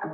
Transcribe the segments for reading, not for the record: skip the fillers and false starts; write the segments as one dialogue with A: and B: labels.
A: One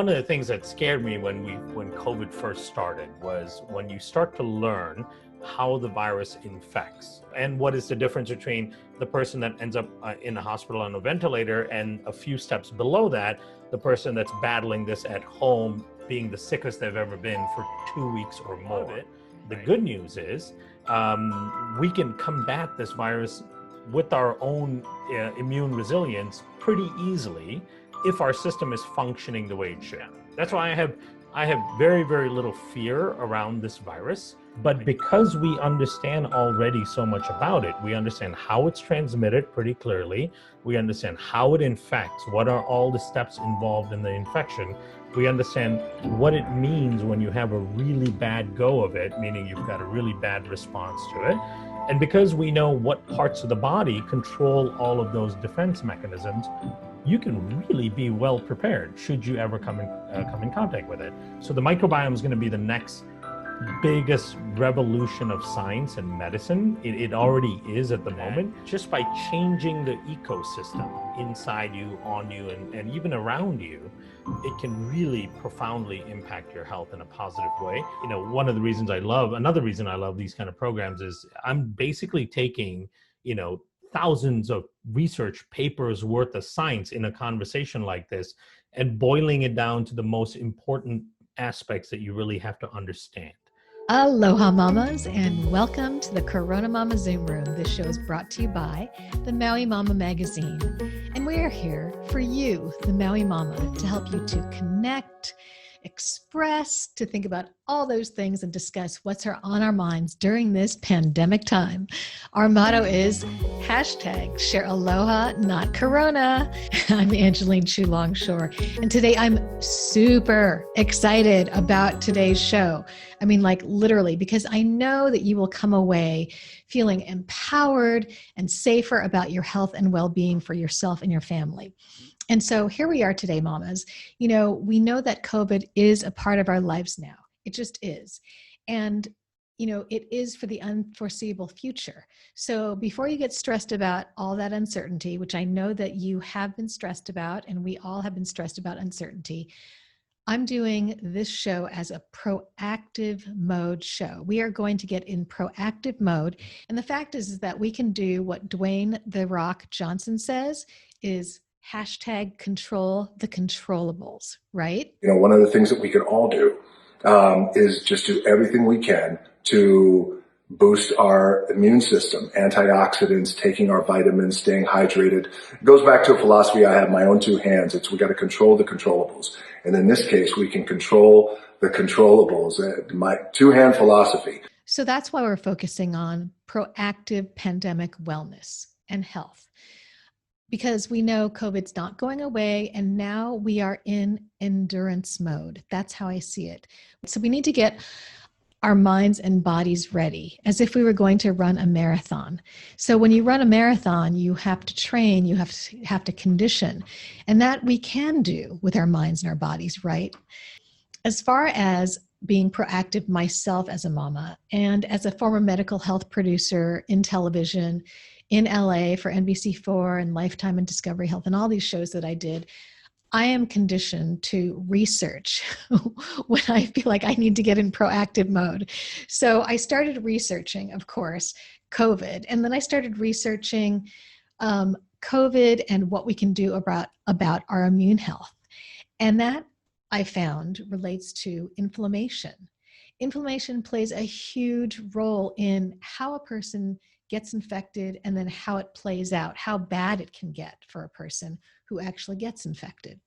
A: of the things that scared me when COVID first started was when you start to learn how the virus infects and what is the difference between the person that ends up in a hospital on a ventilator and a few steps below that, the person that's battling this at home, being the sickest they've ever been for 2 weeks or more. The good news is we can combat this virus with our own immune resilience pretty easily if our system is functioning the way it should. That's why I have very, very little fear around this virus. But because we understand already so much about it, we understand how it's transmitted pretty clearly. We understand how it infects, what are all the steps involved in the infection. We understand what it means when you have a really bad go of it, meaning you've got a really bad response to it. And because we know what parts of the body control all of those defense mechanisms, you can really be well prepared should you ever come in contact with it. So the microbiome is going to be the next biggest revolution of science and medicine. It already is at the moment. Just by changing the ecosystem inside you, on you, and even around you, it can really profoundly impact your health in a positive way. You know, another reason I love these kind of programs is I'm basically taking, thousands of research papers worth of science in a conversation like this and boiling it down to the most important aspects that you really have to understand.
B: Aloha mamas, and welcome to the CoronaMama Zoom Room. This show is brought to you by the Maui Mama magazine. And we are here for you, the Maui Mama, to help you to connect, express, to think about all those things and discuss what's on our minds during this pandemic time. Our motto is #share aloha, not corona. I'm Angeline Chu Longshore, and today I'm super excited about today's show. I mean, like literally, because I know that you will come away feeling empowered and safer about your health and well-being for yourself and your family. And so here we are today, mamas. We know that COVID is a part of our lives now. It just is. And, it is for the unforeseeable future. So before you get stressed about all that uncertainty, which I know that you have been stressed about, and we all have been stressed about uncertainty, I'm doing this show as a proactive mode show. We are going to get in proactive mode. And the fact is that we can do what Dwayne "The Rock" Johnson says is #control the controllables, right?
C: One of the things that we can all do is just do everything we can to boost our immune system, antioxidants, taking our vitamins, staying hydrated. It goes back to a philosophy I have, my own two hands. We got to control the controllables. And in this case, we can control the controllables. My two-hand philosophy.
B: So that's why we're focusing on proactive pandemic wellness and health. Because we know COVID's not going away, and now we are in endurance mode. That's how I see it. So we need to get our minds and bodies ready as if we were going to run a marathon. So when you run a marathon, you have to train, you have to condition, and that we can do with our minds and our bodies, right? As far as being proactive myself as a mama and as a former medical health producer in television in LA for NBC4 and Lifetime and Discovery Health and all these shows that I did, I am conditioned to research when I feel like I need to get in proactive mode. So I started researching, of course, COVID, and then I started researching COVID and what we can do about our immune health. And that, I found, relates to inflammation. Inflammation plays a huge role in how a person gets infected and then how it plays out, how bad it can get for a person who actually gets infected.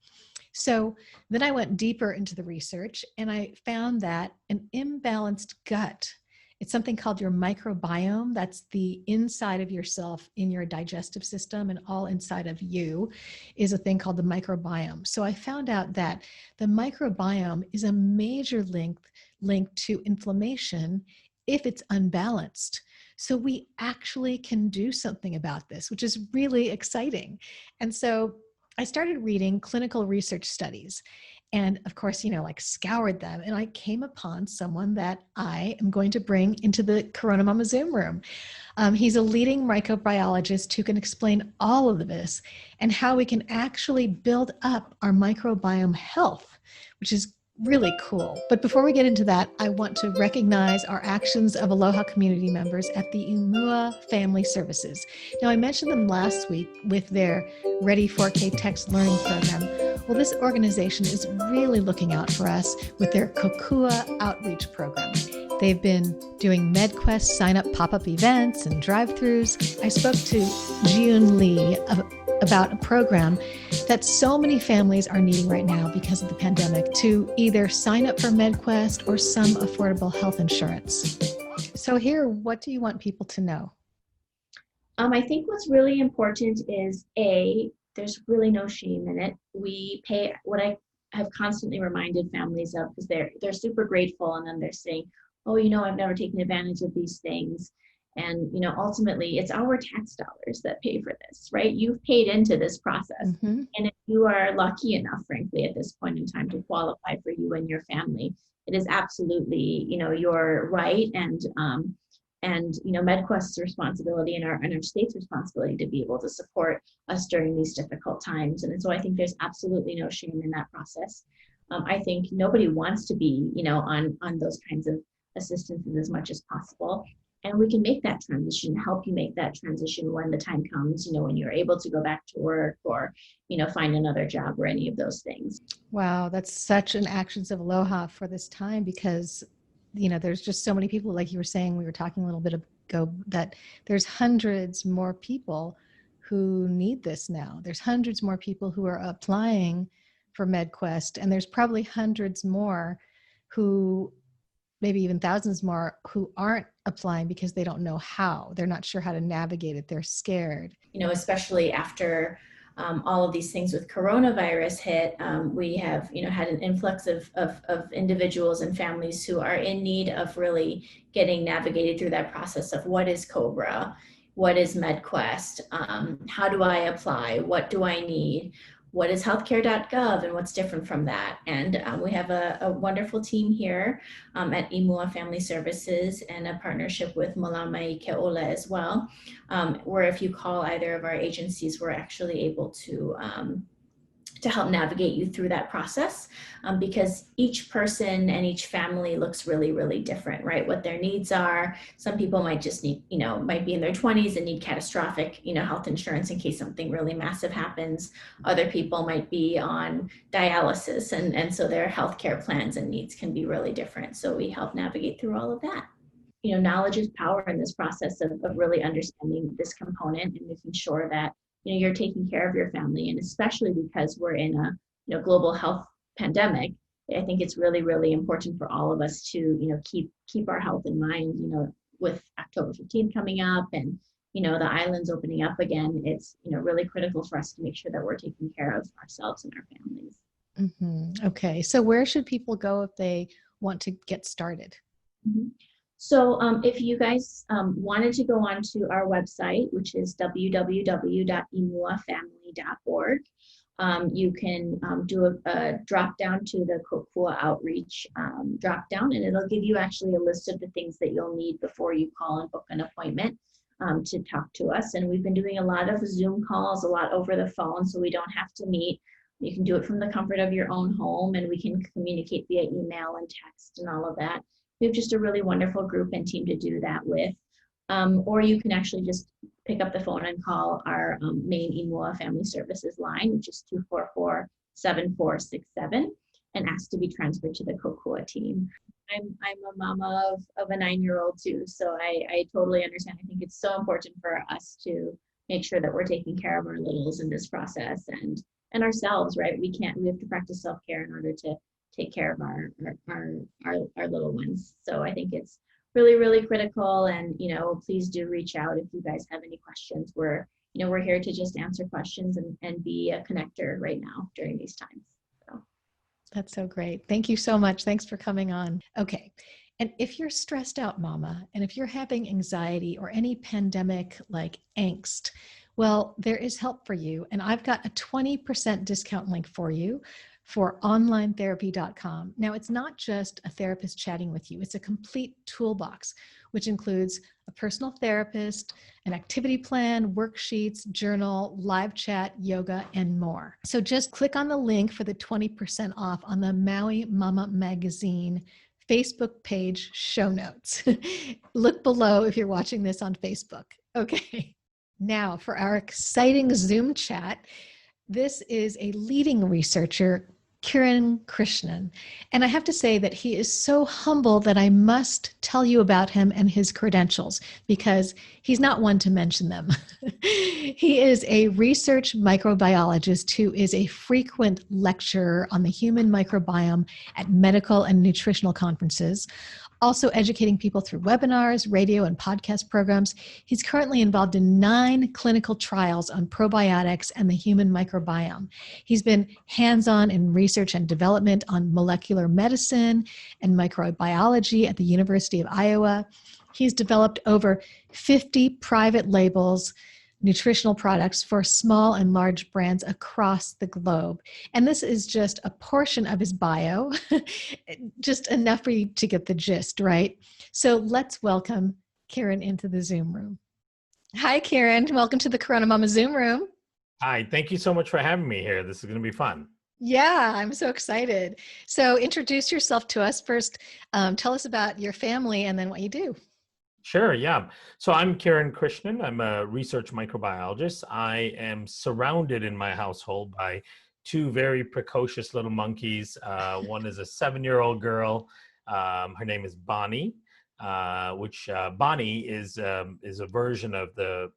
B: So then I went deeper into the research and I found that an imbalanced gut, it's something called your microbiome. That's the inside of yourself in your digestive system, and all inside of you is a thing called the microbiome. So I found out that the microbiome is a major link to inflammation if it's unbalanced. So we actually can do something about this, which is really exciting. And so I started reading clinical research studies and of course, like scoured them. And I came upon someone that I am going to bring into the CoronaMama Zoom room. He's a leading microbiologist who can explain all of this and how we can actually build up our microbiome health, which is really cool. But before we get into that, I want to recognize our Actions of Aloha community members at the IMUA Family Services. Now, I mentioned them last week with their Ready 4K Text Learning Program. Well, this organization is really looking out for us with their Kokua outreach program. They've been doing MedQuest sign-up pop-up events and drive-thrus. I spoke to June Lee about a program that so many families are needing right now because of the pandemic to either sign up for MedQuest or some affordable health insurance. So here, what do you want people to know?
D: I think what's really important is there's really no shame in it. We pay what I have constantly reminded families of, because they're super grateful, and then they're saying, oh, I've never taken advantage of these things. And, ultimately it's our tax dollars that pay for this, right? You've paid into this process. Mm-hmm. And if you are lucky enough, frankly, at this point in time to qualify for you and your family, it is absolutely, your right and MedQuest's responsibility and our state's responsibility to be able to support us during these difficult times. And so I think there's absolutely no shame in that process. I think nobody wants to be, on those kinds of assistance as much as possible. And we can make that transition, help you make that transition when the time comes, when you're able to go back to work or, find another job or any of those things.
B: Wow, that's such an Actions of Aloha for this time, because, there's just so many people, like you were saying, we were talking a little bit ago, that there's hundreds more people who need this now. There's hundreds more people who are applying for MedQuest, and there's probably hundreds more who, maybe even thousands more, who aren't applying because they don't know how. They're not sure how to navigate it. They're scared.
D: Especially after all of these things with coronavirus hit, we have, had an influx of individuals and families who are in need of really getting navigated through that process of what is COBRA, what is MedQuest, how do I apply, what do I need, what is healthcare.gov and what's different from that. And we have a wonderful team here at IMUA Family Services and a partnership with Maui Keola as well, where if you call either of our agencies, we're actually able to help navigate you through that process, because each person and each family looks really, really different, right? What their needs are. Some people might just need, might be in their 20s and need catastrophic, health insurance in case something really massive happens. Other people might be on dialysis, and so their healthcare plans and needs can be really different. So we help navigate through all of that. Knowledge is power in this process of really understanding this component and making sure that you're taking care of your family. And especially because we're in a global health pandemic, I think it's really, really important for all of us to keep our health in mind. With October 15th coming up and the islands opening up again, it's really critical for us to make sure that we're taking care of ourselves and our families.
B: Mm-hmm. Okay, so where should people go if they want to get started?
D: Mm-hmm. So if you guys wanted to go onto our website, which is www.imuafamily.org, you can do a drop down to the Kokua outreach drop down, and it'll give you actually a list of the things that you'll need before you call and book an appointment to talk to us. And we've been doing a lot of Zoom calls, a lot over the phone, so we don't have to meet. You can do it from the comfort of your own home, and we can communicate via email and text and all of that. We have just a really wonderful group and team to do that with. Or you can actually just pick up the phone and call our main IMUA Family Services line, which is 244-7467, and ask to be transferred to the Kokua team. I'm a mama of a 9-year-old too, so I totally understand. I think it's so important for us to make sure that we're taking care of our littles in this process and ourselves, right? We have to practice self-care in order to take care of our little ones. So I think it's really, really critical. And, please do reach out if you guys have any questions. We're here to just answer questions and be a connector right now during these times. So.
B: That's so great. Thank you so much. Thanks for coming on. Okay. And if you're stressed out, mama, and if you're having anxiety or any pandemic like angst, well, there is help for you. And I've got a 20% discount link for you for onlinetherapy.com. Now, it's not just a therapist chatting with you, it's a complete toolbox, which includes a personal therapist, an activity plan, worksheets, journal, live chat, yoga, and more. So just click on the link for the 20% off on the Maui Mama Magazine Facebook page show notes. Look below if you're watching this on Facebook. Okay. Now for our exciting Zoom chat. This is a leading researcher, Kiran Krishnan. And I have to say that he is so humble that I must tell you about him and his credentials because he's not one to mention them. He is a research microbiologist who is a frequent lecturer on the human microbiome at medical and nutritional conferences, also educating people through webinars, radio, and podcast programs. He's currently involved in 9 clinical trials on probiotics and the human microbiome. He's been hands-on in research and development on molecular medicine and microbiology at the University of Iowa. He's developed over 50 private labels, nutritional products for small and large brands across the globe. And this is just a portion of his bio, just enough for you to get the gist, right? So let's welcome Kiran into the Zoom room. Hi, Kiran. Welcome to the CoronaMama Zoom room.
A: Hi, thank you so much for having me here. This is going to be fun.
B: Yeah, I'm so excited. So introduce yourself to us first. Tell us about your family and then what you do.
A: Sure, yeah. So I'm Kiran Krishnan. I'm a research microbiologist. I am surrounded in my household by 2 very precocious little monkeys. One is a 7-year-old girl. Her name is Bonnie, which Bonnie is a version of the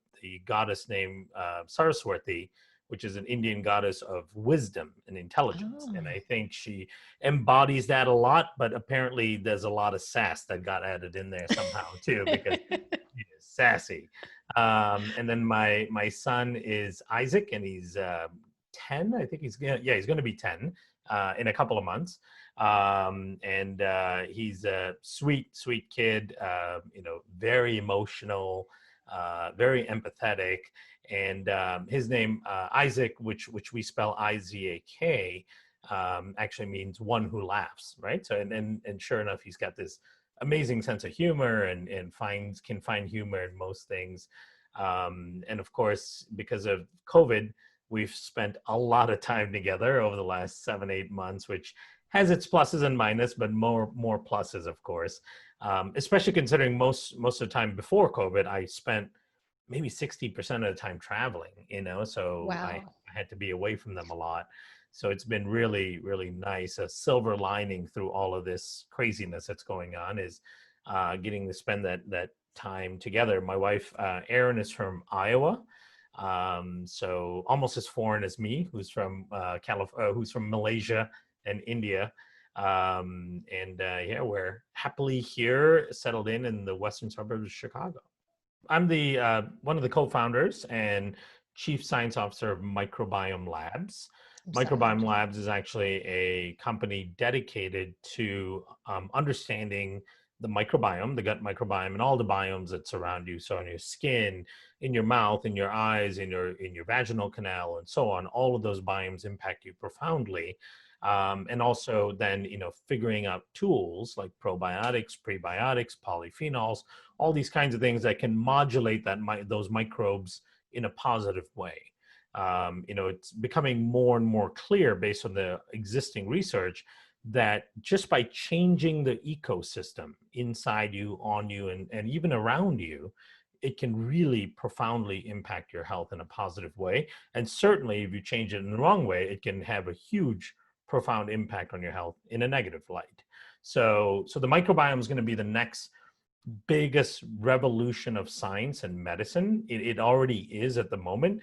A: goddess named Saraswati, which is an Indian goddess of wisdom and intelligence.
B: Oh.
A: And I think she embodies that a lot, but apparently there's a lot of sass that got added in there somehow too, because she is sassy. And then my son is Isaac, and he's 10. I think he's going to be 10 in a couple of months. And he's a sweet kid, very emotional, very empathetic. And his name, Isaac, which we spell I-Z-A-K, actually means one who laughs, right? So, and sure enough, he's got this amazing sense of humor and can find humor in most things. And of course, because of COVID, we've spent a lot of time together over the last 7-8 months, which has its pluses and minuses, but more pluses, of course. Especially considering most of the time before COVID, I spent maybe 60% of the time traveling, so
B: Wow.
A: I had to be away from them a lot. So it's been really, really nice. A silver lining through all of this craziness that's going on is getting to spend that time together. My wife, Erin, is from Iowa. So almost as foreign as me, who's from who's from Malaysia and India. We're happily here, settled in the western suburbs of Chicago. I'm the one of the co-founders and chief science officer of Microbiome Labs. Microbiome Labs is actually a company dedicated to understanding the microbiome, the gut microbiome, and all the biomes that surround you. So on your skin, in your mouth, in your eyes, in your vaginal canal, and so on. All of those biomes impact you profoundly. And also then, figuring out tools like probiotics, prebiotics, polyphenols, all these kinds of things that can modulate those microbes in a positive way. It's becoming more and more clear based on the existing research that just by changing the ecosystem inside you, on you, and even around you, it can really profoundly impact your health in a positive way. And certainly if you change it in the wrong way, it can have a huge profound impact on your health in a negative light. So the microbiome is going to be the next biggest revolution of science and medicine. It already is at the moment.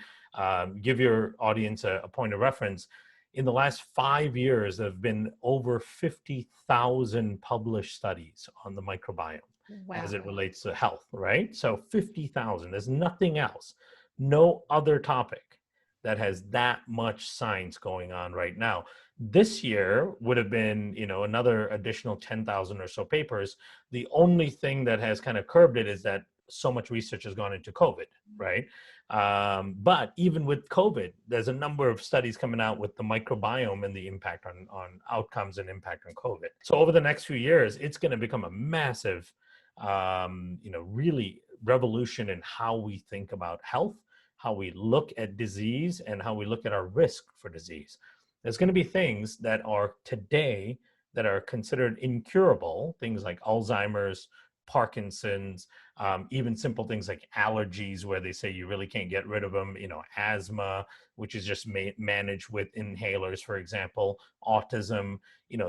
A: Give your audience a point of reference. In the last 5 years, there have been over 50,000 published studies on the microbiome. Wow. As it relates to health, right? So 50,000, there's nothing else, no other topic that has that much science going on right now. This year would have been, another additional 10,000 or so papers. The only thing that has kind of curbed it is that so much research has gone into COVID, right? But even with COVID, there's a number of studies coming out with the microbiome and the impact on outcomes and impact on COVID. So over the next few years, it's going to become a massive, really revolution in how we think about health, how we look at disease, and how we look at our risk for disease. There's going to be things that are today that are considered incurable, things like Alzheimer's, Parkinson's, even simple things like allergies, where they say you really can't get rid of them, asthma, which is just managed with inhalers, for example, autism,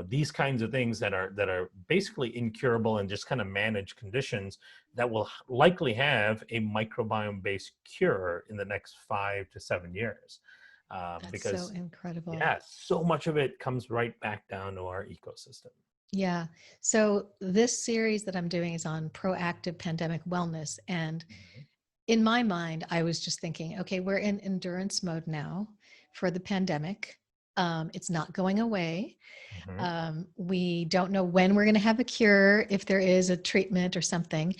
A: these kinds of things that are basically incurable and just kind of managed conditions that will likely have a microbiome-based cure in the next 5 to 7 years.
B: That's
A: Because
B: so incredible.
A: yeah, so much of it comes right back down to our ecosystem.
B: Yeah. So this series that I'm doing is on proactive pandemic wellness. And in my mind, I was just thinking, okay, we're in endurance mode now for the pandemic. It's not going away. We don't know when we're going to have a cure, if there is a treatment or something.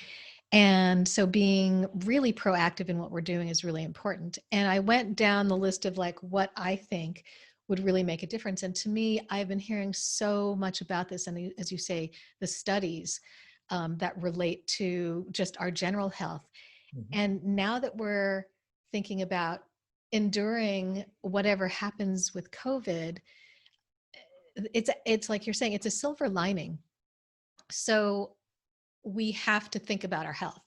B: And so being really proactive in what we're doing is really important. And I went down the list of like what I think would really make a difference. And to me, I've been hearing so much about this. And as you say, the studies that relate to just our general health. And now that we're thinking about enduring whatever happens with COVID, it's like you're saying, it's a silver lining. So we have to think about our health.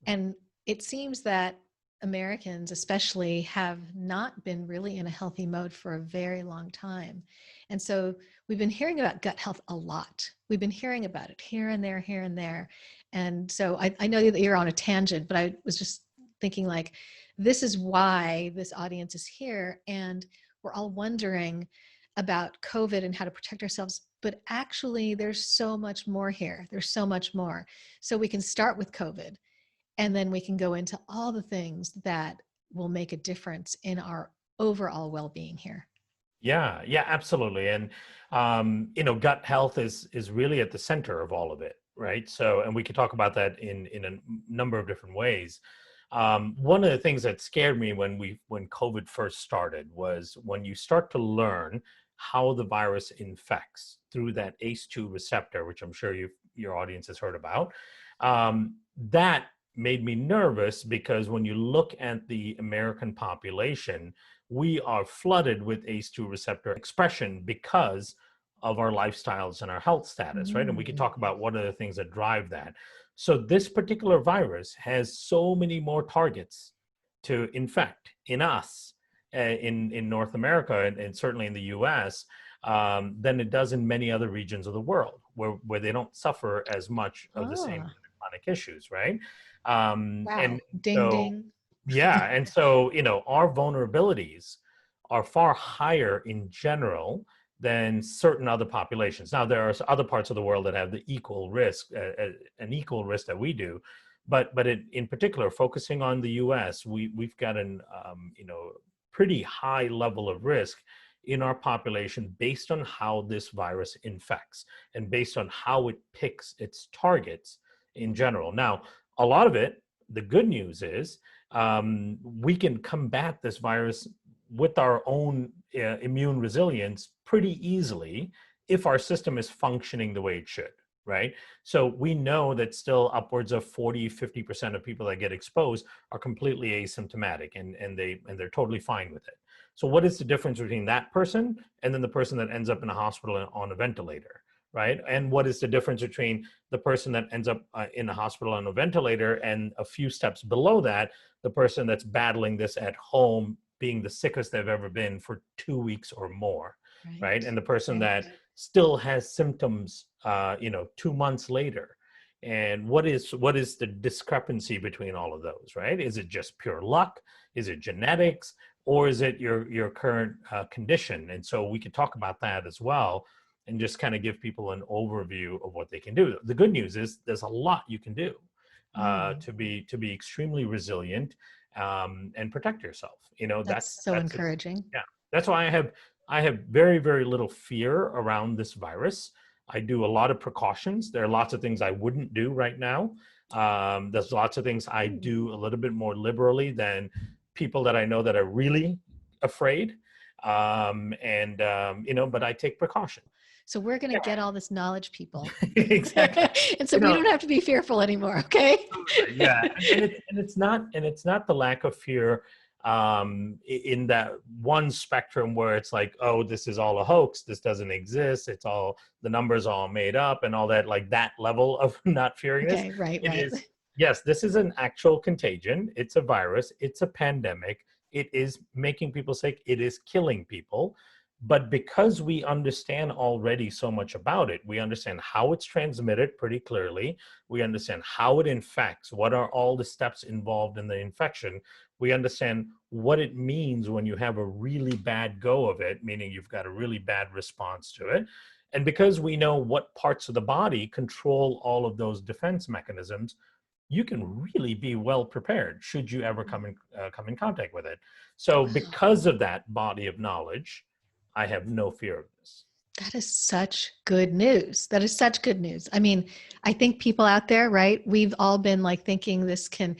B: And it seems that Americans especially have not been really in a healthy mode for a very long time. And so we've been hearing about gut health a lot. We've been hearing about it here and there, here and there. And so I know that you're on a tangent, but I was just thinking like, this is why this audience is here. And we're all wondering about COVID and how to protect ourselves. But actually, there's so much more here. There's so much more. So we can start with COVID, and then we can go into all the things that will make a difference in our overall well-being here.
A: Yeah, absolutely. And, gut health is really at the center of all of it, right? So, and we could talk about that in a number of different ways. One of the things that scared me when COVID first started was when you start to learn how the virus infects through that ACE2 receptor, which I'm sure your audience has heard about. That made me nervous because when you look at the American population, we are flooded with ACE2 receptor expression because of our lifestyles and our health status, right? And we can talk about what are the things that drive that. So this particular virus has so many more targets to infect in us, in North America, and certainly in the US, than it does in many other regions of the world where they don't suffer as much of the same chronic issues, right?
B: Wow.
A: And
B: ding,
A: so,
B: ding.
A: yeah. And so, our vulnerabilities are far higher in general than certain other populations. Now, there are other parts of the world that have the equal risk, an equal risk that we do. But in particular, focusing on the US, we've got an, pretty high level of risk in our population based on how this virus infects and based on how it picks its targets in general. Now, a lot of it, the good news is we can combat this virus with our own immune resilience pretty easily if our system is functioning the way it should, right? So we know that still upwards of 40-50% of people that get exposed are completely asymptomatic and they're totally fine with it. So what is the difference between that person and then the person that ends up in a hospital on a ventilator, right? And what is the difference between the person that ends up in a hospital on a ventilator and a few steps below that, the person that's battling this at home, being the sickest they've ever been for 2 weeks or more, right? And the person that still has symptoms, 2 months later. And what is the discrepancy between all of those, right? Is it just pure luck? Is it genetics? Or is it your current condition? And so we could talk about that as well and just kind of give people an overview of what they can do. The good news is there's a lot you can do to be extremely resilient and protect yourself.
B: That's so encouraging.
A: Yeah. That's why I have I have very, very little fear around this virus. I do a lot of precautions. There are lots of things I wouldn't do right now. There's lots of things I do a little bit more liberally than people that I know that are really afraid. But I take precaution.
B: So we're going to get all this knowledge, people.
A: Exactly.
B: And so we don't have to be fearful anymore. Okay.
A: Yeah. And it's not the lack of fear in that one spectrum where it's like, oh, this is all a hoax, this doesn't exist, it's all, the numbers all made up and all that, like that level of not fearing this.
B: Okay, right.
A: Is, yes, this is an actual contagion, it's a virus, it's a pandemic, it is making people sick, it is killing people. But because we understand already so much about it, we understand how it's transmitted pretty clearly, we understand how it infects, what are all the steps involved in the infection, we understand what it means when you have a really bad go of it, meaning you've got a really bad response to it. And because we know what parts of the body control all of those defense mechanisms, you can really be well prepared should you ever come in contact with it. So because of that body of knowledge, I have no fear of this.
B: That is such good news. That is such good news. I mean, I think people out there, right? We've all been like thinking this can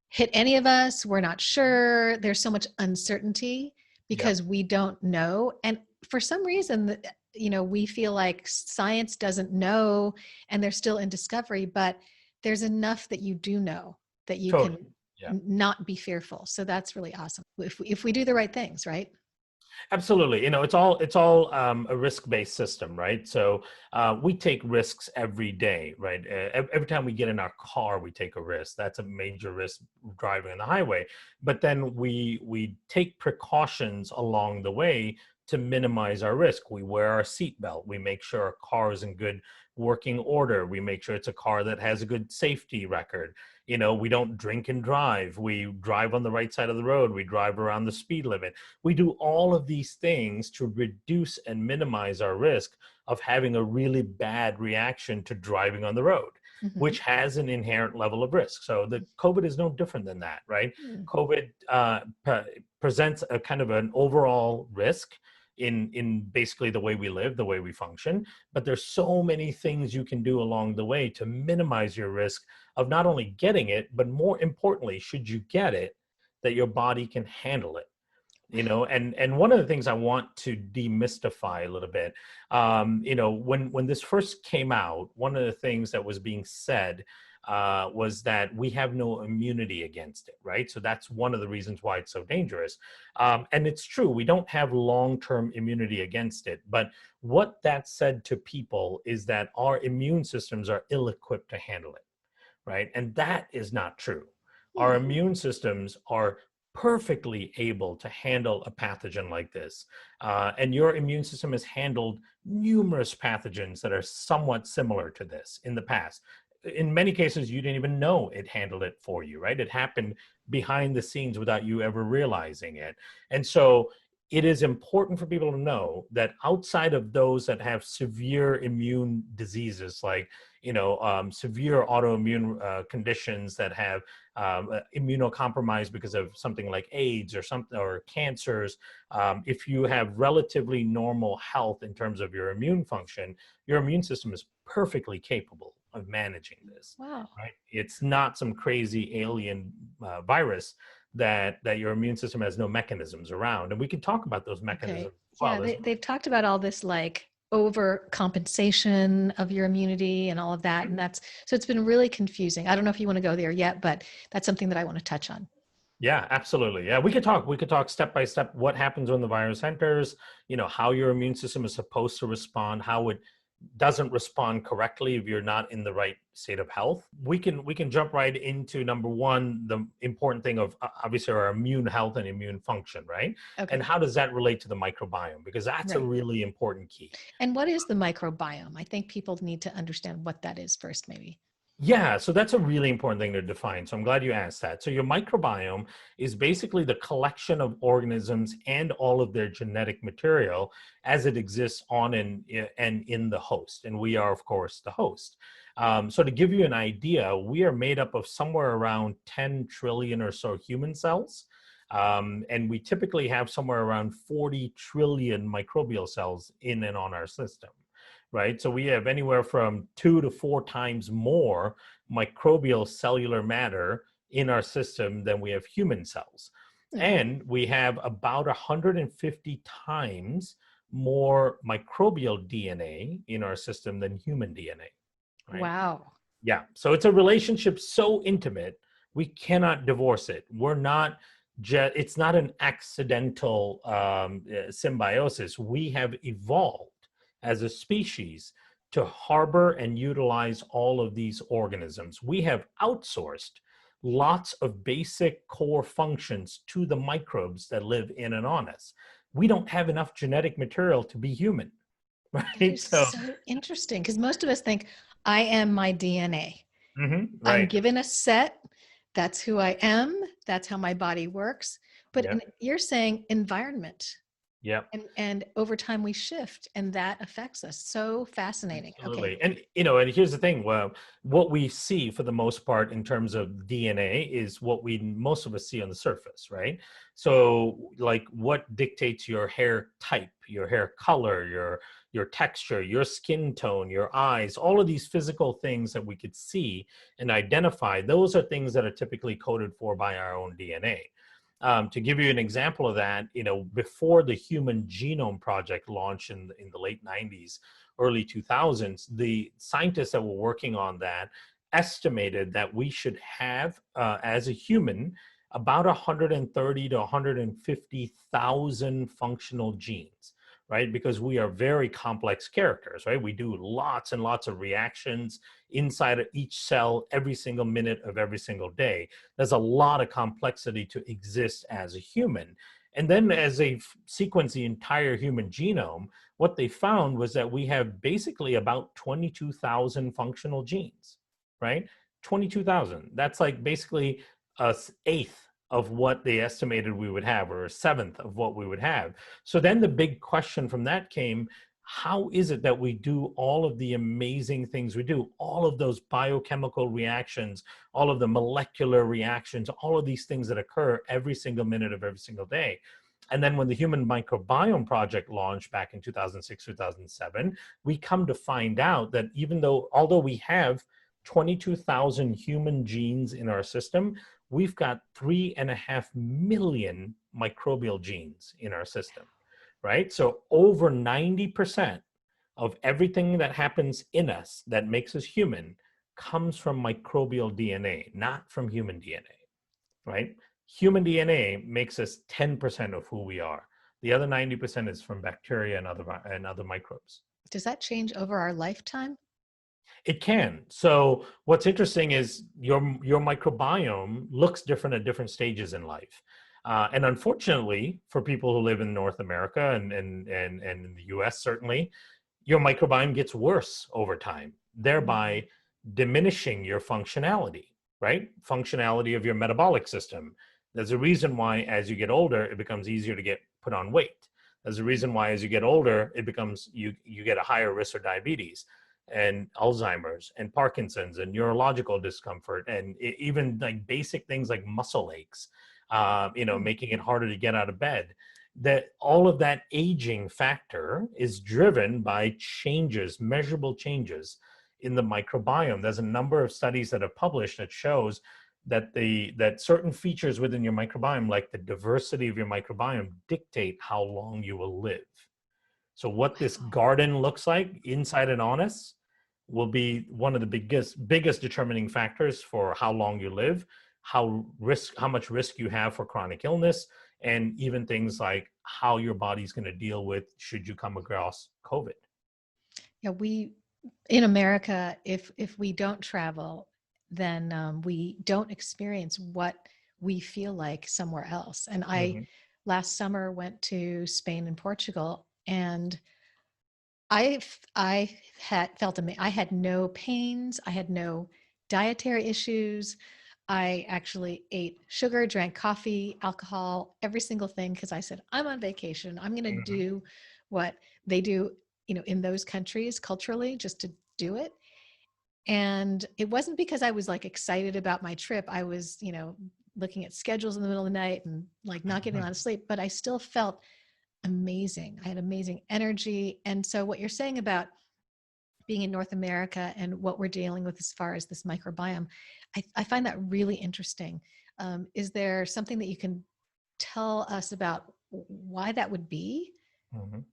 B: hit any of us. We're not sure. There's so much uncertainty because we don't know. And for some reason, we feel like science doesn't know and they're still in discovery, but there's enough that you do know that you can not be fearful. So that's really awesome. If we do the right things, right?
A: Absolutely. It's all a risk-based system, right? So we take risks every day, right? Every time we get in our car, we take a risk. That's a major risk driving on the highway. But then we take precautions along the way to minimize our risk. We wear our seatbelt. We make sure our car is in good working order. We make sure it's a car that has a good safety record. We don't drink and drive. We drive on the right side of the road. We drive around the speed limit. We do all of these things to reduce and minimize our risk of having a really bad reaction to driving on the road, which has an inherent level of risk. So the COVID is no different than that, right? COVID presents a kind of an overall risk in basically the way we live, the way we function. But there's so many things you can do along the way to minimize your risk of not only getting it, but more importantly, should you get it, that your body can handle it. And one of the things I want to demystify a little bit, when this first came out, one of the things that was being said was that we have no immunity against it, right? So that's one of the reasons why it's so dangerous. And it's true, we don't have long-term immunity against it. But what that said to people is that our immune systems are ill-equipped to handle it, right? And that is not true. Our immune systems are perfectly able to handle a pathogen like this. And your immune system has handled numerous pathogens that are somewhat similar to this in the past. In many cases, you didn't even know it handled it for you, right? It happened behind the scenes without you ever realizing it. And so it is important for people to know that outside of those that have severe immune diseases, like, severe autoimmune conditions that have immunocompromised because of something like AIDS or cancers, if you have relatively normal health in terms of your immune function, your immune system is perfectly capable of managing this.
B: Wow.
A: Right? It's not some crazy alien virus that your immune system has no mechanisms around. And we can talk about those mechanisms.
B: Okay. Yeah, they've talked about all this like overcompensation of your immunity and all of that. And so it's been really confusing. I don't know if you want to go there yet, but that's something that I want to touch on.
A: Yeah, absolutely. Yeah, we could talk step by step what happens when the virus enters, how your immune system is supposed to respond, how it doesn't respond correctly if you're not in the right state of health. We can jump right into number one, the important thing of obviously our immune health and immune function, right? Okay. And how does that relate to the microbiome? Because that's a really important key.
B: And what is the microbiome? I think people need to understand what that is first, maybe.
A: Yeah, so that's a really important thing to define. So I'm glad you asked that. So your microbiome is basically the collection of organisms and all of their genetic material as it exists on and in the host. And we are, of course, the host. So to give you an idea, we are made up of somewhere around 10 trillion or so human cells. And we typically have somewhere around 40 trillion microbial cells in and on our system, right? So we have anywhere from 2 to 4 times more microbial cellular matter in our system than we have human cells. And we have about 150 times more microbial DNA in our system than human DNA, right?
B: Wow.
A: Yeah. So it's a relationship so intimate, we cannot divorce it. We're not just, it's not an accidental symbiosis. We have evolved as a species to harbor and utilize all of these organisms. We have outsourced lots of basic core functions to the microbes that live in and on us. We don't have enough genetic material to be human,
B: That
A: right?
B: is so interesting, because most of us think, I am my DNA. I'm
A: right.
B: given a set. That's who I am. That's how my body works. But
A: Yep.
B: you're saying environment.
A: Yep.
B: And over time we shift, and that affects us. So fascinating.
A: Absolutely.
B: Okay.
A: And and here's the thing, well, what we see for the most part in terms of DNA is what most of us see on the surface, right? So like what dictates your hair type, your hair color, your texture, your skin tone, your eyes, all of these physical things that we could see and identify, those are things that are typically coded for by our own DNA. To give you an example of that, before the Human Genome Project launched in the late 90s, early 2000s, the scientists that were working on that estimated that we should have, as a human, about 130 to 150,000 functional genes, right? Because we are very complex characters, right? We do lots and lots of reactions inside of each cell every single minute of every single day. There's a lot of complexity to exist as a human. And then as they sequence the entire human genome, what they found was that we have basically about 22,000 functional genes, right? 22,000. That's like basically a eighth of what they estimated we would have, or a seventh of what we would have. So then the big question from that came, how is it that we do all of the amazing things we do, all of those biochemical reactions, all of the molecular reactions, all of these things that occur every single minute of every single day? And then when the Human Microbiome Project launched back in 2006, 2007, we come to find out that although we have 22,000 human genes in our system, we've got 3.5 million microbial genes in our system, right? So over 90% of everything that happens in us that makes us human comes from microbial DNA, not from human DNA, right? Human DNA makes us 10% of who we are. The other 90% is from bacteria and other microbes.
B: Does that change over our lifetime?
A: It can. So what's interesting is your microbiome looks different at different stages in life. And unfortunately, for people who live in North America and in the US, certainly, your microbiome gets worse over time, thereby diminishing your functionality, right? Functionality of your metabolic system. There's a reason why as you get older, it becomes easier to get put on weight. There's a reason why as you get older, it becomes, you get a higher risk of diabetes and Alzheimer's and Parkinson's and neurological discomfort, and even like basic things like muscle aches, making it harder to get out of bed. That all of that aging factor is driven by changes, measurable changes in the microbiome. There's a number of studies that have published that shows that that certain features within your microbiome, like the diversity of your microbiome, dictate how long you will live. So what this garden looks like inside and on us will be one of the biggest determining factors for how long you live, how much risk you have for chronic illness, and even things like how your body's going to deal with should you come across COVID.
B: Yeah, we in America, if we don't travel, then we don't experience what we feel like somewhere else. And I last summer went to Spain and Portugal, and I had no pains. I had no dietary issues. I actually ate sugar, drank coffee, alcohol, every single thing, because I said, I'm on vacation. I'm going to do what they do, in those countries culturally, just to do it. And it wasn't because I was like excited about my trip. I was, looking at schedules in the middle of the night and like not getting a lot of sleep, but I still felt amazing. I had amazing energy. And so what you're saying about being in North America and what we're dealing with as far as this microbiome, I find that really interesting. Is there something that you can tell us about why that would be?
A: Mhm.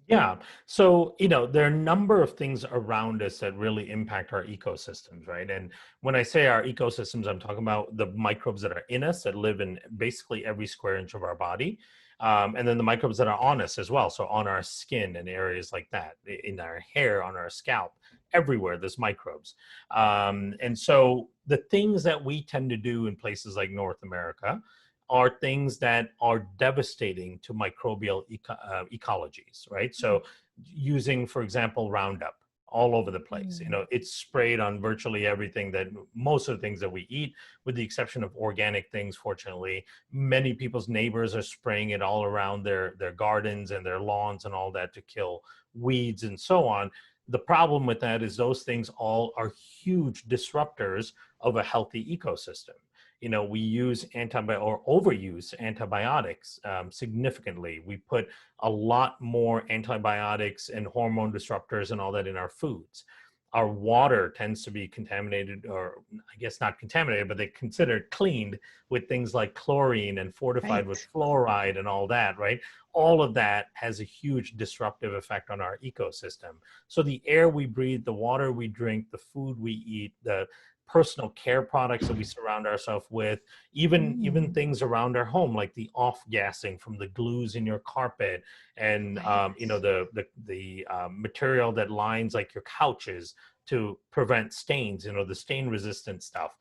A: Yeah. So, there are a number of things around us that really impact our ecosystems, right? And when I say our ecosystems, I'm talking about the microbes that are in us that live in basically every square inch of our body. And then the microbes that are on us as well. So on our skin and areas like that, in our hair, on our scalp, everywhere there's microbes. And so the things that we tend to do in places like North America are things that are devastating to microbial ecologies, right? So using, for example, Roundup all over the place, it's sprayed on virtually everything, that most of the things that we eat, with the exception of organic things. Fortunately, many people's neighbors are spraying it all around their gardens and their lawns and all that to kill weeds and so on. The problem with that is those things all are huge disruptors of a healthy ecosystem. We use or overuse antibiotics significantly. We put a lot more antibiotics and hormone disruptors and all that in our foods. Our water tends to be contaminated, or I guess not contaminated, but they consider cleaned with things like chlorine and fortified with fluoride and all that, right? All of that has a huge disruptive effect on our ecosystem. So the air we breathe, the water we drink, the food we eat, the personal care products that we surround ourselves with, even things around our home, like the off-gassing from the glues in your carpet, and the material that lines like your couches to prevent stains, the stain-resistant stuff,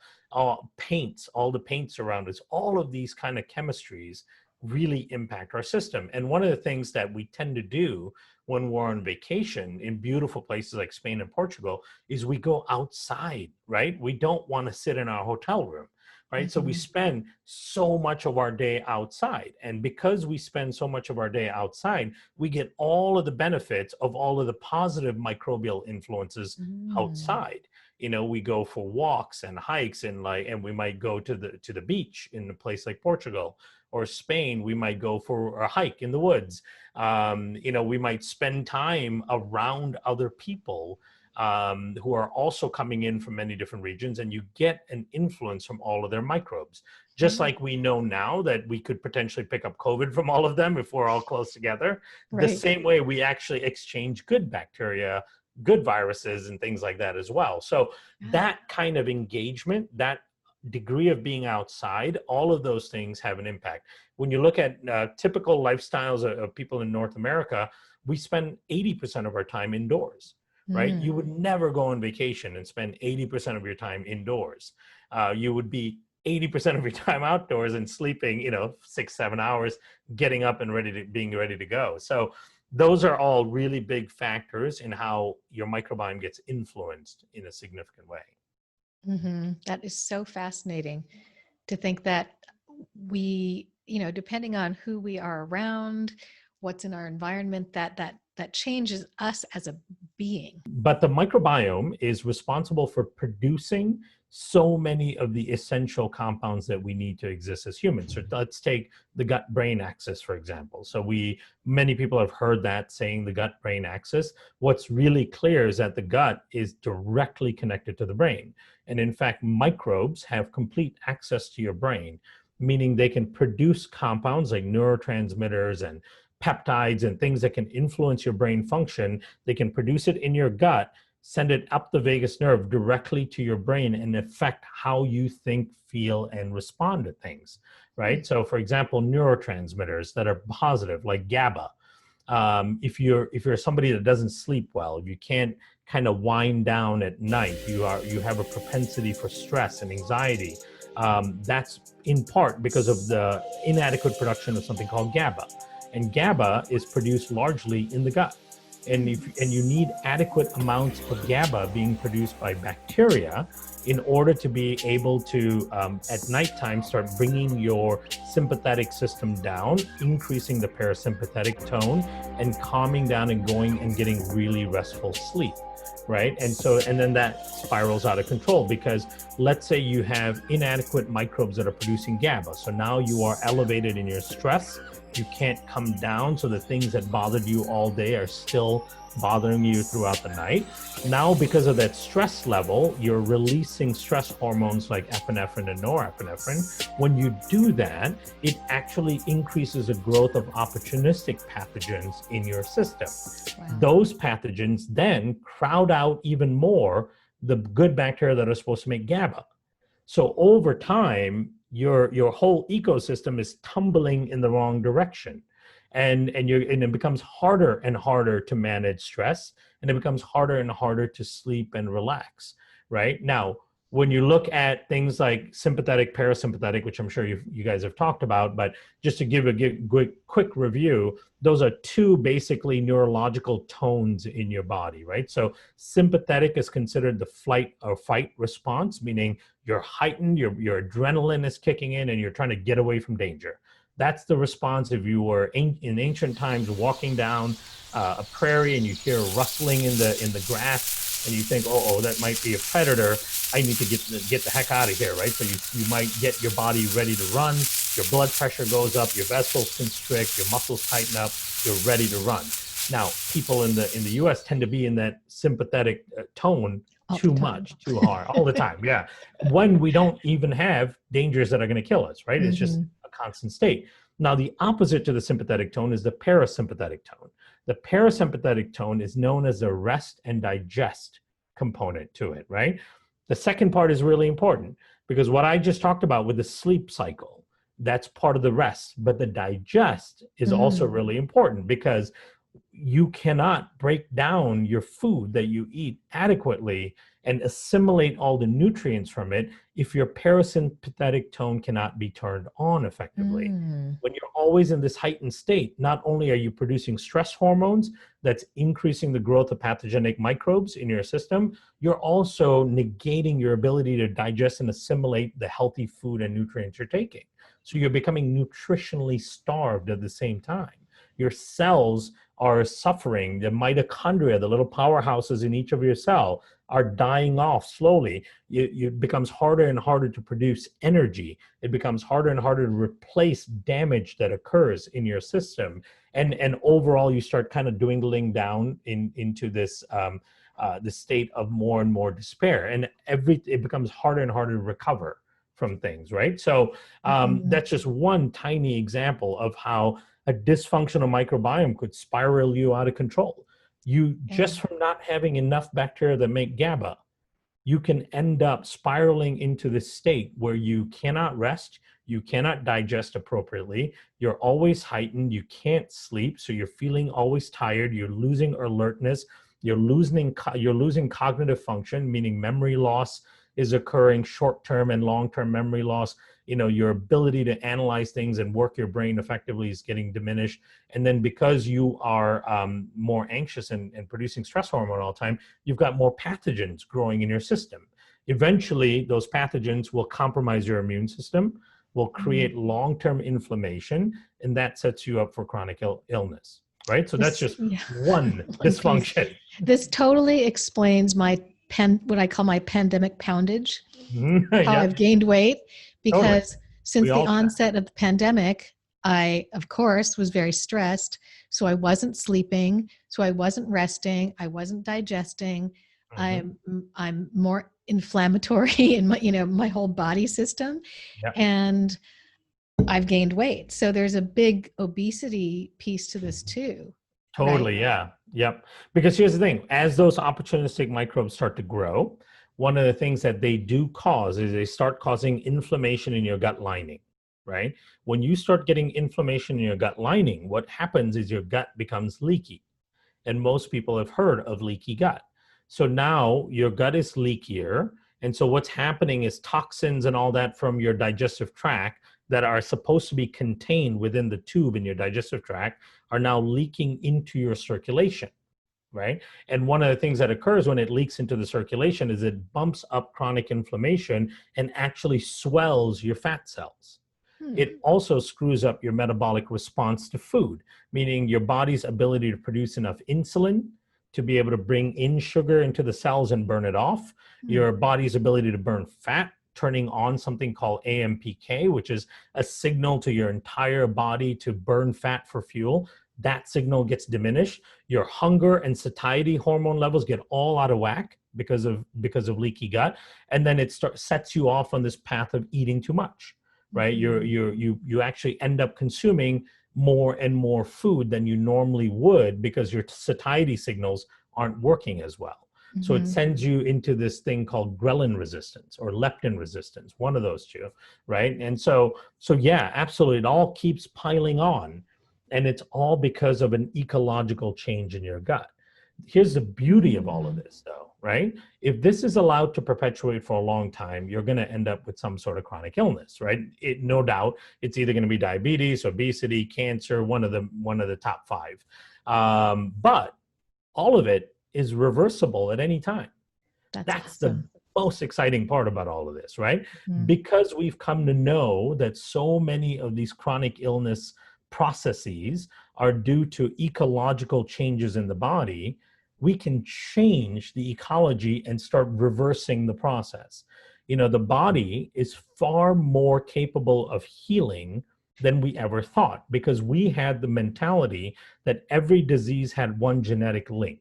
A: paints, all the paints around us, all of these kind of chemistries really impact our system. And one of the things that we tend to do when we're on vacation in beautiful places like Spain and Portugal is we go outside, right? We don't want to sit in our hotel room, right? So we spend so much of our day outside. And because we spend so much of our day outside, we get all of the benefits of all of the positive microbial influences outside. We go for walks and hikes, and we might go to the beach in a place like Portugal or Spain. We might go for a hike in the woods. We might spend time around other people who are also coming in from many different regions, and you get an influence from all of their microbes. Just like we know now that we could potentially pick up COVID from all of them if we're all close together, the same way we actually exchange good bacteria, good viruses, and things like that as well. So that kind of engagement, that degree of being outside, all of those things have an impact. When you look at typical lifestyles of people in North America, we spend 80% of our time indoors, right? You would never go on vacation and spend 80% of your time indoors. You would be 80% of your time outdoors and sleeping, 6-7 hours, getting up and being ready to go. So those are all really big factors in how your microbiome gets influenced in a significant way.
B: That is so fascinating to think that we, depending on who we are around, what's in our environment, that changes us as a being.
A: But the microbiome is responsible for producing so many of the essential compounds that we need to exist as humans. So let's take the gut-brain axis, for example. So many people have heard that saying, the gut-brain axis. What's really clear is that the gut is directly connected to the brain. And in fact, microbes have complete access to your brain, meaning they can produce compounds like neurotransmitters and peptides and things that can influence your brain function. They can produce it in your gut, send it up the vagus nerve directly to your brain, and affect how you think, feel, and respond to things, right? So for example, neurotransmitters that are positive, like GABA. If you're somebody that doesn't sleep well, if you can't kind of wind down at night, you have a propensity for stress and anxiety. That's in part because of the inadequate production of something called GABA. And GABA is produced largely in the gut. and you need adequate amounts of GABA being produced by bacteria in order to be able to, at nighttime, start bringing your sympathetic system down, increasing the parasympathetic tone, and calming down and going and getting really restful sleep, right? And then that spirals out of control, because let's say you have inadequate microbes that are producing GABA. So now you are elevated in your stress. You can't come down, so the things that bothered you all day are still bothering you throughout the night. Now, because of that stress level, you're releasing stress hormones like epinephrine and norepinephrine. When you do that, it actually increases the growth of opportunistic pathogens in your system. Wow. Those pathogens then crowd out even more the good bacteria that are supposed to make GABA. So over time, your whole ecosystem is tumbling in the wrong direction. And it becomes harder and harder to manage stress, and it becomes harder and harder to sleep and relax, right? Now, when you look at things like sympathetic, parasympathetic, which I'm sure you guys have talked about, but just to give a quick review, those are two basically neurological tones in your body, right? So sympathetic is considered the flight or fight response, meaning you're heightened, your adrenaline is kicking in, and you're trying to get away from danger. That's the response if you were in ancient times walking down a prairie and you hear rustling in the grass and you think, oh, that might be a predator. I need to get the heck out of here, right? So you might get your body ready to run. Your blood pressure goes up, your vessels constrict, your muscles tighten up, you're ready to run. Now, people in the U.S. tend to be in that sympathetic tone too much, too hard, all the time. Yeah. When we don't even have dangers that are going to kill us, right? It's just a constant state. Now, the opposite to the sympathetic tone is the parasympathetic tone. The parasympathetic tone is known as the rest and digest component to it, right? The second part is really important because what I just talked about with the sleep cycle, that's part of the rest, but the digest is also really important because you cannot break down your food that you eat adequately and assimilate all the nutrients from it if your parasympathetic tone cannot be turned on effectively. When you're always in this heightened state, not only are you producing stress hormones that's increasing the growth of pathogenic microbes in your system, you're also negating your ability to digest and assimilate the healthy food and nutrients you're taking. So you're becoming nutritionally starved at the same time. Your cells are suffering. The mitochondria, the little powerhouses in each of your cell, are dying off slowly. It becomes harder and harder to produce energy. It becomes harder and harder to replace damage that occurs in your system. And overall, you start kind of dwindling down into this the state of more and more despair. And it becomes harder and harder to recover from things, right? So that's just one tiny example of how a dysfunctional microbiome could spiral you out of control. Just from not having enough bacteria that make GABA, you can end up spiraling into this state where you cannot rest, you cannot digest appropriately, you're always heightened, you can't sleep, so you're feeling always tired, you're losing alertness, you're losing cognitive function, meaning memory loss is occurring, short-term and long-term memory loss. Your ability to analyze things and work your brain effectively is getting diminished. And then because you are more anxious and producing stress hormone all the time, you've got more pathogens growing in your system. Eventually, those pathogens will compromise your immune system, will create long-term inflammation, and that sets you up for chronic illness, right? So that's just one dysfunction.
B: This totally explains what I call my pandemic poundage, how I've gained weight. Because since the onset of the pandemic, I, of course, was very stressed. So I wasn't sleeping. So I wasn't resting. I wasn't digesting. I'm more inflammatory in my whole body system. And I've gained weight. So there's a big obesity piece to this too.
A: Totally,
B: right?
A: yeah. Yep. Because here's the thing, as those opportunistic microbes start to grow, one of the things that they do cause is they start causing inflammation in your gut lining, right? When you start getting inflammation in your gut lining, what happens is your gut becomes leaky. And most people have heard of leaky gut. So now your gut is leakier. And so what's happening is toxins and all that from your digestive tract that are supposed to be contained within the tube in your digestive tract are now leaking into your circulation. right? And one of the things that occurs when it leaks into the circulation is it bumps up chronic inflammation and actually swells your fat cells. It also screws up your metabolic response to food, meaning your body's ability to produce enough insulin to be able to bring in sugar into the cells and burn it off, your body's ability to burn fat, turning on something called AMPK, which is a signal to your entire body to burn fat for fuel. That signal gets diminished. Your hunger and satiety hormone levels get all out of whack because of leaky gut. And then it sets you off on this path of eating too much, right? You actually end up consuming more and more food than you normally would because your satiety signals aren't working as well. So it sends you into this thing called ghrelin resistance or leptin resistance, one of those two, right? And so yeah, absolutely. It all keeps piling on. And it's all because of an ecological change in your gut. Here's the beauty of all of this, though, right? If this is allowed to perpetuate for a long time, you're going to end up with some sort of chronic illness, right? No doubt, it's either going to be diabetes, obesity, cancer, one of the top five. But all of it is reversible at any time. That's awesome. The most exciting part about all of this, right? Because we've come to know that so many of these chronic illness processes are due to ecological changes in the body, we can change the ecology and start reversing the process. You know, the body is far more capable of healing than we ever thought because we had the mentality that every disease had one genetic link.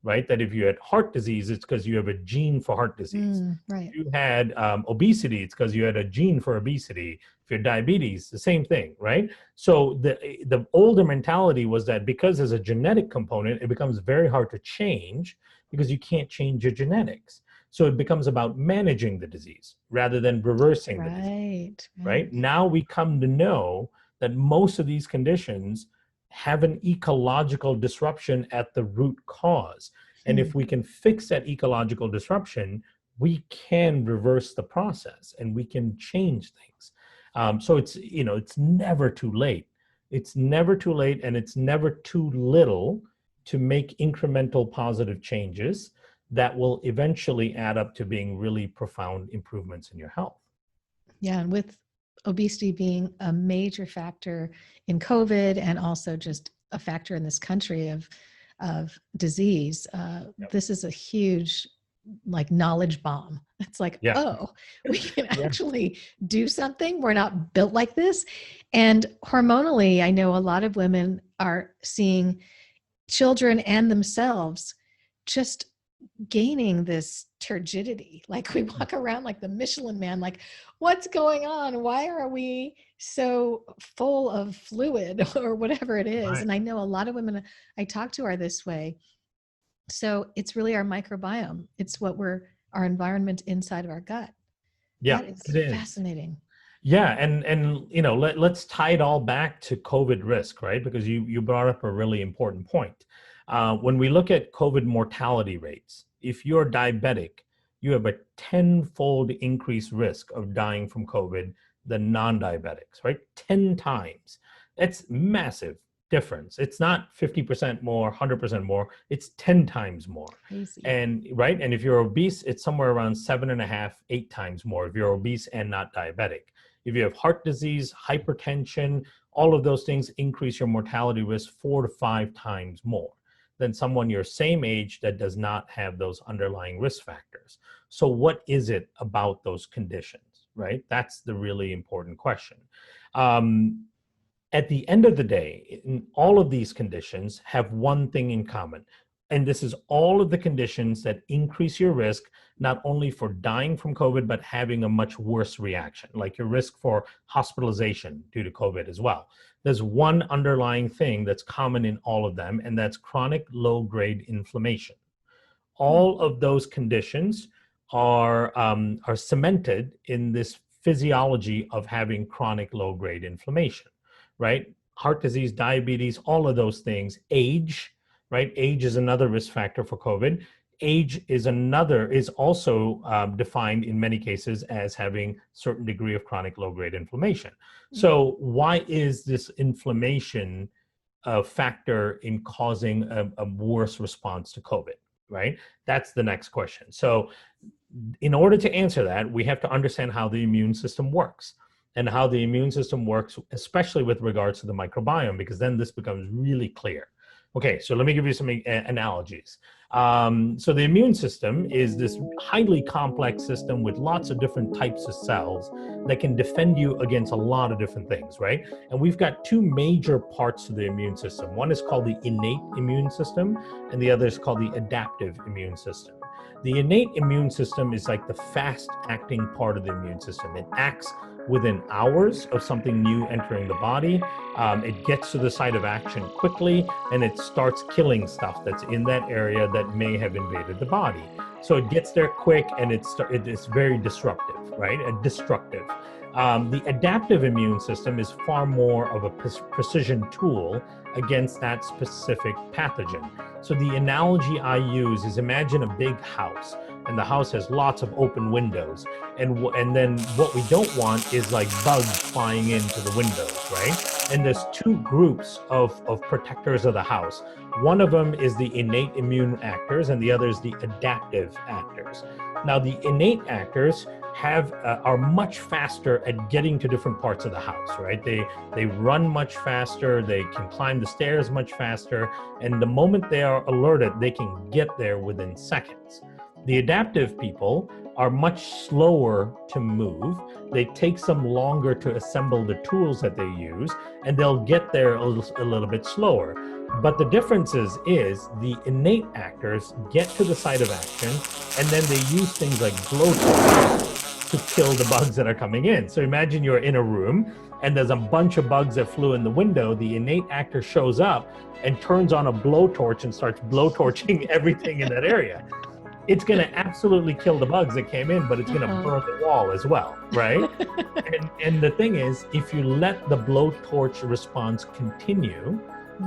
A: Right? That if you had heart disease, it's because you have a gene for heart disease. Right. If you had obesity, it's because you had a gene for obesity. If you had diabetes, the same thing, right? So the older mentality was that because there's a genetic component, it becomes very hard to change because you can't change your genetics. So it becomes about managing the disease rather than reversing the disease. Right? Now we come to know that most of these conditions have an ecological disruption at the root cause. And if we can fix that ecological disruption, we can reverse the process and we can change things. So it's never too late. It's never too late and it's never too little to make incremental positive changes that will eventually add up to being really profound improvements in your health.
B: Yeah, and with obesity being a major factor in COVID and also just a factor in this country of disease, this is a huge knowledge bomb. It's like, oh, we can actually do something. We're not built like this. And hormonally, I know a lot of women are seeing children and themselves just gaining this turgidity. Like we walk around like the Michelin Man, like what's going on? Why are we so full of fluid or whatever it is? Right. And I know a lot of women I talk to are this way. So it's really our microbiome. It's our environment inside of our gut.
A: Yeah,
B: that is fascinating.
A: Yeah, and let's tie it all back to COVID risk, right? Because you brought up a really important point. When we look at COVID mortality rates, if you're diabetic, you have a 10-fold increased risk of dying from COVID than non-diabetics, right? 10 times. That's massive difference. It's not 50% more, 100% more. It's 10 times more. Crazy. And if you're obese, it's somewhere around 7.5, 8 times more if you're obese and not diabetic. If you have heart disease, hypertension, all of those things increase your mortality risk 4 to 5 times more than someone your same age that does not have those underlying risk factors. So what is it about those conditions, right? That's the really important question. At the end of the day, all of these conditions have one thing in common. And this is all of the conditions that increase your risk, not only for dying from COVID, but having a much worse reaction, like your risk for hospitalization due to COVID as well. There's one underlying thing that's common in all of them, and that's chronic low-grade inflammation. All of those conditions are cemented in this physiology of having chronic low-grade inflammation, right? Heart disease, diabetes, all of those things, age, right? Age is another risk factor for COVID. Age is also defined in many cases as having certain degree of chronic low-grade inflammation. So why is this inflammation a factor in causing a worse response to COVID, right? That's the next question. So in order to answer that, we have to understand how the immune system works and how the immune system works, especially with regards to the microbiome, because then this becomes really clear. Okay, so let me give you some analogies. So the immune system is this highly complex system with lots of different types of cells that can defend you against a lot of different things, right? And we've got two major parts to the immune system. One is called the innate immune system, and the other is called the adaptive immune system. The innate immune system is like the fast-acting part of the immune system. It acts within hours of something new entering the body. It gets to the site of action quickly, and it starts killing stuff that's in that area that may have invaded the body. So it gets there quick, and it's very disruptive, right? Destructive. The adaptive immune system is far more of a precision tool against that specific pathogen. So the analogy I use is, imagine a big house, and the house has lots of open windows, and then what we don't want is like bugs flying into the windows, right? And there's two groups of protectors of the house. One of them is the innate immune actors, and the other is the adaptive actors. Now, the innate actors are much faster at getting to different parts of the house, right? They run much faster, they can climb the stairs much faster, and the moment they are alerted, they can get there within seconds. The adaptive people are much slower to move. They take some longer to assemble the tools that they use, and they'll get there a little bit slower. But the difference is the innate actors get to the site of action, and then they use things like blowtorches to kill the bugs that are coming in. So imagine you're in a room and there's a bunch of bugs that flew in the window. The innate actor shows up and turns on a blowtorch and starts blowtorching everything in that area. It's going to absolutely kill the bugs that came in, but it's going to burn the wall as well, right? and the thing is, if you let the blowtorch response continue,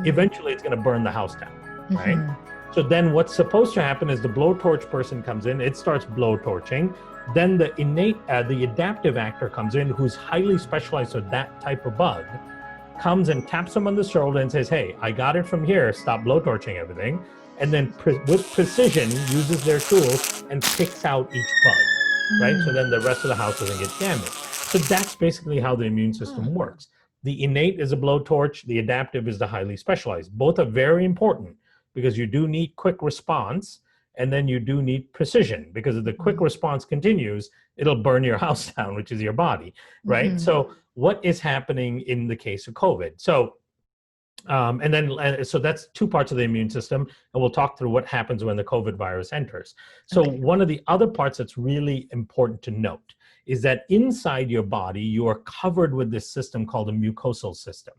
A: eventually it's going to burn the house down, right? So then what's supposed to happen is the blowtorch person comes in, it starts blowtorching. Then the the adaptive actor comes in, who's highly specialized with that type of bug, comes and taps him on the shoulder and says, hey, I got it from here, stop blowtorching everything. And then with precision, uses their tools and picks out each bug, right? So then the rest of the house doesn't get damaged. So that's basically how the immune system works. The innate is a blowtorch, the adaptive is the highly specialized. Both are very important because you do need quick response, and then you do need precision, because if the quick response continues, it'll burn your house down, which is your body, right? So what is happening in the case of COVID? So, so that's two parts of the immune system, and we'll talk through what happens when the COVID virus enters. So one of the other parts that's really important to note is that inside your body, you are covered with this system called a mucosal system,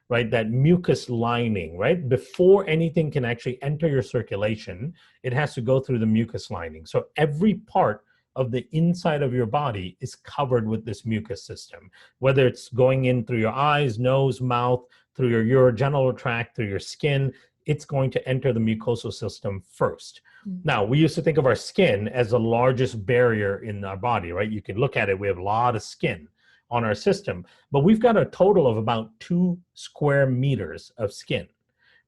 A: right? That mucus lining, right? Before anything can actually enter your circulation, it has to go through the mucus lining. So every part of the inside of your body is covered with this mucus system, whether it's going in through your eyes, nose, mouth, through your urogenital tract, through your skin, it's going to enter the mucosal system first. Now, we used to think of our skin as the largest barrier in our body, right? You can look at it, we have a lot of skin on our system, but we've got a total of about 2 square meters of skin,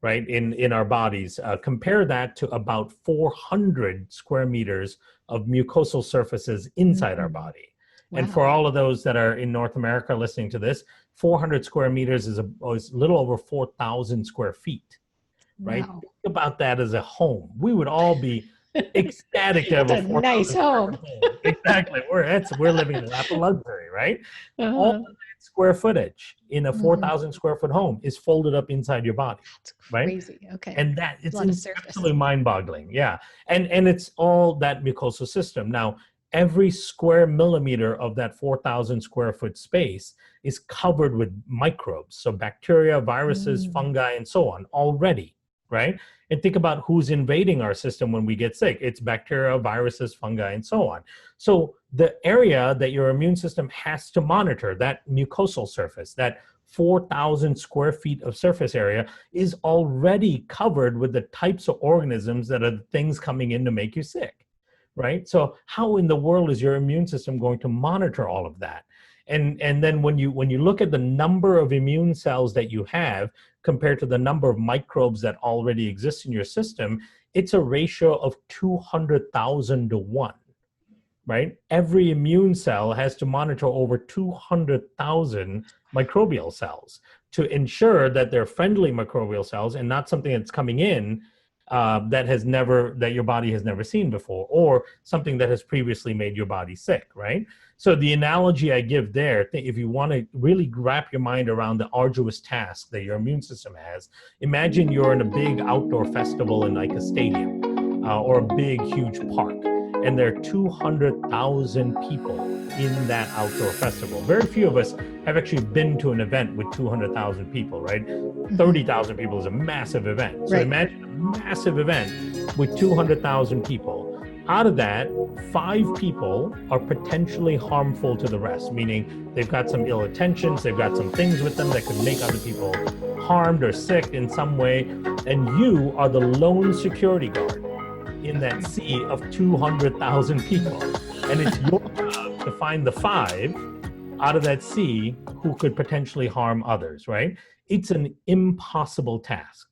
A: right, in our bodies. Compare that to about 400 square meters of mucosal surfaces inside our body. Wow. And for all of those that are in North America listening to this, 400 square meters is a little over 4,000 square feet, right? Wow. Think about that as a home. We would all be ecstatic to have a
B: nice home.
A: Exactly. We're living in a lap of luxury, right? All of that square footage in a 4,000 square foot home is folded up inside your body.
B: That's
A: right?
B: Crazy. Okay.
A: And that it's absolutely mind-boggling. Yeah. And it's all that mucosal system. Now, every square millimeter of that 4,000 square foot space is covered with microbes. So bacteria, viruses, fungi, and so on already, right? And think about who's invading our system when we get sick. It's bacteria, viruses, fungi, and so on. So the area that your immune system has to monitor, that mucosal surface, that 4,000 square feet of surface area, is already covered with the types of organisms that are the things coming in to make you sick, right? So how in the world is your immune system going to monitor all of that? And then when you look at the number of immune cells that you have compared to the number of microbes that already exist in your system, it's a ratio of 200,000 to 1. Right? Every immune cell has to monitor over 200,000 microbial cells to ensure that they're friendly microbial cells and not something that's coming in that your body has never seen before, or something that has previously made your body sick, right? So the analogy I give there, if you want to really wrap your mind around the arduous task that your immune system has, imagine you're in a big outdoor festival in like a stadium or a big, huge park. And there are 200,000 people in that outdoor festival. Very few of us have actually been to an event with 200,000 people, right? 30,000 people is a massive event. So imagine a massive event with 200,000 people. Out of that, 5 people are potentially harmful to the rest, meaning they've got some ill intentions, they've got some things with them that could make other people harmed or sick in some way. And you are the lone security guard in that sea of 200,000 people. And it's your job to find the 5 out of that sea who could potentially harm others, right? It's an impossible task.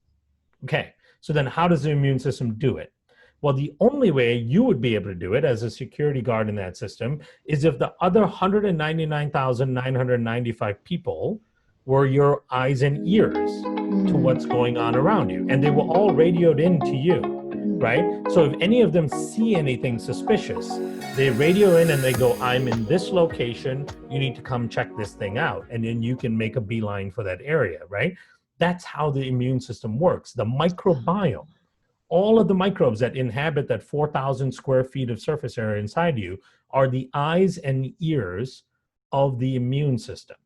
A: Okay, so then how does the immune system do it? Well, the only way you would be able to do it as a security guard in that system is if the other 199,995 people were your eyes and ears to what's going on around you. And they were all radioed in to you. Right? So if any of them see anything suspicious, they radio in and they go, I'm in this location, you need to come check this thing out. And then you can make a beeline for that area, right? That's how the immune system works. The microbiome, all of the microbes that inhabit that 4,000 square feet of surface area inside you are the eyes and ears of the immune system.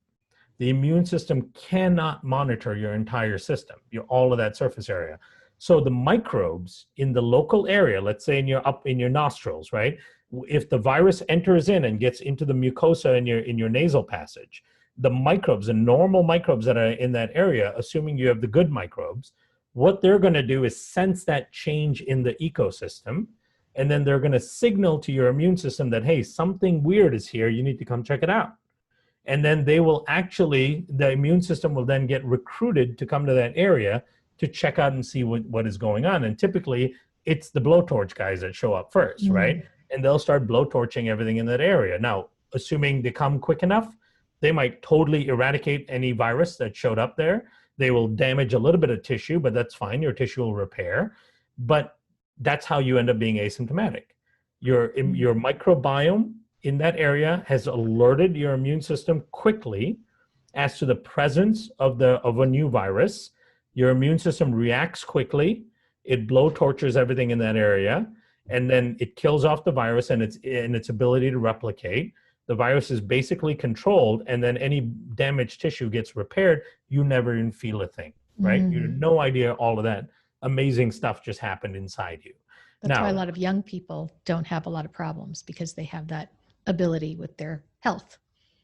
A: The immune system cannot monitor your entire system, all of that surface area. So the microbes in the local area, let's say up in your nostrils, right? If the virus enters in and gets into the mucosa in your nasal passage, the microbes, the normal microbes that are in that area, assuming you have the good microbes, what they're going to do is sense that change in the ecosystem, and then they're going to signal to your immune system that, hey, something weird is here, you need to come check it out. And then the immune system will then get recruited to come to that area to check out and see what is going on. And typically it's the blowtorch guys that show up first, right? And they'll start blowtorching everything in that area. Now, assuming they come quick enough, they might totally eradicate any virus that showed up there. They will damage a little bit of tissue, but that's fine. Your tissue will repair. But that's how you end up being asymptomatic. Your microbiome in that area has alerted your immune system quickly as to the presence of a new virus. Your immune system reacts quickly. It blowtorches everything in that area, and then it kills off the virus and its ability to replicate. The virus is basically controlled, and then any damaged tissue gets repaired. You never even feel a thing, right? You have no idea all of that amazing stuff just happened inside you.
B: That's why a lot of young people don't have a lot of problems, because they have that ability with their health.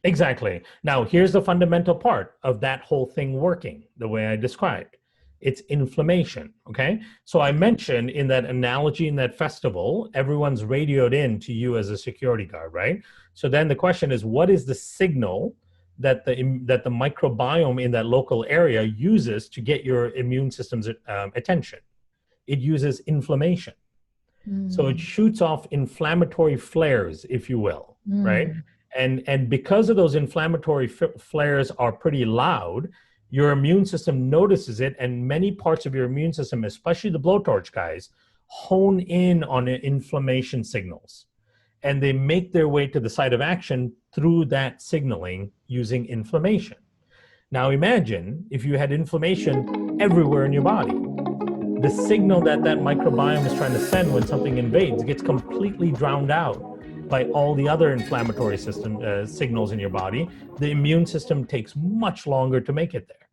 A: Exactly. Now, here's the fundamental part of that whole thing working the way I described. It's inflammation, okay? So I mentioned in that analogy in that festival, everyone's radioed in to you as a security guard, right? So then the question is, what is the signal that the microbiome in that local area uses to get your immune system's attention? It uses inflammation. So it shoots off inflammatory flares, if you will, right? And because of those inflammatory flares are pretty loud, your immune system notices it, and many parts of your immune system, especially the blowtorch guys, hone in on inflammation signals. And they make their way to the site of action through that signaling using inflammation. Now imagine if you had inflammation everywhere in your body. The signal that microbiome is trying to send when something invades gets completely drowned out by all the other inflammatory signals in your body. The immune system takes much longer to make it there,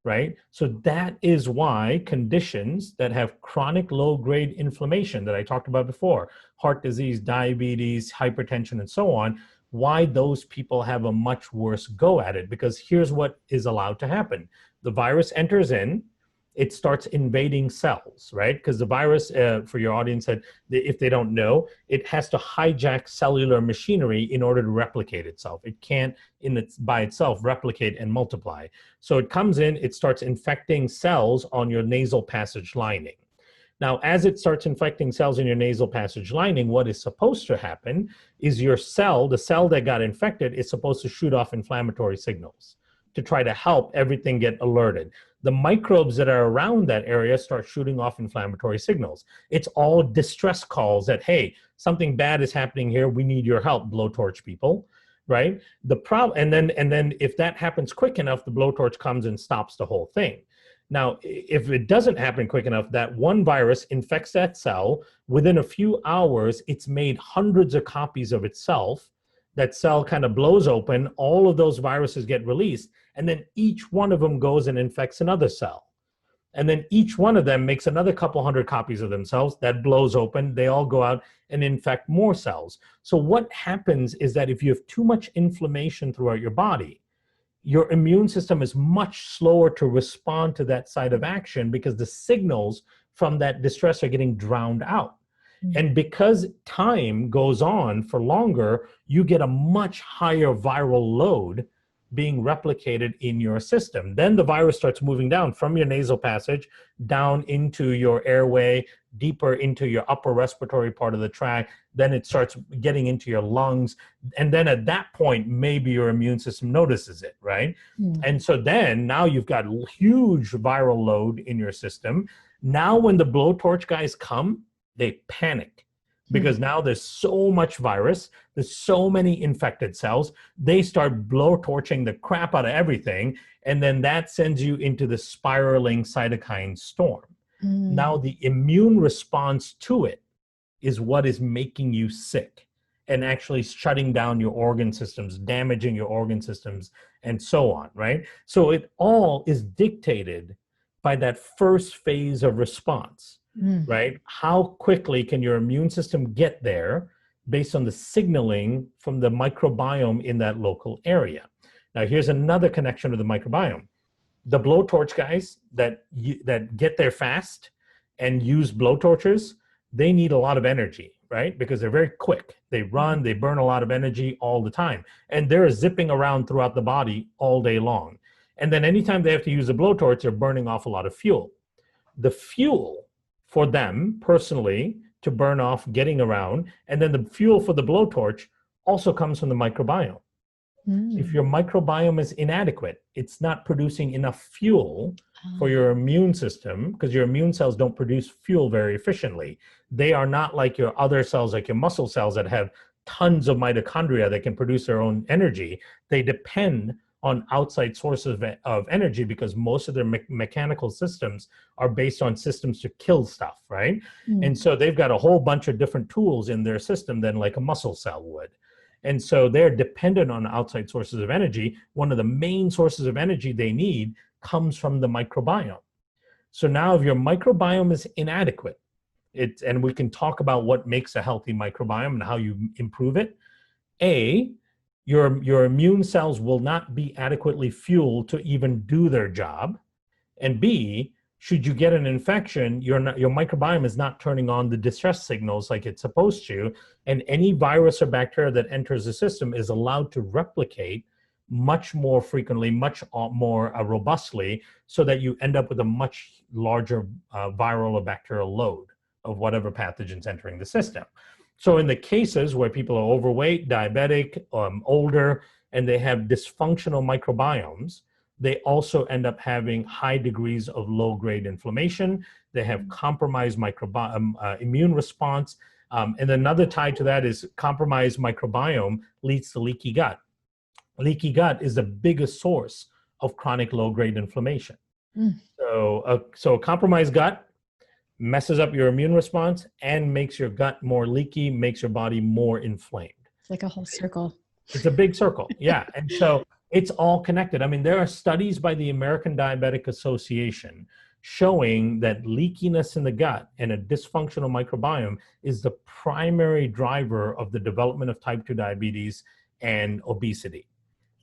A: right? So that is why conditions that have chronic low-grade inflammation that I talked about before, heart disease, diabetes, hypertension, and so on, why those people have a much worse go at it. Because here's what is allowed to happen. The virus enters in, it starts invading cells, right? Because the virus, for your audience, that if they don't know, it has to hijack cellular machinery in order to replicate itself. It can't by itself replicate and multiply. So it comes in, it starts infecting cells on your nasal passage lining. Now, as it starts infecting cells in your nasal passage lining, what is supposed to happen is your cell, the cell that got infected, is supposed to shoot off inflammatory signals to try to help everything get alerted. The microbes that are around that area start shooting off inflammatory signals. It's all distress calls that, hey, something bad is happening here. We need your help, blowtorch people, right? The problem, and then if that happens quick enough, the blowtorch comes and stops the whole thing. Now, if it doesn't happen quick enough, that one virus infects that cell. Within a few hours, it's made hundreds of copies of itself. That cell kind of blows open, all of those viruses get released, and then each one of them goes and infects another cell. And then each one of them makes another couple hundred copies of themselves. That blows open, they all go out and infect more cells. So what happens is that if you have too much inflammation throughout your body, your immune system is much slower to respond to that site of action because the signals from that distress are getting drowned out. And because time goes on for longer, you get a much higher viral load being replicated in your system. Then the virus starts moving down from your nasal passage, down into your airway, deeper into your upper respiratory part of the tract. Then it starts getting into your lungs. And then at that point, maybe your immune system notices it, right? And so then now you've got huge viral load in your system. Now when the blowtorch guys come, they panic because now there's so much virus, there's so many infected cells, they start blowtorching the crap out of everything, and then that sends you into the spiraling cytokine storm. Now the immune response to it is what is making you sick and actually shutting down your organ systems, damaging your organ systems, and so on, right? So it all is dictated by that first phase of response. Right? How quickly can your immune system get there based on the signaling from the microbiome in that local area? Now, here's another connection to the microbiome. The blowtorch guys that get there fast and use blowtorches, they need a lot of energy, right? Because they're very quick. They run, they burn a lot of energy all the time. And they're zipping around throughout the body all day long. And then anytime they have to use a blowtorch, they're burning off a lot of fuel. The fuel for them personally to burn off getting around, and then the fuel for the blowtorch also comes from the microbiome. If your microbiome is inadequate, it's not producing enough fuel for your immune system, because your immune cells don't produce fuel very efficiently. They are not like your other cells, like your muscle cells that have tons of mitochondria that can produce their own energy. They depend on outside sources of energy because most of their mechanical systems are based on systems to kill stuff, right? And so they've got a whole bunch of different tools in their system than like a muscle cell would. And so they're dependent on outside sources of energy. One of the main sources of energy they need comes from the microbiome. So now if your microbiome is inadequate, and we can talk about what makes a healthy microbiome and how you improve it. Your immune cells will not be adequately fueled to even do their job. And B, should you get an infection, your microbiome is not turning on the distress signals like it's supposed to. And any virus or bacteria that enters the system is allowed to replicate much more frequently, much more robustly, so that you end up with a much larger viral or bacterial load of whatever pathogen's entering the system. So in the cases where people are overweight, diabetic, older, and they have dysfunctional microbiomes, they also end up having high degrees of low-grade inflammation. They have compromised immune response. And another tie to that is compromised microbiome leads to leaky gut. Leaky gut is the biggest source of chronic low-grade inflammation. So a compromised gut messes up your immune response and makes your gut more leaky, makes your body more inflamed.
B: It's like a whole circle.
A: It's a big circle, yeah. And so it's all connected. I mean, there are studies by the American Diabetic Association showing that leakiness in the gut and a dysfunctional microbiome is the primary driver of the development of type 2 diabetes and obesity.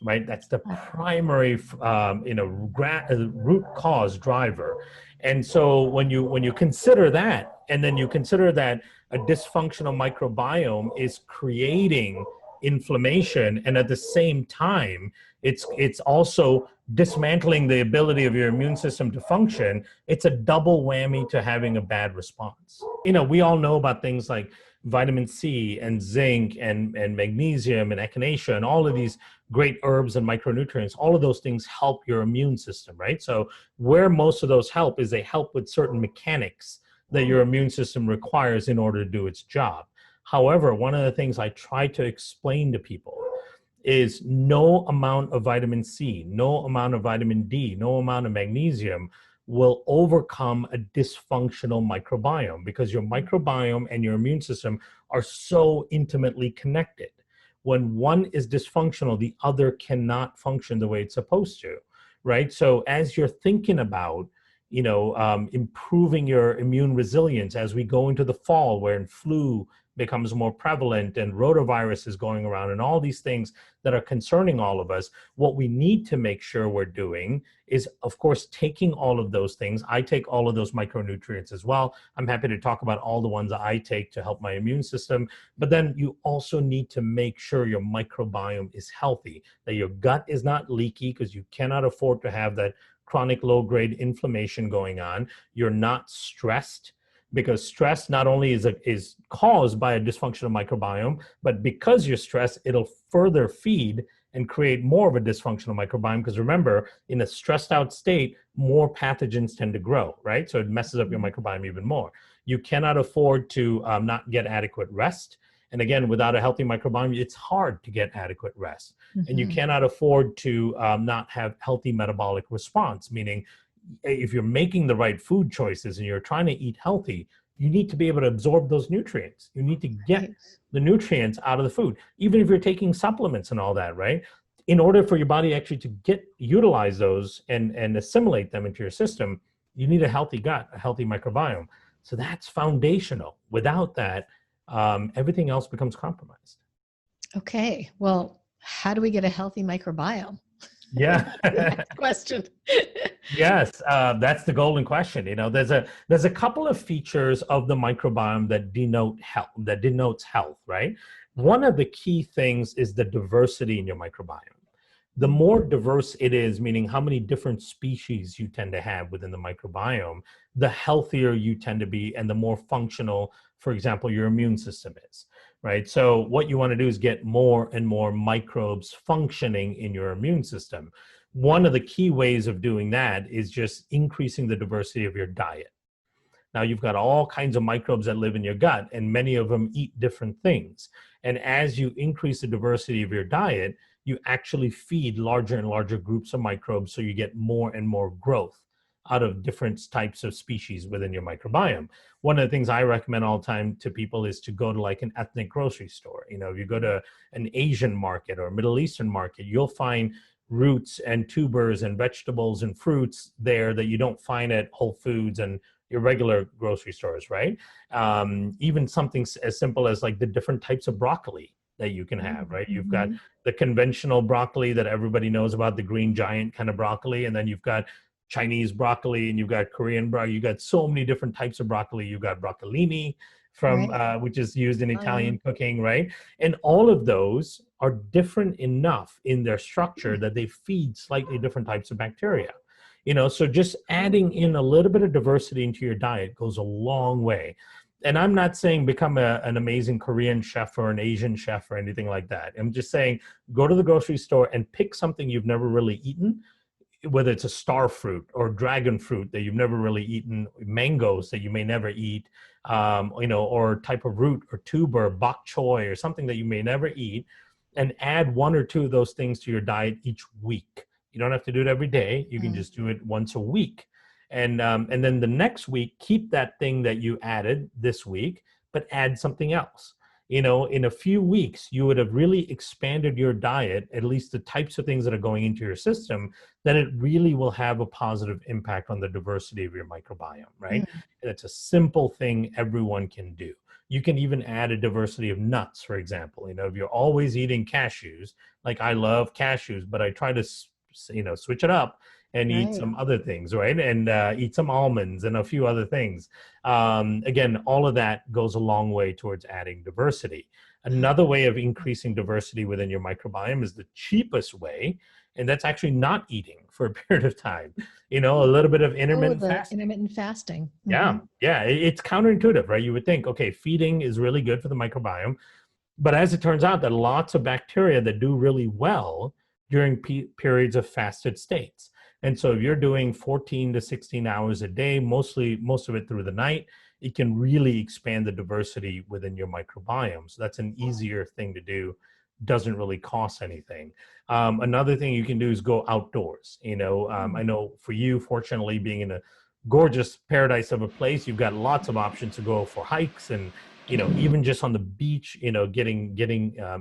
A: right? That's the primary, root cause driver. And so when you consider that, and then you consider that a dysfunctional microbiome is creating inflammation, and at the same time, it's also dismantling the ability of your immune system to function. It's a double whammy to having a bad response. We all know about things like vitamin C and zinc and magnesium and echinacea and all of these great herbs and micronutrients. All of those things help your immune system, right? So where most of those help is they help with certain mechanics that your immune system requires in order to do its job. However, one of the things I try to explain to people is no amount of vitamin C, no amount of vitamin D, no amount of magnesium will overcome a dysfunctional microbiome, because your microbiome and your immune system are so intimately connected. When one is dysfunctional, the other cannot function the way it's supposed to, right? So as you're thinking about, improving your immune resilience as we go into the fall, where flu becomes more prevalent and rotavirus is going around and all these things that are concerning all of us, what we need to make sure we're doing is, of course, taking all of those things. I take all of those micronutrients as well. I'm happy to talk about all the ones that I take to help my immune system. But then you also need to make sure your microbiome is healthy, that your gut is not leaky, because you cannot afford to have that chronic low-grade inflammation going on. You're not stressed, because stress not only is caused by a dysfunctional microbiome, but because you're stressed, it'll further feed and create more of a dysfunctional microbiome. Because remember, in a stressed out state, more pathogens tend to grow, right? So it messes up your microbiome even more. You cannot afford to not get adequate rest. And again, without a healthy microbiome, it's hard to get adequate rest. Mm-hmm. And you cannot afford to not have healthy metabolic response, meaning if you're making the right food choices and you're trying to eat healthy, you need to be able to absorb those nutrients. You need to get the nutrients out of the food, even if you're taking supplements and all that, right? In order for your body actually to utilize those and assimilate them into your system, you need a healthy gut, a healthy microbiome. So that's foundational. Without that, everything else becomes compromised.
B: Okay. Well, how do we get a healthy microbiome?
A: Yeah.
B: Next question.
A: Yes, that's the golden question. There's a couple of features of the microbiome that denotes health, right? One of the key things is the diversity in your microbiome. The more diverse it is, meaning how many different species you tend to have within the microbiome, the healthier you tend to be and the more functional, for example, your immune system is, right? So what you want to do is get more and more microbes functioning in your immune system. One of the key ways of doing that is just increasing the diversity of your diet. Now, you've got all kinds of microbes that live in your gut, and many of them eat different things. And as you increase the diversity of your diet, you actually feed larger and larger groups of microbes, so you get more and more growth out of different types of species within your microbiome. One of the things I recommend all the time to people is to go to like an ethnic grocery store. If you go to an Asian market or a Middle Eastern market, you'll find roots and tubers and vegetables and fruits there that you don't find at Whole Foods and your regular grocery stores, right? Even something as simple as like the different types of broccoli that you can have, right? You've got the conventional broccoli that everybody knows about, the green giant kind of broccoli, and then you've got Chinese broccoli, and you've got Korean broccoli. You've got so many different types of broccoli. You've got broccolini from which is used in Italian cooking, right? And all of those are different enough in their structure that they feed slightly different types of bacteria. So just adding in a little bit of diversity into your diet goes a long way. And I'm not saying become an amazing Korean chef or an Asian chef or anything like that. I'm just saying go to the grocery store and pick something you've never really eaten, whether it's a star fruit or dragon fruit that you've never really eaten, mangoes that you may never eat, or type of root or tuber, bok choy or something that you may never eat, and add one or two of those things to your diet each week. You don't have to do it every day. You can just do it once a week. And then the next week, keep that thing that you added this week, but add something else. In a few weeks, you would have really expanded your diet, at least the types of things that are going into your system, then it really will have a positive impact on the diversity of your microbiome, right? And it's a simple thing everyone can do. You can even add a diversity of nuts, for example. If you're always eating cashews, like I love cashews, but I try to, switch it up and eat
B: Right.
A: some other things, right? And eat some almonds and a few other things. Again, all of that goes a long way towards adding diversity. Another way of increasing diversity within your microbiome is the cheapest way, and that's actually not eating for a period of time. A little bit of intermittent fasting.
B: Intermittent fasting.
A: Yeah, yeah, it's counterintuitive, right? You would think, okay, feeding is really good for the microbiome, but as it turns out, there are lots of bacteria that do really well during periods of fasted states. And so if you're doing 14 to 16 hours a day, most of it through the night, it can really expand the diversity within your microbiome. So that's an easier thing to do. Doesn't really cost anything. Another thing you can do is go outdoors. I know for you, fortunately, being in a gorgeous paradise of a place, you've got lots of options to go for hikes and even just on the beach, getting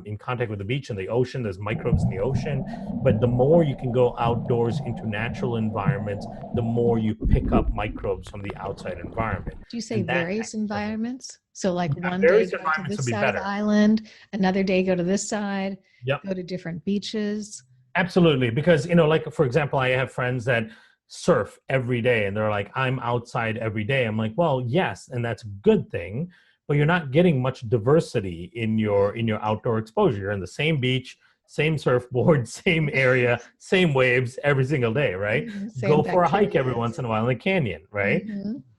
A: in contact with the beach and the ocean. There's microbes in the ocean, but the more you can go outdoors into natural environments, the more you pick up microbes from the outside environment.
B: Do you say various environments? So like one day
A: various
B: go to
A: environments
B: this
A: would be
B: side of
A: better.
B: the island, another day go to this side,
A: Yep.
B: go to different beaches.
A: Absolutely. Because, like, for example, I have friends that surf every day and they're like, I'm outside every day. I'm like, well, yes, and that's a good thing, but you're not getting much diversity in your outdoor exposure. You're in the same beach, same surfboard, same area, same waves every single day, right? Go for a hike every once in a while in a canyon, right?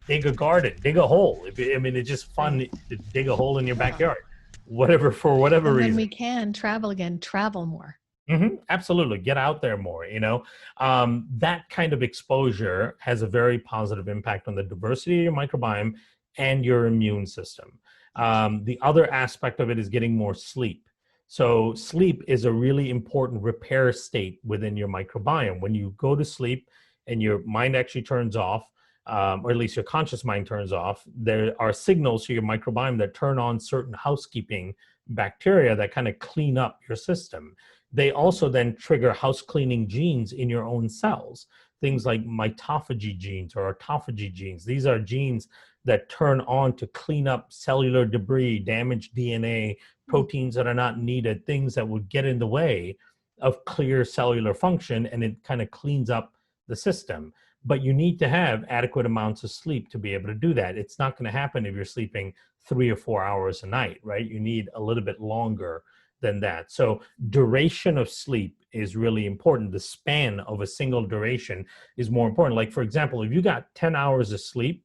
A: Dig a garden, dig a hole. It's just fun to dig a hole in your backyard, for whatever
B: And
A: reason.
B: when we can travel again, travel more.
A: Absolutely. Get out there more, that kind of exposure has a very positive impact on the diversity of your microbiome and your immune system. The other aspect of it is getting more sleep. So sleep is a really important repair state within your microbiome. When you go to sleep and your mind actually turns off, or at least your conscious mind turns off, there are signals to your microbiome that turn on certain housekeeping bacteria that kind of clean up your system. They also then trigger house cleaning genes in your own cells, things like mitophagy genes or autophagy genes. These are genes that turn on to clean up cellular debris, damaged DNA, proteins that are not needed, things that would get in the way of clear cellular function, and it kind of cleans up the system. But you need to have adequate amounts of sleep to be able to do that. It's not going to happen if you're sleeping 3 or 4 hours a night, right? You need a little bit longer than that. So duration of sleep is really important. The span of a single duration is more important. Like, for example, if you got 10 hours of sleep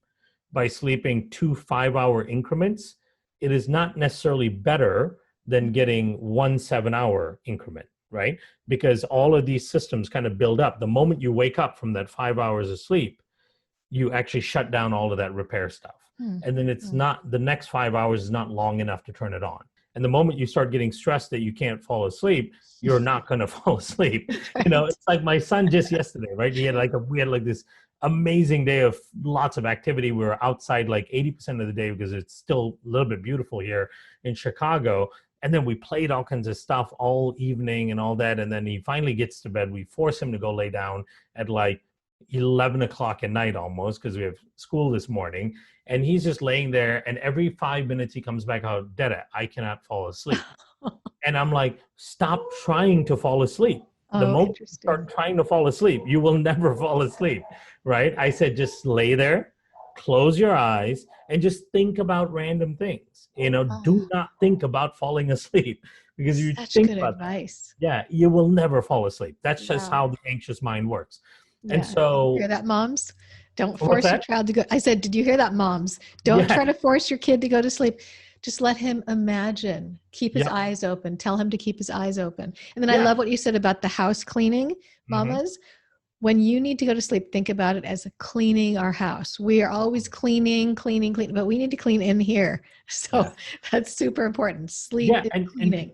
A: by sleeping 2 5-hour increments, it is not necessarily better than getting 1 7-hour increment, right? Because all of these systems kind of build up. The moment you wake up from that 5 hours of sleep, you actually shut down all of that repair stuff. And then it's not, the next 5 hours is not long enough to turn it on. And the moment you start getting stressed that you can't fall asleep, you're not going to fall asleep.
B: Right.
A: It's like my son just yesterday, right? We had this amazing day of lots of activity. We were outside like 80% of the day because it's still a little bit beautiful here in Chicago. And then we played all kinds of stuff all evening and all that. And then he finally gets to bed. We force him to go lay down at like 11 o'clock at night almost, because we have school this morning. And he's just laying there, and every 5 minutes he comes back out, Dada, I cannot fall asleep. And I'm like, stop trying to fall asleep. The moment you start trying to fall asleep, you will never fall asleep, right? I said, just lay there, close your eyes, and just think about random things. Do not think about falling asleep, because you think about
B: advice.
A: That, you will never fall asleep. That's just how the anxious mind works.
B: Yeah.
A: And so,
B: hear that, moms? Don't force your child to go. I said, did you hear that, moms? Don't try to force your kid to go to sleep. Just let him imagine, keep his eyes open, tell him to keep his eyes open. And then I love what you said about the house cleaning, mamas. When you need to go to sleep, think about it as cleaning our house. We are always cleaning, but we need to clean in here. So that's super important. Sleep and cleaning.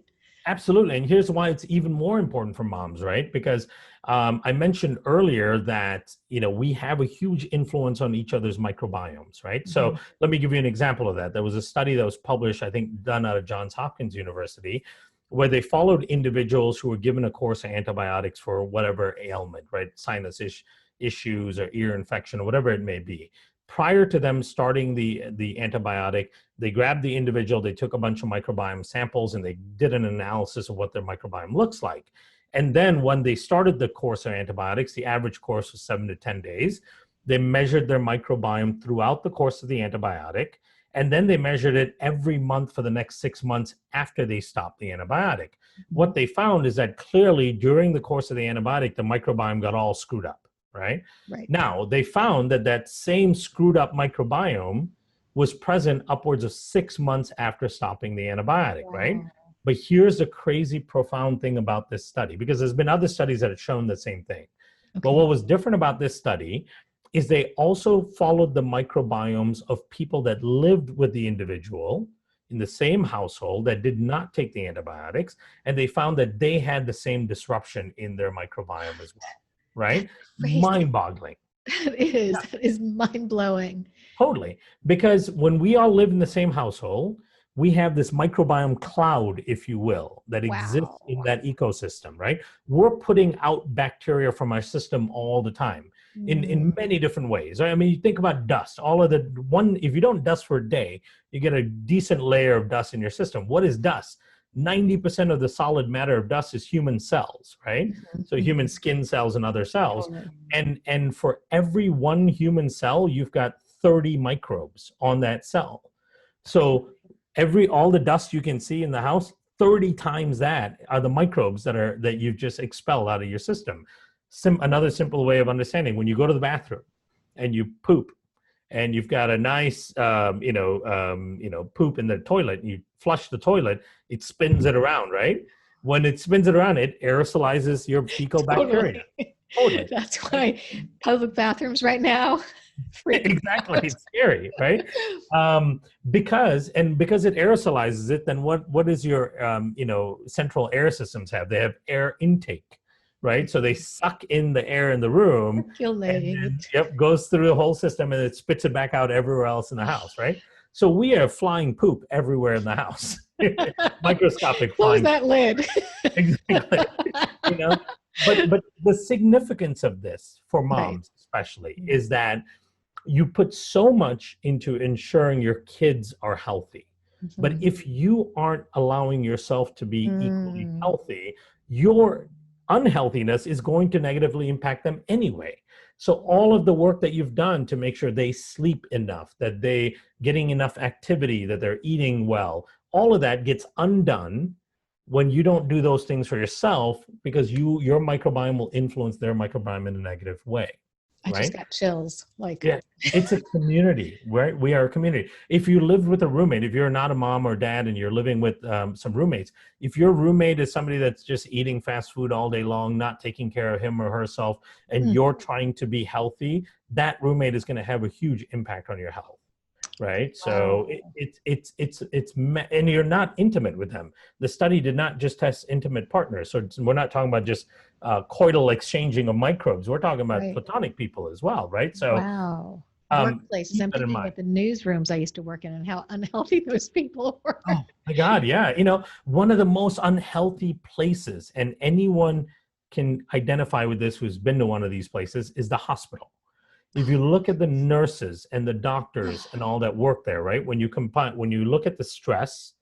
A: Absolutely. And here's why it's even more important for moms, right? Because I mentioned earlier that, we have a huge influence on each other's microbiomes, right? So let me give you an example of that. There was a study that was published, I think, done out of Johns Hopkins University, where they followed individuals who were given a course of antibiotics for whatever ailment, right? Sinus issues or ear infection or whatever it may be. prior to them starting the antibiotic, they grabbed the individual, they took a bunch of microbiome samples, and they did an analysis of what their microbiome looks like. And then when they started the course of antibiotics, the average course was 7 to 10 days. They measured their microbiome throughout the course of the antibiotic, and then they measured it every month for the next 6 months after they stopped the antibiotic. What they found is that clearly during the course of the antibiotic, the microbiome got all screwed up, right? Now, they found that that same screwed up microbiome was present upwards of 6 months after stopping the antibiotic, right? But here's the crazy, profound thing about this study, because there's been other studies that have shown the same thing. But what was different about this study is they also followed the microbiomes of people that lived with the individual in the same household that did not take the antibiotics, and they found that they had the same disruption in their microbiome as well, right? Mind-boggling.
B: That is mind-blowing.
A: Totally. Because when we all live in the same household, we have this microbiome cloud, if you will, that exists in that ecosystem, right? We're putting out bacteria from our system all the time in many different ways. I mean, you think about dust, if you don't dust for a day, you get a decent layer of dust in your system. What is dust? 90% of the solid matter of dust is human cells, right? So human skin cells and other cells. And for every one human cell, you've got 30 microbes on that cell. So all the dust you can see in the house, 30 times that are the microbes that you've just expelled out of your system. Another simple way of understanding, when you go to the bathroom and you poop, and you've got a nice, poop in the toilet, and you flush the toilet, it spins it around, right? When it spins it around, it aerosolizes your fecal bacteria. Totally.
B: That's why public bathrooms right now.
A: Exactly, it's scary, right? Because it aerosolizes it, then what is your central air systems have? They have air intake, right? So they suck in the air in the room, and then, goes through the whole system, and it spits it back out everywhere else in the house, right? So we have flying poop everywhere in the house. Microscopic
B: Close
A: flying.
B: that lid.
A: Exactly. But the significance of this for moms especially is that you put so much into ensuring your kids are healthy. But if you aren't allowing yourself to be equally healthy, your unhealthiness is going to negatively impact them anyway. So all of the work that you've done to make sure they sleep enough, that they getting enough activity, that they're eating well, all of that gets undone when you don't do those things for yourself, because your microbiome will influence their microbiome in a negative way.
B: I just got chills.
A: It's a community, right? We are a community. If you lived with a roommate, if you're not a mom or dad and you're living with some roommates, if your roommate is somebody that's just eating fast food all day long, not taking care of him or herself, and you're trying to be healthy, that roommate is going to have a huge impact on your health. Right. So and you're not intimate with them. The study did not just test intimate partners. So we're not talking about just coital exchanging of microbes. We're talking about platonic people as well. Right. So
B: workplaces. I'm thinking of the newsrooms I used to work in and how unhealthy those people were.
A: Oh my God. Yeah. One of the most unhealthy places, and anyone can identify with this who's been to one of these places, is the hospital. If you look at the nurses and the doctors and all that work there, right? When you look at the stress,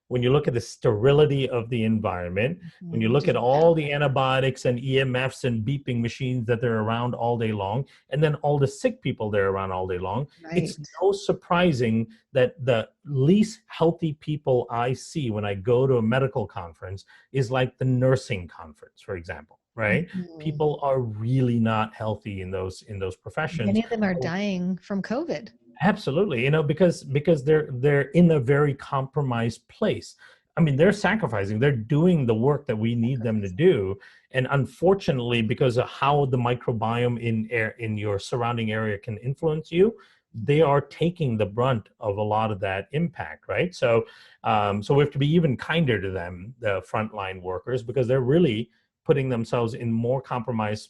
A: when you look at the sterility of the environment, when you look at all the antibiotics and EMFs and beeping machines that they're around all day long, and then all the sick people they're around all day long, it's no surprising that the least healthy people I see when I go to a medical conference is like the nursing conference, for examtle. Right? People are really not healthy in those professions.
B: Many of them are dying from COVID.
A: Absolutely. Because they're in a very compromised place. I mean, they're sacrificing, they're doing the work that we need them to do. And unfortunately, because of how the microbiome in your surrounding area can influence you, they are taking the brunt of a lot of that impact, right? So we have to be even kinder to them, the frontline workers, because they're really putting themselves in more compromised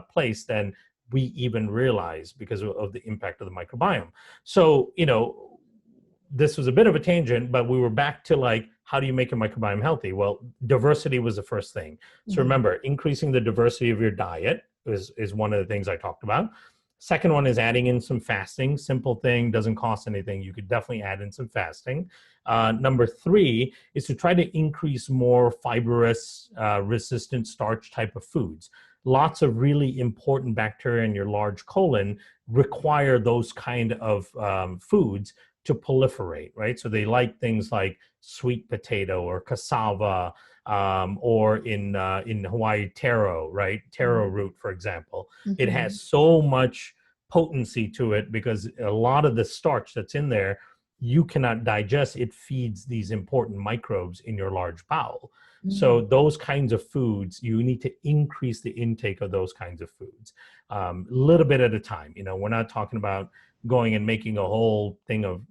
A: place than we even realize because of the impact of the microbiome. So, this was a bit of a tangent, but we were back to how do you make your microbiome healthy? Well, diversity was the first thing. So remember, increasing the diversity of your diet is one of the things I talked about. Second one is adding in some fasting. Simple thing, doesn't cost anything. You could definitely add in some fasting. Number three is to try to increase more fibrous, resistant starch type of foods. Lots of really important bacteria in your large colon require those kind of foods to proliferate, right? So they like things like sweet potato or cassava, or in Hawaii, taro, right? Taro root, for example. It has so much potency to it because a lot of the starch that's in there, you cannot digest. It feeds these important microbes in your large bowel. So those kinds of foods, you need to increase the intake of those kinds of foods, a little bit at a time. You know, we're not talking about going and making a whole thing of,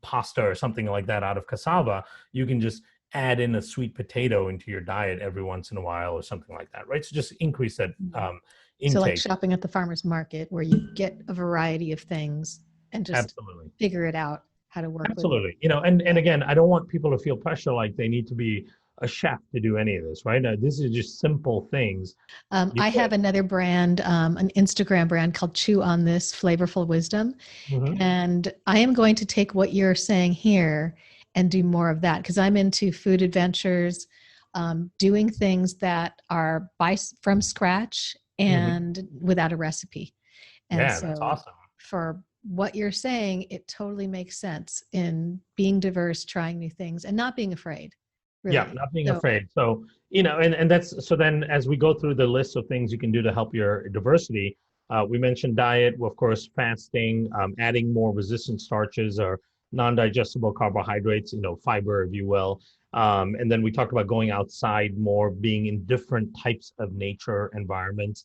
A: pasta or something like that out of cassava. You can just add in a sweet potato into your diet every once in a while or something like that, right? So just increase that intake.
B: So like shopping at the farmer's market where you get a variety of things and just
A: Absolutely.
B: figure it out how to work
A: Absolutely. You know, and again, I don't want people to feel pressure like they need to be a chef to do any of this, right? Now, this is just simple things.
B: I have another brand, an Instagram brand called Chew on This Flavorful Wisdom. And I am going to take what you're saying here and do more of that because I'm into food adventures, doing things that are from scratch and without a recipe. And
A: Yeah,
B: so
A: that's awesome.
B: For what you're saying, it totally makes sense in being diverse, trying new things and not being afraid. Really.
A: Yeah, not being afraid. So, you know, and that's, so then as we go through the list of things you can do to help your diversity, we mentioned diet, of course, fasting, adding more resistant starches or non-digestible carbohydrates, you know, fiber, if you will. And then we talked about going outside more, being in different types of nature environments,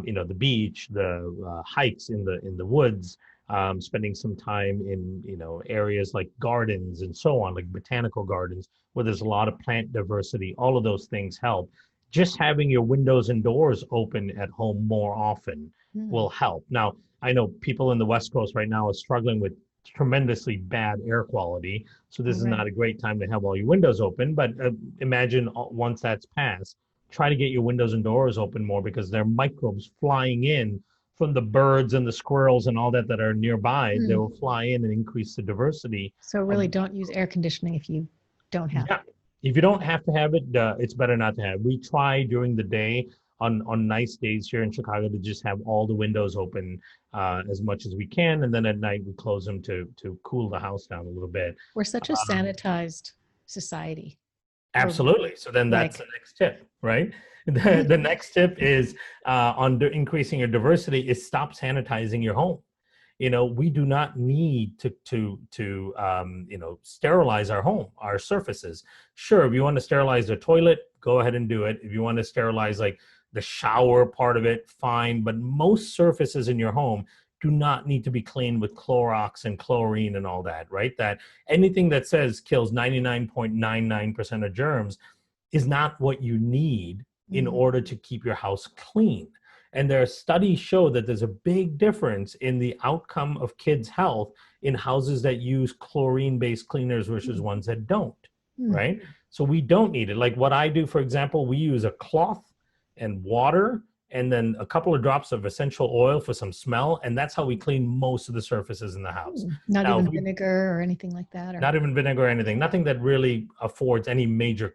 A: you know, the beach, the hikes in the woods, spending some time in, you know, areas like gardens and so on, like botanical gardens, where there's a lot of plant diversity. All of those things help. Just having your windows and doors open at home more often will help. Now, I know people in the West Coast right now are struggling with tremendously bad air quality. So this is not a great time to have all your windows open, but imagine once that's passed, try to get your windows and doors open more because there are microbes flying in from the birds and the squirrels and all that are nearby. They will fly in and increase the diversity.
B: So really don't use air conditioning if you don't have it.
A: If you don't have to have it, it's better not to have. We try during the day on nice days here in Chicago to just have all the windows open as much as we can. And then at night we close them to cool the house down a little bit.
B: We're such a sanitized society.
A: Absolutely. So then that's the next tip, right? The next tip is on increasing your diversity is stop sanitizing your home. You know, we do not need to you know, sterilize our home, our surfaces. Sure, if you want to sterilize the toilet, go ahead and do it. If you want to sterilize like the shower part of it, fine. But most surfaces in your home do not need to be cleaned with Clorox and chlorine and all that, right? That anything that says kills 99.99% of germs is not what you need in order to keep your house clean. And there are studies show that there's a big difference in the outcome of kids' health in houses that use chlorine-based cleaners versus ones that don't, right? So we don't need it. Like what I do, for example, we use a cloth and water and then a couple of drops of essential oil for some smell. And that's how we clean most of the surfaces in the house.
B: Not even vinegar or anything like that? Or?
A: Not even vinegar or anything. Nothing that really affords any major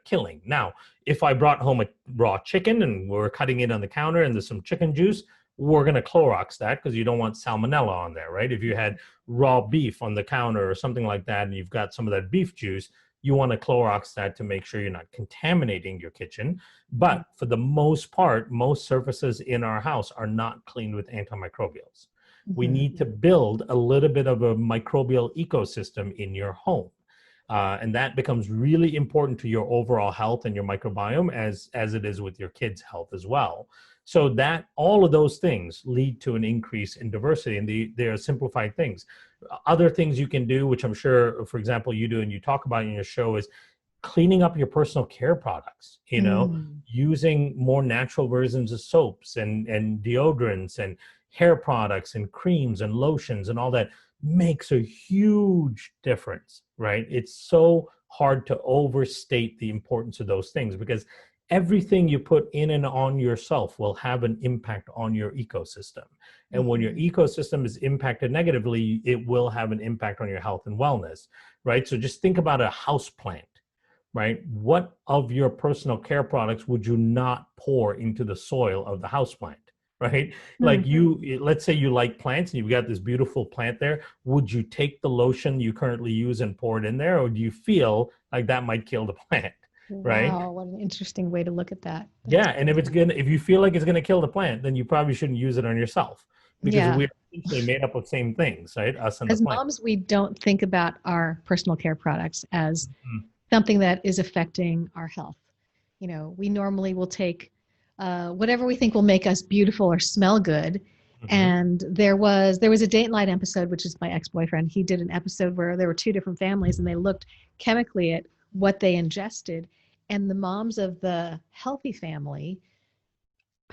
A: killing. Now, if I brought home a raw chicken and we're cutting it on the counter and there's some chicken juice, we're going to Clorox that because you don't want salmonella on there, right? If you had raw beef on the counter or something like that and you've got some of that beef juice, you want to Clorox that to make sure you're not contaminating your kitchen. But for the most part, most surfaces in our house are not cleaned with antimicrobials. We need to build a little bit of a microbial ecosystem in your home. And that becomes really important to your overall health and your microbiome as it is with your kids' health as well. So that all of those things lead to an increase in diversity, and they are simplified things. Other things you can do, which I'm sure, for example, you do and you talk about in your show, is cleaning up your personal care products, you know, using more natural versions of soaps and deodorants and hair products and creams and lotions and all that makes a huge difference, right? It's so hard to overstate the importance of those things because everything you put in and on yourself will have an impact on your ecosystem. And when your ecosystem is impacted negatively, it will have an impact on your health and wellness, right? So just think about a house plant, right? What of your personal care products would you not pour into the soil of the house plant? Right? Like let's say you like plants and you've got this beautiful plant there. Would you take the lotion you currently use and pour it in there? Or do you feel like that might kill the plant? Right?
B: Wow, what an interesting way to look at that.
A: Yeah. And if you feel like it's going to kill the plant, then you probably shouldn't use it on yourself, because we're essentially made up of same things, right? Us and
B: as
A: the plant.
B: moms, we don't think about our personal care products as something that is affecting our health. You know, we normally will take whatever we think will make us beautiful or smell good. And there was a Dateline episode, which is my ex-boyfriend. He did an episode where there were two different families and they looked chemically at what they ingested. And the moms of the healthy family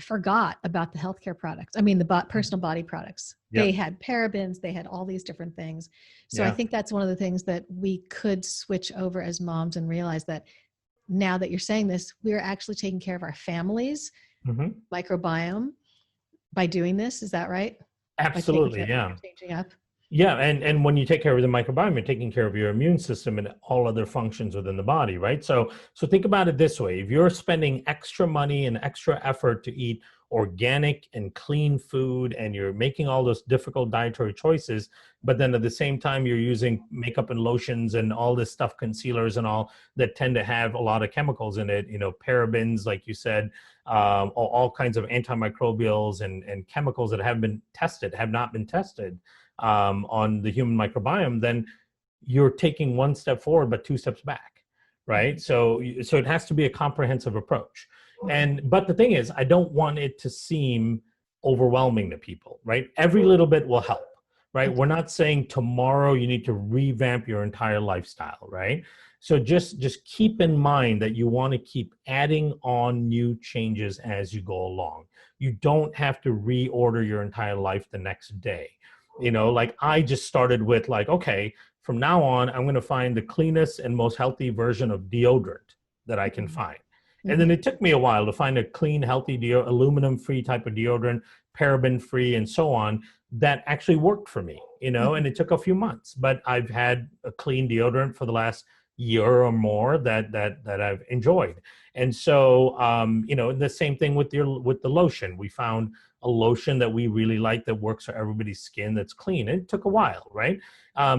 B: forgot about the healthcare products. I mean, the personal body products. They had parabens, they had all these different things. So I think that's one of the things that we could switch over as moms and realize that now that you're saying this, we're actually taking care of our families' microbiome by doing this. Is that right?
A: Absolutely. Yeah.
B: Changing up.
A: Yeah. And when you take care of the microbiome, you're taking care of your immune system and all other functions within the body, right? So think about it this way. If you're spending extra money and extra effort to eat organic and clean food, and you're making all those difficult dietary choices, but then at the same time, you're using makeup and lotions and all this stuff, concealers and all, that tend to have a lot of chemicals in it, you know, parabens, like you said, all kinds of antimicrobials and chemicals that have not been tested on the human microbiome, then you're taking one step forward, but two steps back, right? So it has to be a comprehensive approach. But the thing is, I don't want it to seem overwhelming to people, right? Every little bit will help, right? We're not saying tomorrow you need to revamp your entire lifestyle, right? So just keep in mind that you want to keep adding on new changes as you go along. You don't have to reorder your entire life the next day. You know, like I just started with like, okay, from now on, I'm going to find the cleanest and most healthy version of deodorant that I can find. And then it took me a while to find a clean, healthy, aluminum-free type of deodorant, paraben-free, and so on, that actually worked for me, you know, and it took a few months. But I've had a clean deodorant for the last year or more that I've enjoyed. And so, you know, the same thing with the lotion. We found a lotion that we really like that works for everybody's skin, that's clean. It took a while, right?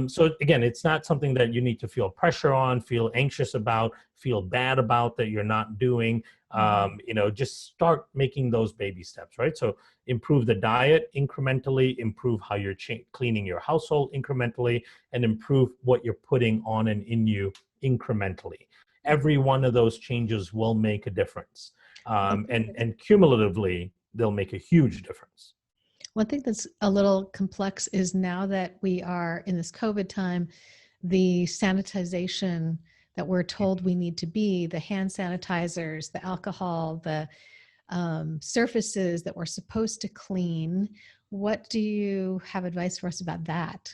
A: So again, it's not something that you need to feel pressure on, feel anxious about, feel bad about that you're not doing. You know, just start making those baby steps, right? So improve the diet incrementally, improve how you're cleaning your household incrementally, and improve what you're putting on and in you incrementally. Every one of those changes will make a difference. And cumulatively, they'll make a huge difference.
B: One thing that's a little complex is now that we are in this COVID time, the sanitization that we're told we need to be, the hand sanitizers, the alcohol, the surfaces that we're supposed to clean. What do you have advice for us about that?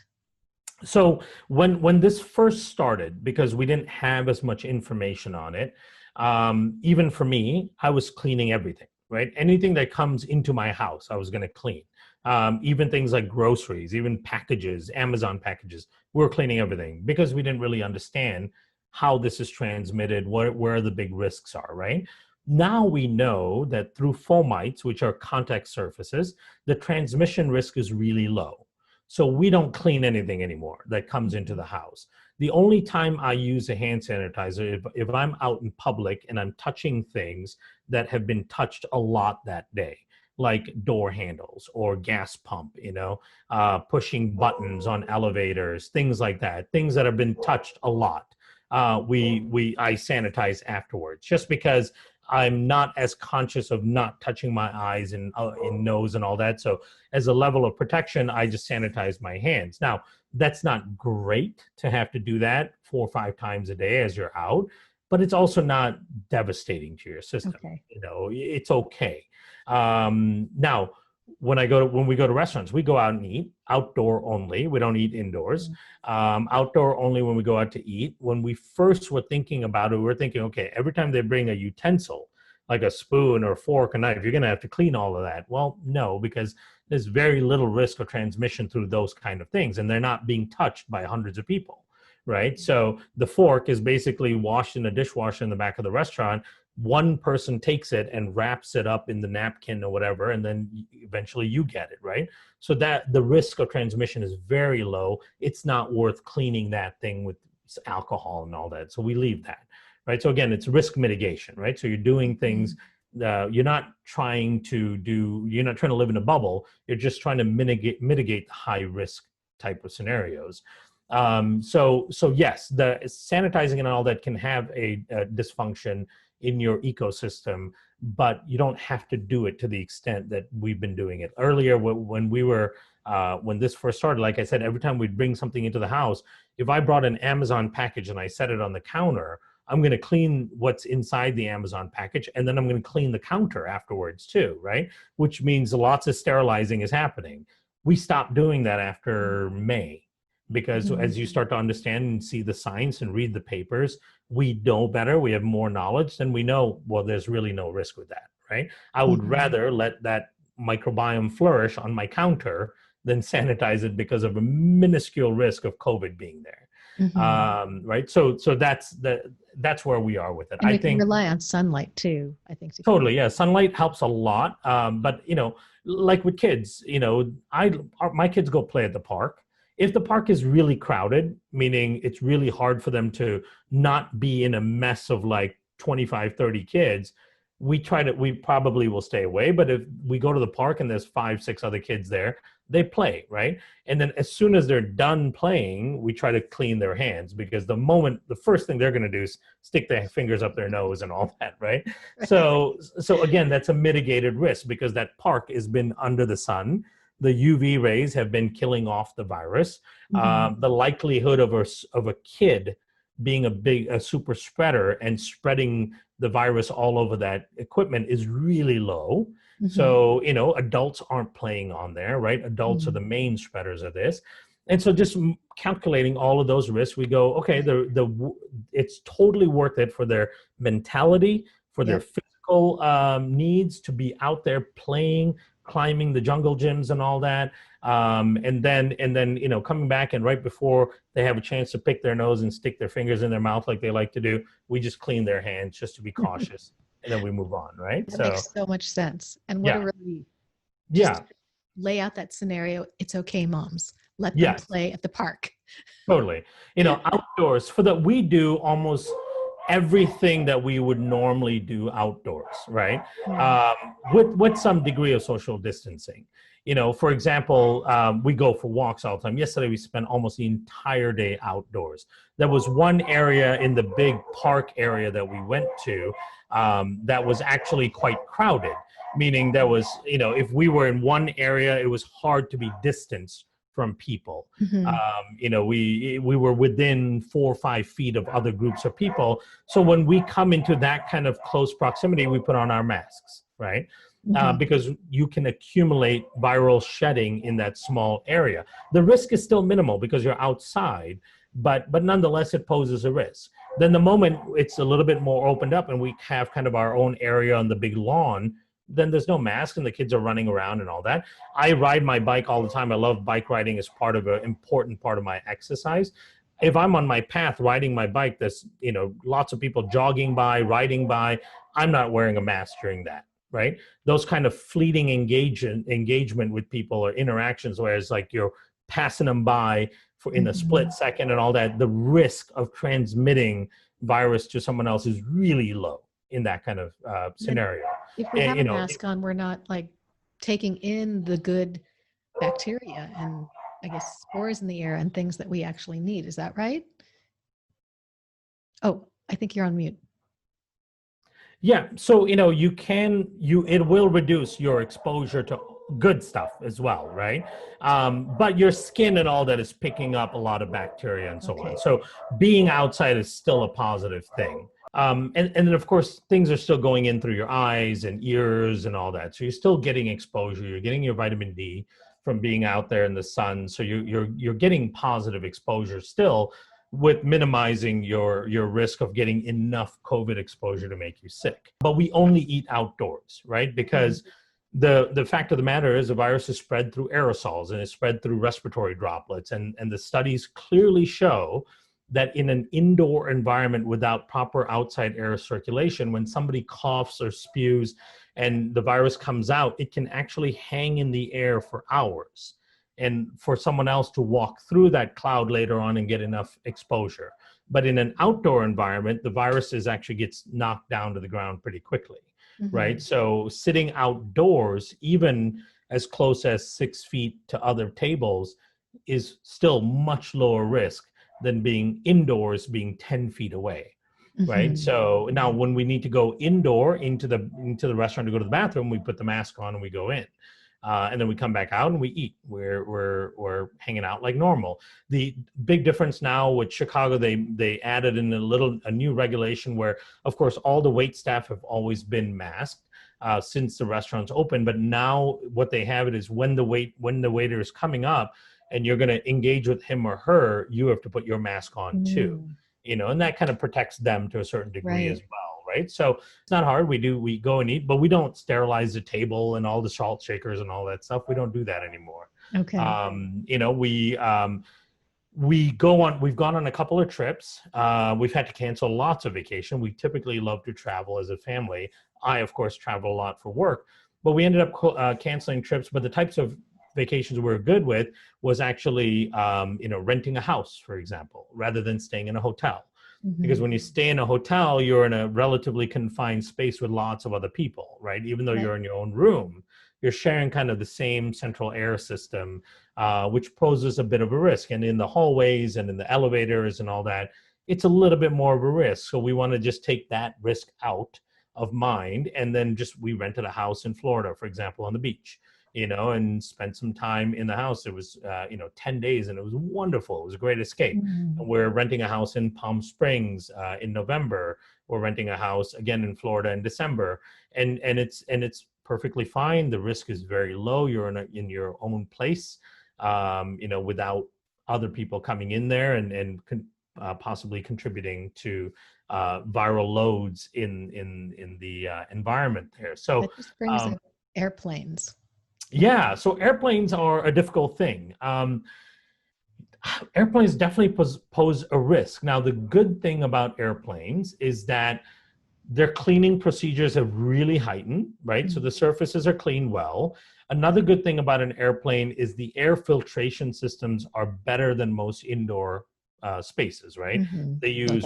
A: So when this first started, because we didn't have as much information on it, even for me, I was cleaning everything, right? Anything that comes into my house, I was going to clean. Even things like groceries, even packages, Amazon packages, we're cleaning everything because we didn't really understand how this is transmitted, where the big risks are, right? Now we know that through fomites, which are contact surfaces, the transmission risk is really low. So we don't clean anything anymore that comes into the house. The only time I use a hand sanitizer, if I'm out in public and I'm touching things that have been touched a lot that day, like door handles or gas pump, you know, pushing buttons on elevators, things like that, things that have been touched a lot. I sanitize afterwards, just because I'm not as conscious of not touching my eyes and nose and all that. So as a level of protection, I just sanitize my hands. Now, that's not great to have to do that 4 or 5 times a day as you're out, but it's also not devastating to your system. Okay. You know, it's okay. Now, when we go to restaurants, we go out and eat outdoor only. We don't eat indoors. Outdoor only when we go out to eat. When we first were thinking about it, we were thinking, okay, every time they bring a utensil, like a spoon or fork or knife, you're going to have to clean all of that. Well, no, because there's very little risk of transmission through those kind of things, and they're not being touched by hundreds of people, right? So the fork is basically washed in a dishwasher in the back of the restaurant. One person takes it and wraps it up in the napkin or whatever, and then eventually you get it, right? So that the risk of transmission is very low. It's not worth cleaning that thing with alcohol and all that. So we leave that, right? So again, it's risk mitigation, right? So you're doing things, you're not trying to live in a bubble. You're just trying to mitigate the high risk type of scenarios. So yes, the sanitizing and all that can have a dysfunction in your ecosystem, but you don't have to do it to the extent that we've been doing it. Earlier, when this first started, like I said, every time we'd bring something into the house, if I brought an Amazon package and I set it on the counter, I'm going to clean what's inside the Amazon package, and then I'm going to clean the counter afterwards too, right? Which means lots of sterilizing is happening. We stopped doing that after May, because as you start to understand and see the science and read the papers, we know better, we have more knowledge, then we know, well, there's really no risk with that, right? I would rather let that microbiome flourish on my counter than sanitize it because of a minuscule risk of COVID being there. Right? So that's where we are with it.
B: And
A: I
B: we
A: think
B: can rely on sunlight too, I think.
A: Totally, yeah. Sunlight helps a lot. But like with kids, my kids go play at the park. If the park is really crowded, meaning it's really hard for them to not be in a mess of like 25, 30 kids, we probably will stay away. But if we go to the park and there's 5, 6 other kids there, they play, right? And then as soon as they're done playing, we try to clean their hands, because the first thing they're going to do is stick their fingers up their nose and all that, right? So again, that's a mitigated risk, because that park has been under the sun. The UV rays have been killing off the virus. The likelihood of a kid being a super spreader and spreading the virus all over that equipment is really low. So, adults aren't playing on there, right? Adults are the main spreaders of this. And so just calculating all of those risks, we go, okay, it's totally worth it for their mentality, for their physical needs to be out there playing, climbing the jungle gyms and all that. And then, coming back, and right before they have a chance to pick their nose and stick their fingers in their mouth like they like to do, we just clean their hands just to be cautious. And then we move on, right?
B: That makes so much sense. And what a relief. Just lay out that scenario. It's okay, moms. Let them play at the park.
A: Totally. Outdoors, we do almost everything that we would normally do outdoors, right? With some degree of social distancing. For example, we go for walks all the time. Yesterday, we spent almost the entire day outdoors. There was one area in the big park area that we went to that was actually quite crowded, meaning there was, if we were in one area, it was hard to be distanced from people. We were within 4 or 5 feet of other groups of people. So when we come into that kind of close proximity, we put on our masks, right? Because you can accumulate viral shedding in that small area. The risk is still minimal because you're outside, but nonetheless, it poses a risk. Then the moment it's a little bit more opened up and we have kind of our own area on the big lawn, then there's no mask and the kids are running around and all that. I ride my bike all the time. I love bike riding as part of an important part of my exercise. If I'm on my path riding my bike, there's, lots of people jogging by, riding by. I'm not wearing a mask during that, right? Those kind of fleeting engagement with people or interactions where it's like you're passing them by in a split second and all that, the risk of transmitting virus to someone else is really low in that kind of scenario.
B: If we have a mask on, we're not like taking in the good bacteria and I guess spores in the air and things that we actually need. Is that right? Oh, I think you're on mute.
A: Yeah. So, it will reduce your exposure to good stuff as well, right? But your skin and all that is picking up a lot of bacteria and so on. So being outside is still a positive thing. And then of course things are still going in through your eyes and ears and all that. So you're still getting exposure. You're getting your vitamin D from being out there in the sun. So you're getting positive exposure still. with minimizing your risk of getting enough COVID exposure to make you sick. But we only eat outdoors, right? Because the fact of the matter is the virus is spread through aerosols and is spread through respiratory droplets. And the studies clearly show that in an indoor environment without proper outside air circulation, when somebody coughs or spews and the virus comes out, it can actually hang in the air for hours. And for someone else to walk through that cloud later on and get enough exposure. But in an outdoor environment, the virus actually gets knocked down to the ground pretty quickly, right? So sitting outdoors, even as close as 6 feet to other tables, is still much lower risk than being indoors, being 10 feet away, right? So now when we need to go indoor into the restaurant to go to the bathroom, we put the mask on and we go in. And then we come back out and we eat. We're hanging out like normal. The big difference now with Chicago, they added in a new regulation where, of course, all the wait staff have always been masked since the restaurants open. But now what they have it is when the waiter is coming up and you're going to engage with him or her, you have to put your mask on too. And that kind of protects them to a certain degree as well, right? So it's not hard. We go and eat, but we don't sterilize the table and all the salt shakers and all that stuff. We don't do that anymore.
B: Okay.
A: We've gone on a couple of trips. We've had to cancel lots of vacation. We typically love to travel as a family. I, of course, travel a lot for work, but we ended up canceling trips. But the types of vacations we were good with was actually, renting a house, for example, rather than staying in a hotel. Because when you stay in a hotel, you're in a relatively confined space with lots of other people, right? Even though you're in your own room, you're sharing kind of the same central air system, which poses a bit of a risk. And in the hallways and in the elevators and all that, it's a little bit more of a risk. So we want to just take that risk out of mind. And then we rented a house in Florida, for example, on the beach, and spent some time in the house. It was, 10 days and it was wonderful. It was a great escape. We're renting a house in Palm Springs in November. We're renting a house again in Florida in December. And it's perfectly fine. The risk is very low. You're in your own place, without other people coming in there and possibly contributing to viral loads in the environment there. So
B: that just brings up airplanes.
A: Yeah, so airplanes are a difficult thing. Airplanes definitely pose a risk. Now, the good thing about airplanes is that their cleaning procedures have really heightened, right? So the surfaces are cleaned well. Another good thing about an airplane is the air filtration systems are better than most indoor spaces, right? They use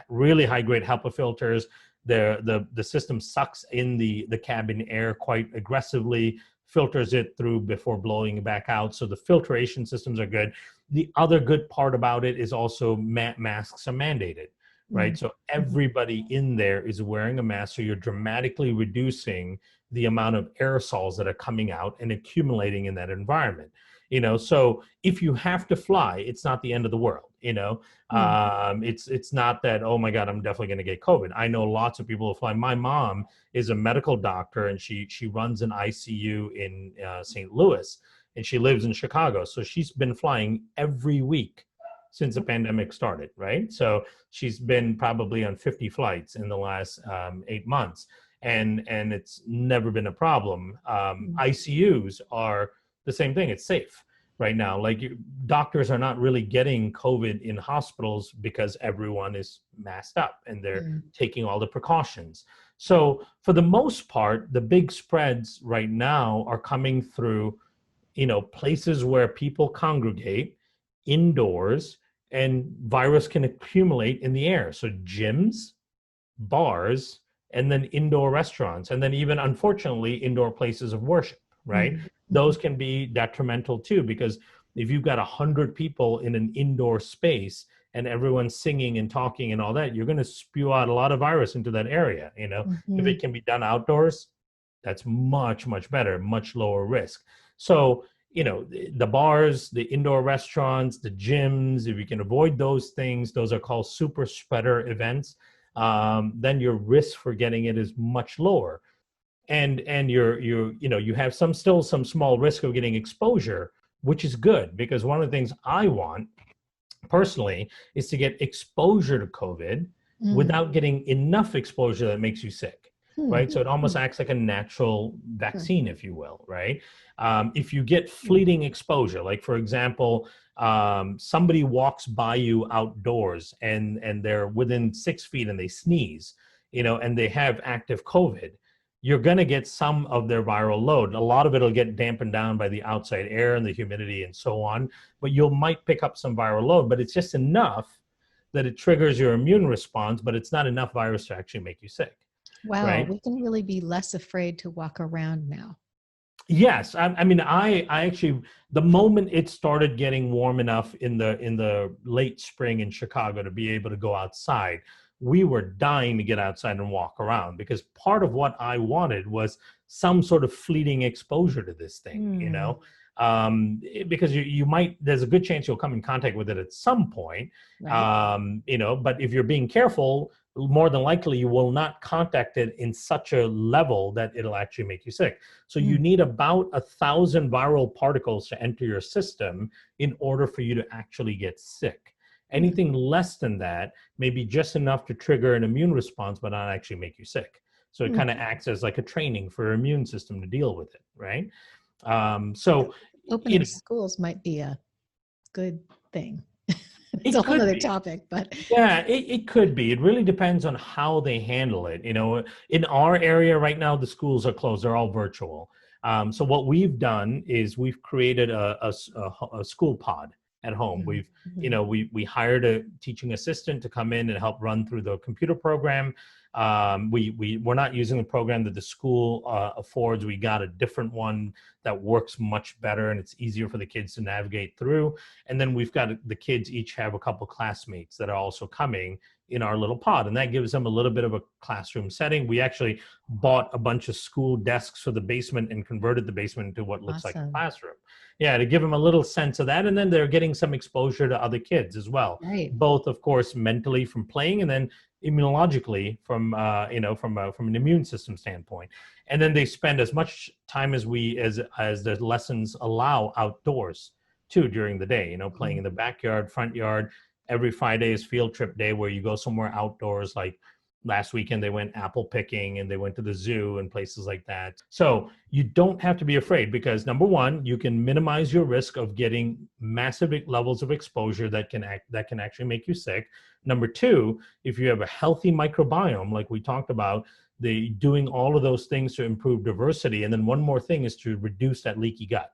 A: really high grade HEPA filters. The system sucks in the cabin air quite aggressively, filters it through before blowing it back out. So the filtration systems are good. The other good part about it is also masks are mandated, right? So everybody in there is wearing a mask. So you're dramatically reducing the amount of aerosols that are coming out and accumulating in that environment. So if you have to fly, it's not the end of the world. It's not that, oh my God, I'm definitely going to get COVID. I know lots of people who fly. My mom is a medical doctor and she runs an ICU in St. Louis and she lives in Chicago. So she's been flying every week since the pandemic started, right? So she's been probably on 50 flights in the last 8 months and it's never been a problem. ICUs are the same thing. It's safe right now. Like doctors are not really getting COVID in hospitals because everyone is masked up and they're taking all the precautions. So for the most part, the big spreads right now are coming through, places where people congregate indoors and virus can accumulate in the air. So gyms, bars, and then indoor restaurants, and then even unfortunately indoor places of worship, right? Those can be detrimental too, because if you've got 100 people in an indoor space and everyone's singing and talking and all that, you're going to spew out a lot of virus into that area. If it can be done outdoors, that's much, much better, much lower risk. So, the bars, the indoor restaurants, the gyms, if you can avoid those things, those are called super spreader events, then your risk for getting it is much lower. And you have some small risk of getting exposure, which is good, because one of the things I want personally is to get exposure to COVID without getting enough exposure that makes you sick, right? So it almost acts like a natural vaccine, if you will, right? If you get fleeting exposure, like for example, somebody walks by you outdoors and they're within 6 feet and they sneeze, and they have active COVID, you're going to get some of their viral load. A lot of it will get dampened down by the outside air and the humidity and so on, but you might pick up some viral load, but it's just enough that it triggers your immune response, but it's not enough virus to actually make you sick.
B: Wow,
A: right?
B: we can really be less afraid to walk around now.
A: Yes, I actually, the moment it started getting warm enough in the late spring in Chicago to be able to go outside, we were dying to get outside and walk around, because part of what I wanted was some sort of fleeting exposure to this thing, because you might, there's a good chance you'll come in contact with it at some point,
B: Right.
A: but if you're being careful, more than likely you will not contact it in such a level that it'll actually make you sick. So you need about 1,000 viral particles to enter your system in order for you to actually get sick. Anything less than that may be just enough to trigger an immune response, but not actually make you sick. So it kind of acts as like a training for your immune system to deal with it, right? So
B: opening schools might be a good thing. It's
A: it
B: a whole
A: could
B: other
A: be.
B: topic, but
A: Yeah, it could be. It really depends on how they handle it. In our area right now, the schools are closed. They're all virtual. So what we've done is we've created a school pod at home. We hired a teaching assistant to come in and help run through the computer program. We're not using the program that the school affords. We got a different one that works much better, and it's easier for the kids to navigate through. And then we've got the kids each have a couple classmates that are also coming in our little pod, and that gives them a little bit of a classroom setting. We actually bought a bunch of school desks for the basement and converted the basement into what looks like a classroom. Yeah, to give them a little sense of that. And then they're getting some exposure to other kids as well, both of course mentally from playing, and then immunologically from from an immune system standpoint. And then they spend as much time as the lessons allow outdoors too during the day, playing in the backyard, front yard. Every Friday is field trip day, where you go somewhere outdoors. Like last weekend, they went apple picking and they went to the zoo and places like that. So you don't have to be afraid, because number one, you can minimize your risk of getting massive levels of exposure that can actually make you sick. Number two, if you have a healthy microbiome, like we talked about, doing all of those things to improve diversity. And then one more thing is to reduce that leaky gut.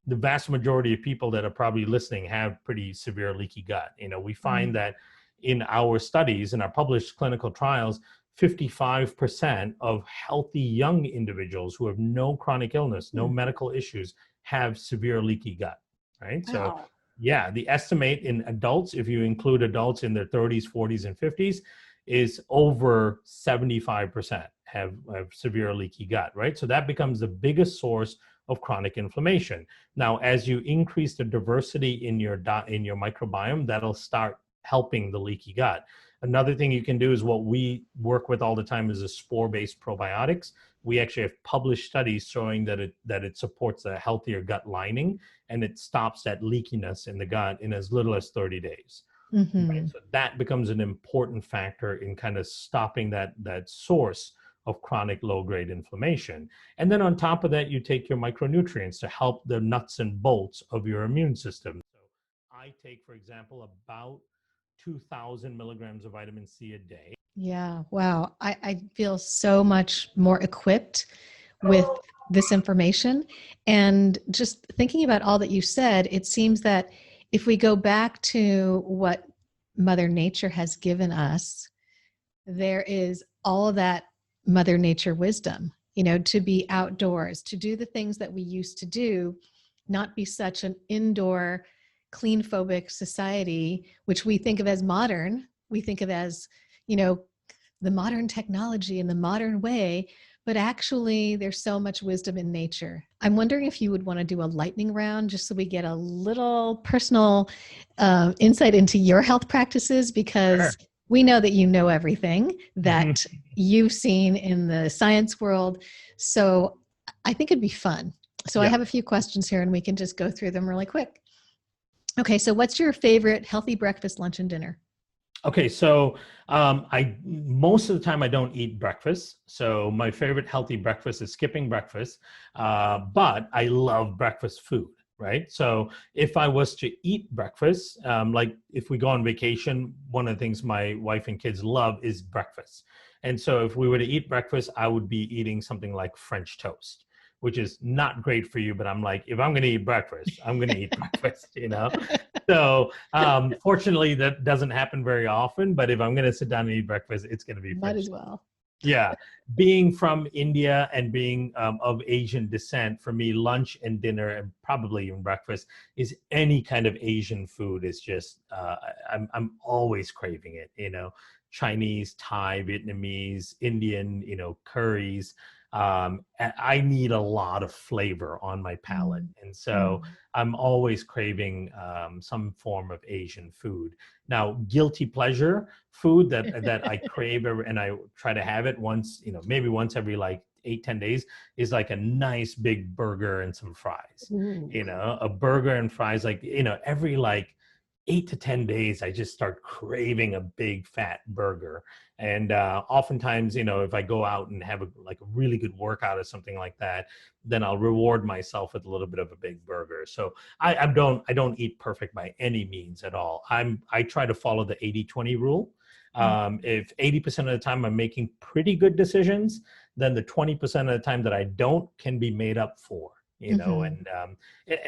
A: The vast majority of people that are probably listening have pretty severe leaky gut. We find that in our studies, in our published clinical trials, 55% of healthy young individuals who have no chronic illness, no medical issues, have severe leaky gut, right? Wow. So yeah, the estimate in adults, if you include adults in their 30s, 40s, and 50s, is over 75% have severe leaky gut, right? So that becomes the biggest source of chronic inflammation. Now, as you increase the diversity in your microbiome, that'll start helping the leaky gut. Another thing you can do is what we work with all the time is a spore-based probiotics. We actually have published studies showing that it supports a healthier gut lining, and it stops that leakiness in the gut in as little as 30 days. Right? So that becomes an important factor in kind of stopping that source of chronic low-grade inflammation. And then on top of that, you take your micronutrients to help the nuts and bolts of your immune system. So I take, for example, about 2,000 milligrams of vitamin C a day.
B: Yeah, wow. I feel so much more equipped with this information. And just thinking about all that you said, it seems that if we go back to what Mother Nature has given us, there is all of that Mother Nature wisdom, to be outdoors, to do the things that we used to do, not be such an indoor clean phobic society, which we think of as modern. We think of as, the modern technology and the modern way, but actually there's so much wisdom in nature. I'm wondering if you would want to do a lightning round just so we get a little personal insight into your health practices, because we know that you know everything that you've seen in the science world. So I think it'd be fun. So I have a few questions here and we can just go through them really quick. Okay, so what's your favorite healthy breakfast, lunch, and dinner?
A: Okay, so I most of the time I don't eat breakfast. So my favorite healthy breakfast is skipping breakfast, but I love breakfast food, right? So if I was to eat breakfast, like if we go on vacation, one of the things my wife and kids love is breakfast. And so if we were to eat breakfast, I would be eating something like French toast, which is not great for you. But I'm like, if I'm going to eat breakfast, I'm going to eat breakfast, you know? So fortunately, that doesn't happen very often. But if I'm going to sit down and eat breakfast, it's going to be
B: Might
A: French
B: as
A: toast.
B: well.
A: Yeah, being from India and being of Asian descent, for me, lunch and dinner and probably even breakfast is any kind of Asian food is just I'm always craving it. You know, Chinese, Thai, Vietnamese, Indian, you know, curries. I need a lot of flavor on my palate, and so I'm always craving some form of Asian food. Now, guilty pleasure food that I crave and I try to have it once, you know, maybe once every like 8-10 days is like a nice big burger and some fries.
B: Ooh.
A: You know, a burger and fries, like, you know, every like 8 to 10 days, I just start craving a big fat burger. And oftentimes, you know, if I go out and have like a really good workout or something like that, then I'll reward myself with a little bit of a big burger. So I don't eat perfect by any means at all. I try to follow the 80-20 rule. If 80% of the time I'm making pretty good decisions, then the 20% of the time that I don't can be made up for, you know, and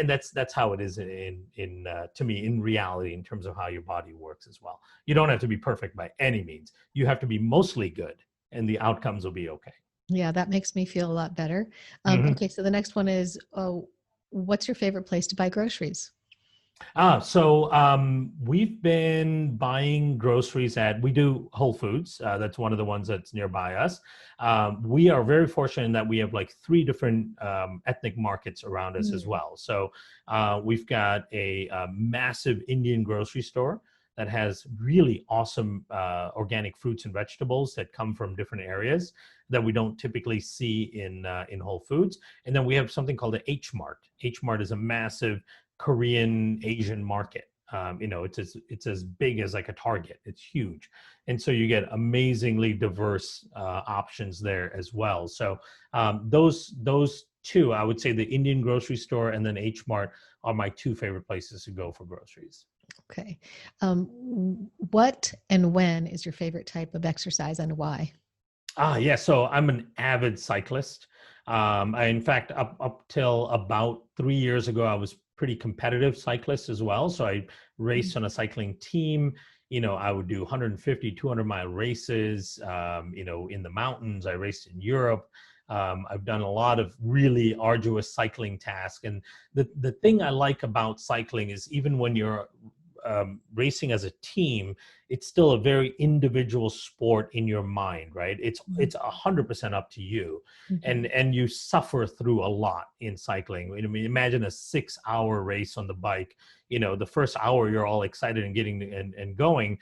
A: that's how it is in to me, in reality, in terms of how your body works as well. You don't have to be perfect by any means. You have to be mostly good, and the outcomes will be okay.
B: Yeah, that makes me feel a lot better.
A: Mhm.
B: Okay, so the next one is, what's your favorite place to buy groceries?
A: So we've been buying groceries we do Whole Foods. That's one of the ones that's nearby us. We are very fortunate in that we have like 3 different ethnic markets around us as well. So we've got a massive Indian grocery store that has really awesome organic fruits and vegetables that come from different areas that we don't typically see in Whole Foods. And then we have something called the H Mart. H Mart is a massive Korean Asian market. You know, it's as big as like a Target. It's huge, and so you get amazingly diverse options there as well. So those two, I would say, the Indian grocery store and then H Mart are my 2 favorite places to go for groceries.
B: Okay. What and when is your favorite type of exercise and why?
A: Yeah. So I'm an avid cyclist. In fact, up till about 3 years ago, I was pretty competitive cyclist as well. So I raced on a cycling team. You know, I would do 150, 200-mile races. You know, in the mountains. I raced in Europe. I've done a lot of really arduous cycling tasks. And the thing I like about cycling is even when you're racing as a team, it's still a very individual sport in your mind, right? It's 100% up to you, and you suffer through a lot in cycling. I mean, imagine a 6-hour race on the bike. You know, the first hour you're all excited and getting and going.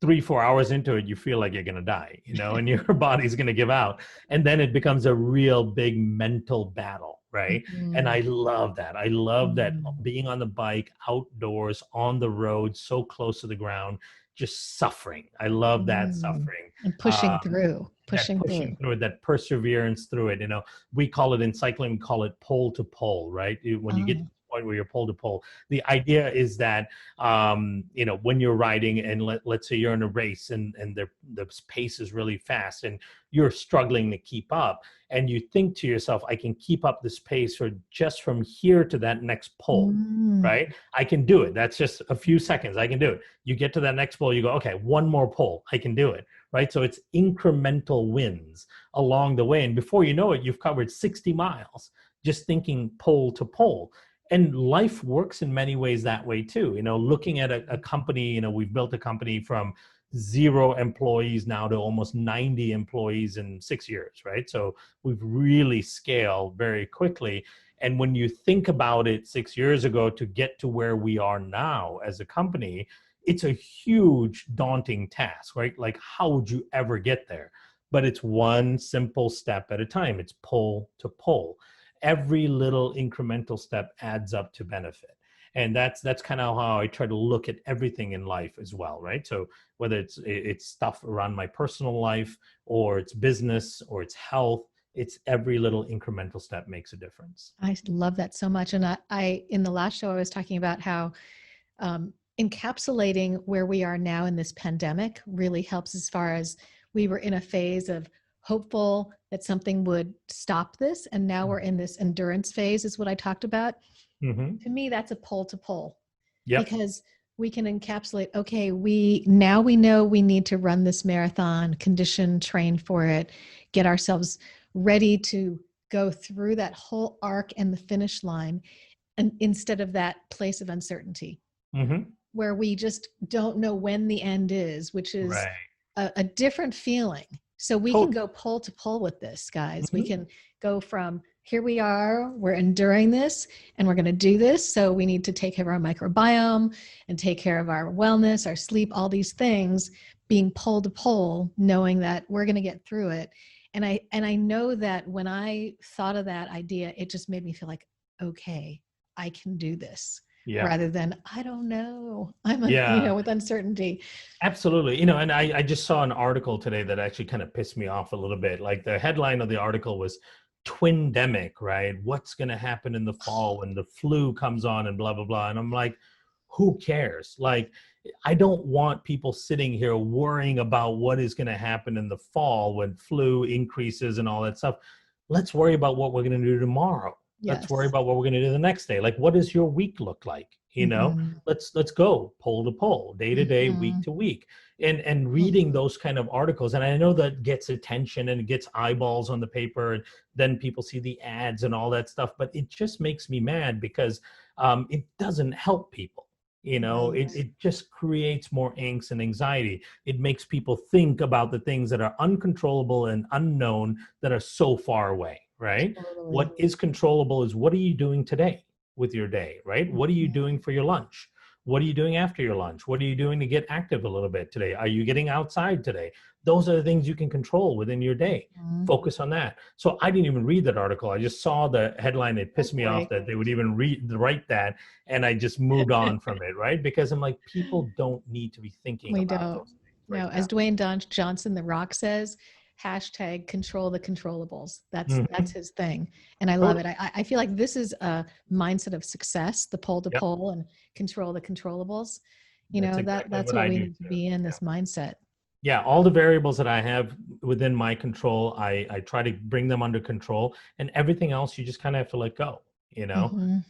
A: 3-4 hours into it, you feel like you're going to die, you know, and your body's going to give out. And then it becomes a real big mental battle, right? And I love that. I love that being on the bike, outdoors, on the road, so close to the ground, just suffering. I love that suffering.
B: And pushing
A: Um,
B: through,
A: that
B: pushing
A: pushing
B: through.
A: through it, that perseverance through it. You know, we call it in cycling, we call it pole to pole, right? When you get to the point where you're pole to pole, the idea is that, you know, when you're riding and let's say you're in a race and the pace is really fast and you're struggling to keep up, and you think to yourself, I can keep up this pace for just from here to that next pole. Right? I can do it. That's just a few seconds. I can do it. You get to that next pole, you go, okay, one more pole. I can do it. Right? So it's incremental wins along the way. And before you know it, you've covered 60 miles just thinking pole to pole. And life works in many ways that way too. You know, looking at a company, you know, we've built a company from 0 employees now to almost 90 employees in 6 years, right? So we've really scaled very quickly. And when you think about it 6 years ago to get to where we are now as a company, it's a huge, daunting task, right? Like, how would you ever get there? But it's one simple step at a time. It's pole to pole. Every little incremental step adds up to benefit. And that's kind of how I try to look at everything in life as well, right? So whether it's stuff around my personal life, or it's business, or it's health, it's every little incremental step makes a difference.
B: I love that so much. And I in the last show, I was talking about how encapsulating where we are now in this pandemic really helps, as far as we were in a phase of hopeful that something would stop this. And now we're in this endurance phase, is what I talked about.
A: Mm-hmm.
B: To me, that's a pull to pull.
A: Yep.
B: Because we can encapsulate, okay, we know we need to run this marathon, condition, train for it, get ourselves ready to go through that whole arc and the finish line, and instead of that place of uncertainty,
A: Mm-hmm.
B: where we just don't know when the end is, which is
A: Right.
B: a different feeling. So we can go pull to pull with this, guys.
A: Mm-hmm.
B: We can go from, here we are, we're enduring this and we're going to do this. So we need to take care of our microbiome and take care of our wellness, our sleep, all these things, being pull to pull, knowing that we're going to get through it. And I know that when I thought of that idea, it just made me feel like, okay, I can do this.
A: Yeah.
B: Rather than, I don't know, I'm,
A: Yeah.
B: with uncertainty.
A: Absolutely. And I just saw an article today that actually kind of pissed me off a little bit. Like, the headline of the article was "Twindemic," right? What's going to happen in the fall when the flu comes on and blah, blah, blah. And I'm like, who cares? Like, I don't want people sitting here worrying about what is going to happen in the fall when flu increases and all that stuff. Let's worry about what we're going to do tomorrow.
B: Yes.
A: Let's worry about what we're going to do the next day. Like, what does your week look like? Let's go pull to pull, day to day, week to week, and reading those kind of articles. And I know that gets attention and it gets eyeballs on the paper, and then people see the ads and all that stuff. But it just makes me mad because it doesn't help people. It just creates more angst and anxiety. It makes people think about the things that are uncontrollable and unknown that are so far away, right?
B: Totally.
A: What is controllable is, what are you doing today with your day, right? What are you doing for your lunch? What are you doing after your lunch? What are you doing to get active a little bit today? Are you getting outside today? Those are the things you can control within your day. Focus on that. So I didn't even read that article. I just saw the headline. It pissed me off that they would even write that. And I just moved on from it, right? Because I'm like, people don't need to be thinking about those things. Right now.
B: As Dwayne Johnson, The Rock, says, hashtag control the controllables. That's his thing. And I love it. I feel like this is a mindset of success, the pull to pull and control the controllables. That's what we need to be in, this mindset.
A: Yeah, all the variables that I have within my control, I try to bring them under control, and everything else you just kind of have to let go, and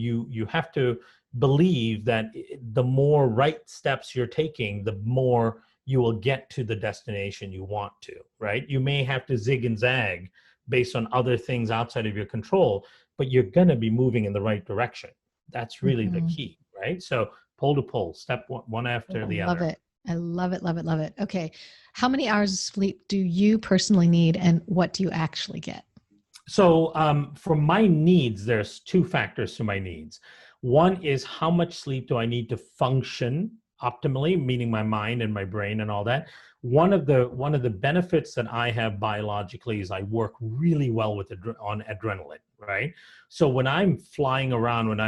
A: you have to believe that the more right steps you're taking, the more you will get to the destination you want to, right? You may have to zig and zag based on other things outside of your control, but you're going to be moving in the right direction. That's really the key, right? So pull to pull, step one after the other.
B: I love it, love it, love it. Okay. How many hours of sleep do you personally need, and what do you actually get?
A: So for my needs, there's two factors to my needs. One is, how much sleep do I need to function optimally, meaning my mind and my brain and all that. One of the benefits that I have biologically is I work really well on adrenaline, right? So when I'm flying around,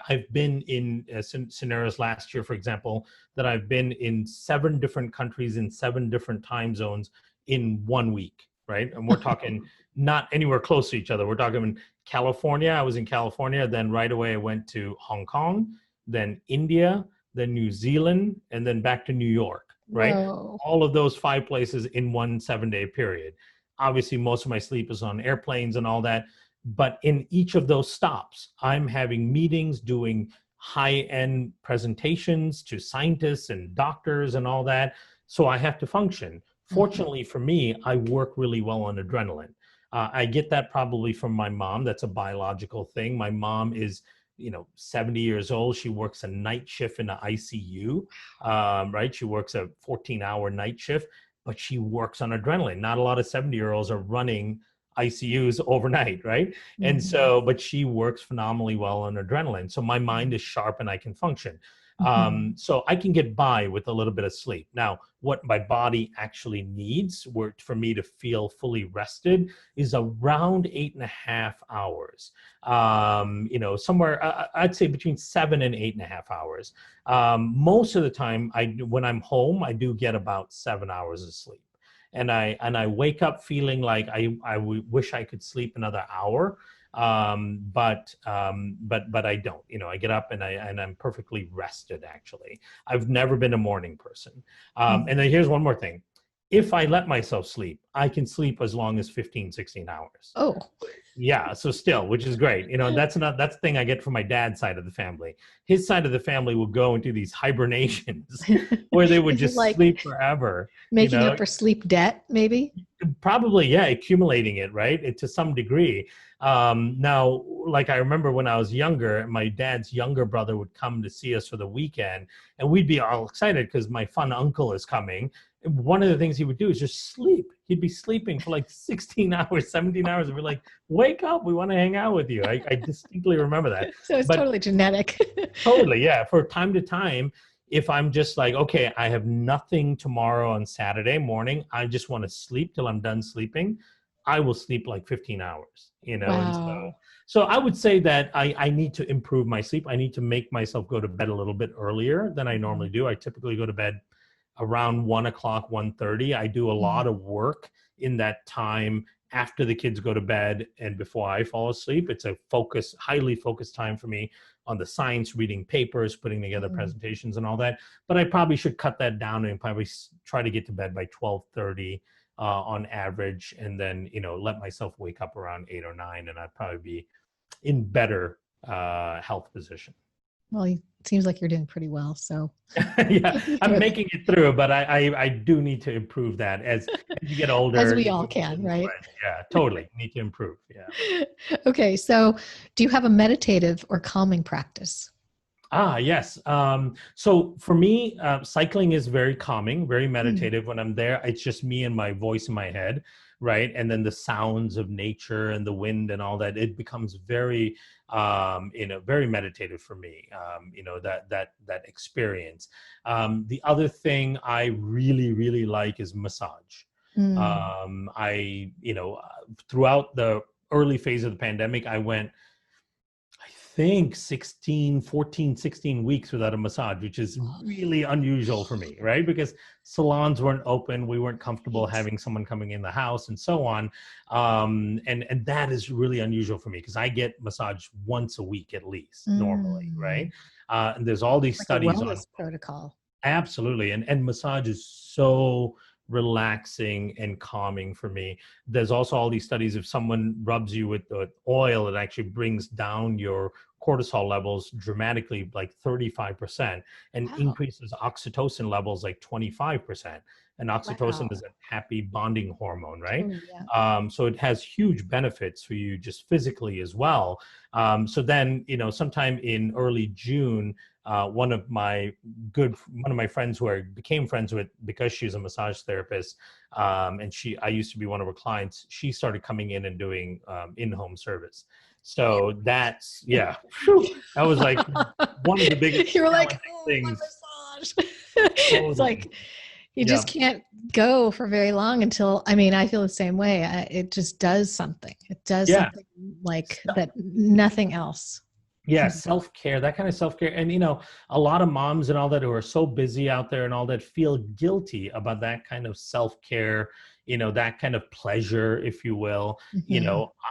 A: I've been in scenarios last year, for example, that I've been in 7 different countries in 7 different time zones in 1 week, right? And we're talking not anywhere close to each other. We're talking in California. I was in California, then right away I went to Hong Kong, then India, then New Zealand, and then back to New York, right?
B: Whoa.
A: All of those 5 places in one 7-day period. Obviously, most of my sleep is on airplanes and all that. But in each of those stops, I'm having meetings, doing high-end presentations to scientists and doctors and all that. So I have to function. Fortunately for me, I work really well on adrenaline. I get that probably from my mom. That's a biological thing. My mom is 70 years old. She works a night shift in the ICU, right? She works a 14-hour night shift, but she works on adrenaline. Not a lot of 70-year-olds are running ICUs overnight, right? And so, but she works phenomenally well on adrenaline. So my mind is sharp and I can function. So I can get by with a little bit of sleep. Now, what my body actually needs for me to feel fully rested is around 8.5 hours. Somewhere, I'd say between 7 and 8.5 hours. Most of the time, when I'm home, I do get about 7 hours of sleep. And I wake up feeling like I wish I could sleep another hour, but I don't. I get up and I'm perfectly rested. Actually, I've never been a morning person. And then here's one more thing: if I let myself sleep, I can sleep as long as 15, 16 hours.
B: Oh,
A: yeah. So still, which is great. That's the thing I get from my dad's side of the family. His side of the family will go into these hibernations where they would just
B: like
A: sleep forever.
B: Making up for sleep debt, maybe?
A: Probably, yeah, accumulating it, right? To some degree. Now, like I remember when I was younger, my dad's younger brother would come to see us for the weekend, and we'd be all excited because my fun uncle is coming. One of the things he would do is just sleep. He'd be sleeping for like 16 hours, 17 hours. And we're like, wake up. We want to hang out with you. I distinctly remember that.
B: So it's totally genetic.
A: Totally. Yeah. For time to time, if I'm just like, okay, I have nothing tomorrow on Saturday morning, I just want to sleep till I'm done sleeping, I will sleep like 15 hours,
B: Wow.
A: And so I would say that I need to improve my sleep. I need to make myself go to bed a little bit earlier than I normally do. I typically go to bed around 1 o'clock, 1:30. I do a lot of work in that time after the kids go to bed and before I fall asleep. It's a highly focused time for me on the science, reading papers, putting together presentations and all that. But I probably should cut that down and probably try to get to bed by 12:30 on average, and then, let myself wake up around 8 or 9, and I'd probably be in better health position.
B: Well, it seems like you're doing pretty well. So
A: yeah, I'm making it through, but I do need to improve that as you get older.
B: As we all can, right?
A: Yeah, totally. Need to improve. Yeah.
B: Okay. So do you have a meditative or calming practice?
A: Yes. So for me, cycling is very calming, very meditative. When I'm there, it's just me and my voice in my head, right? And then the sounds of nature and the wind and all that, it becomes very, very meditative for me, that experience. The other thing I really, really like is massage. Throughout the early phase of the pandemic, I went, I think 14, 16 weeks without a massage, which is really unusual for me, right? Because salons weren't open. We weren't comfortable having someone coming in the house and so on. And that is really unusual for me because I get massage once a week at least normally, right? And there's all these studies
B: a
A: on
B: wellness protocol.
A: Absolutely. And massage is so relaxing and calming for me. There's also all these studies, if someone rubs you with the oil, it actually brings down your cortisol levels dramatically, like 35%, and increases oxytocin levels like 25%. And oxytocin is a happy bonding hormone, right? So it has huge benefits for you just physically as well. So then, sometime in early June, one of my friends who I became friends with because she's a massage therapist, and I used to be one of her clients, she started coming in and doing in-home service. So that's, that was like one of the biggest
B: You're like,
A: things.
B: Massage. It's like, you just can't go for very long until, I feel the same way. It just does something. It does something like that, nothing else.
A: Yeah, self-care, that kind of self-care. And, a lot of moms and all that who are so busy out there and all that feel guilty about that kind of self-care, that kind of pleasure, if you will.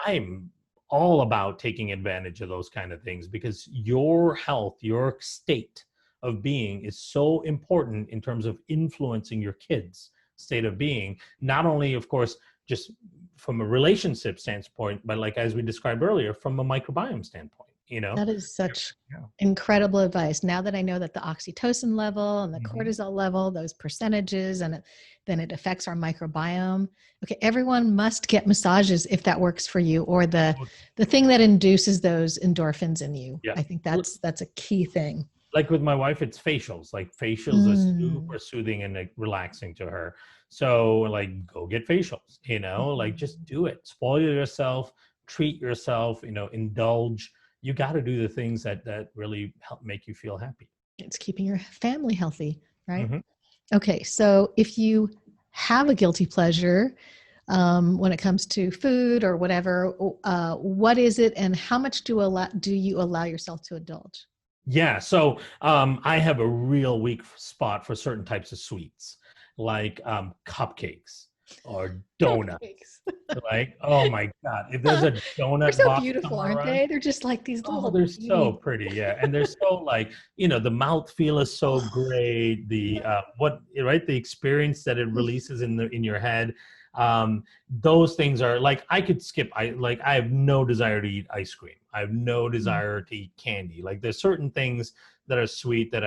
A: I'm all about taking advantage of those kind of things because your health, your state of being is so important in terms of influencing your kids' state of being. Not only, of course, just from a relationship standpoint, but like, as we described earlier, from a microbiome standpoint.
B: That is such incredible advice. Now that I know that the oxytocin level and the cortisol level, those percentages, and then it affects our microbiome. Okay, everyone must get massages if that works for you, or the thing that induces those endorphins in you. I think that's a key thing.
A: Like with my wife, it's facials. Like facials are super soothing and like relaxing to her. So like, go get facials, like just do it. Spoil yourself, treat yourself, indulge. You got to do the things that really help make you feel happy.
B: It's keeping your family healthy, right?
A: Mm-hmm.
B: Okay, so if you have a guilty pleasure when it comes to food or whatever, what is it, and how much do you allow yourself to indulge?
A: Yeah, so I have a real weak spot for certain types of sweets, like cupcakes or donuts.
B: Cupcakes.
A: Like, oh my God, if there's a
B: They're
A: donut
B: so
A: box
B: beautiful,
A: somewhere
B: aren't
A: around,
B: they? They're just like these
A: oh,
B: little
A: they're so
B: beady.
A: pretty, yeah, and they're so like, the mouth feel is so great. The right, the experience that it releases in your head. Those things are like I could skip. I have no desire to eat ice cream. I have no desire to eat candy. Like there's certain things that are sweet that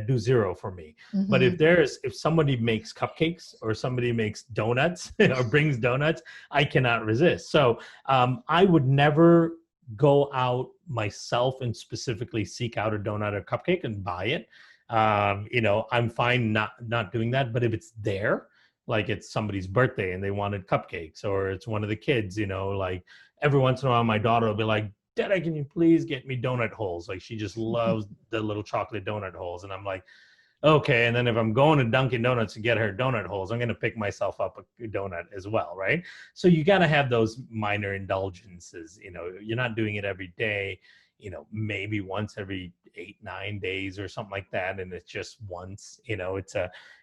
A: do zero for me. But
B: Mm-hmm.
A: if somebody makes cupcakes or somebody makes donuts or brings donuts, I cannot resist. So I would never go out myself and specifically seek out a donut or cupcake and buy it. I'm fine not doing that. But if it's there, like it's somebody's birthday and they wanted cupcakes, or it's one of the kids, like every once in a while, my daughter will be like, Dad, can you please get me donut holes? Like she just loves the little chocolate donut holes. And I'm like, okay. And then if I'm going to Dunkin' Donuts to get her donut holes, I'm going to pick myself up a donut as well, right? So you got to have those minor indulgences. You're not doing it every day, maybe once every 8-9 days or something like that. And it's just once,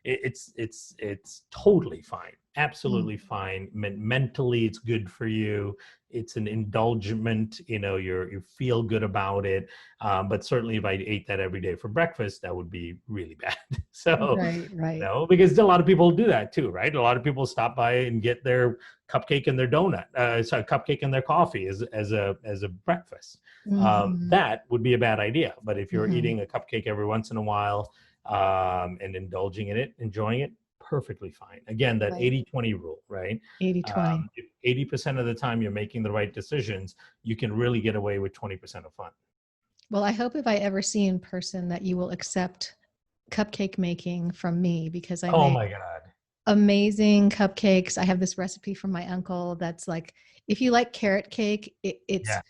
A: it's totally fine. Absolutely fine. Mentally, it's good for you. It's an indulgement, you feel good about it. But certainly if I ate that every day for breakfast, that would be really bad. So,
B: Right.
A: because a lot of people do that too, right? A lot of people stop by and get their cupcake and their donut, cupcake and their coffee as a breakfast.
B: Mm-hmm.
A: That would be a bad idea. But if you're
B: Mm-hmm.
A: eating a cupcake every once in a while and indulging in it, enjoying it, perfectly fine. Again, that
B: Right.
A: 80-20 rule, right?
B: 80-20.
A: If 80% of the time you're making the right decisions, you can really get away with 20% of fun.
B: Well, I hope if I ever see in person that you will accept cupcake making from me, because I
A: Oh
B: make
A: my God.
B: amazing cupcakes. I have this recipe from my uncle that's like, if you like carrot cake,
A: Yeah.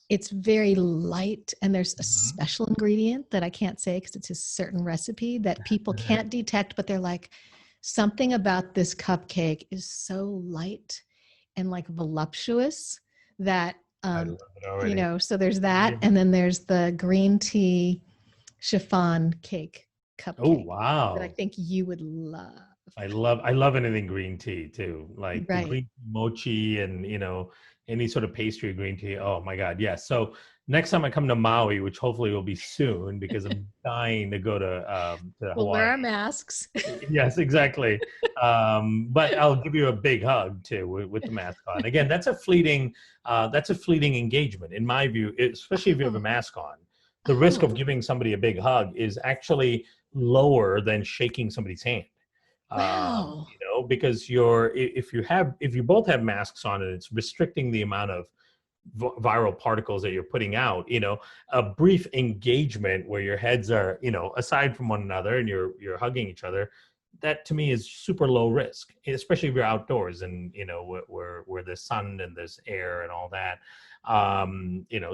B: it's very light, and there's a
A: Mhm.
B: special ingredient that I can't say because it's a certain recipe that people can't detect, but they're like, something about this cupcake is so light and like voluptuous that
A: I love it already.
B: so there's that, and then there's the green tea chiffon cake
A: Oh,
B: cupcake that I
A: wow.
B: think you would love.
A: I love anything green tea too. Like the
B: Right.
A: green mochi and, any sort of pastry green tea. Oh my God. Yes. So next time I come to Maui, which hopefully will be soon because I'm dying to go to
B: We'll
A: Hawaii.
B: wear our masks.
A: Yes, exactly. But I'll give you a big hug too with the mask on. Again, that's a fleeting engagement in my view, especially if you have a mask on. The risk of
B: Oh,
A: giving somebody a big hug is actually lower than shaking somebody's hand.
B: wow.
A: Because if you both have masks on and it's restricting the amount of viral particles that you're putting out, a brief engagement where your heads are, aside from one another and you're hugging each other, that to me is super low risk, especially if you're outdoors and, where there's sun and there's air and all that.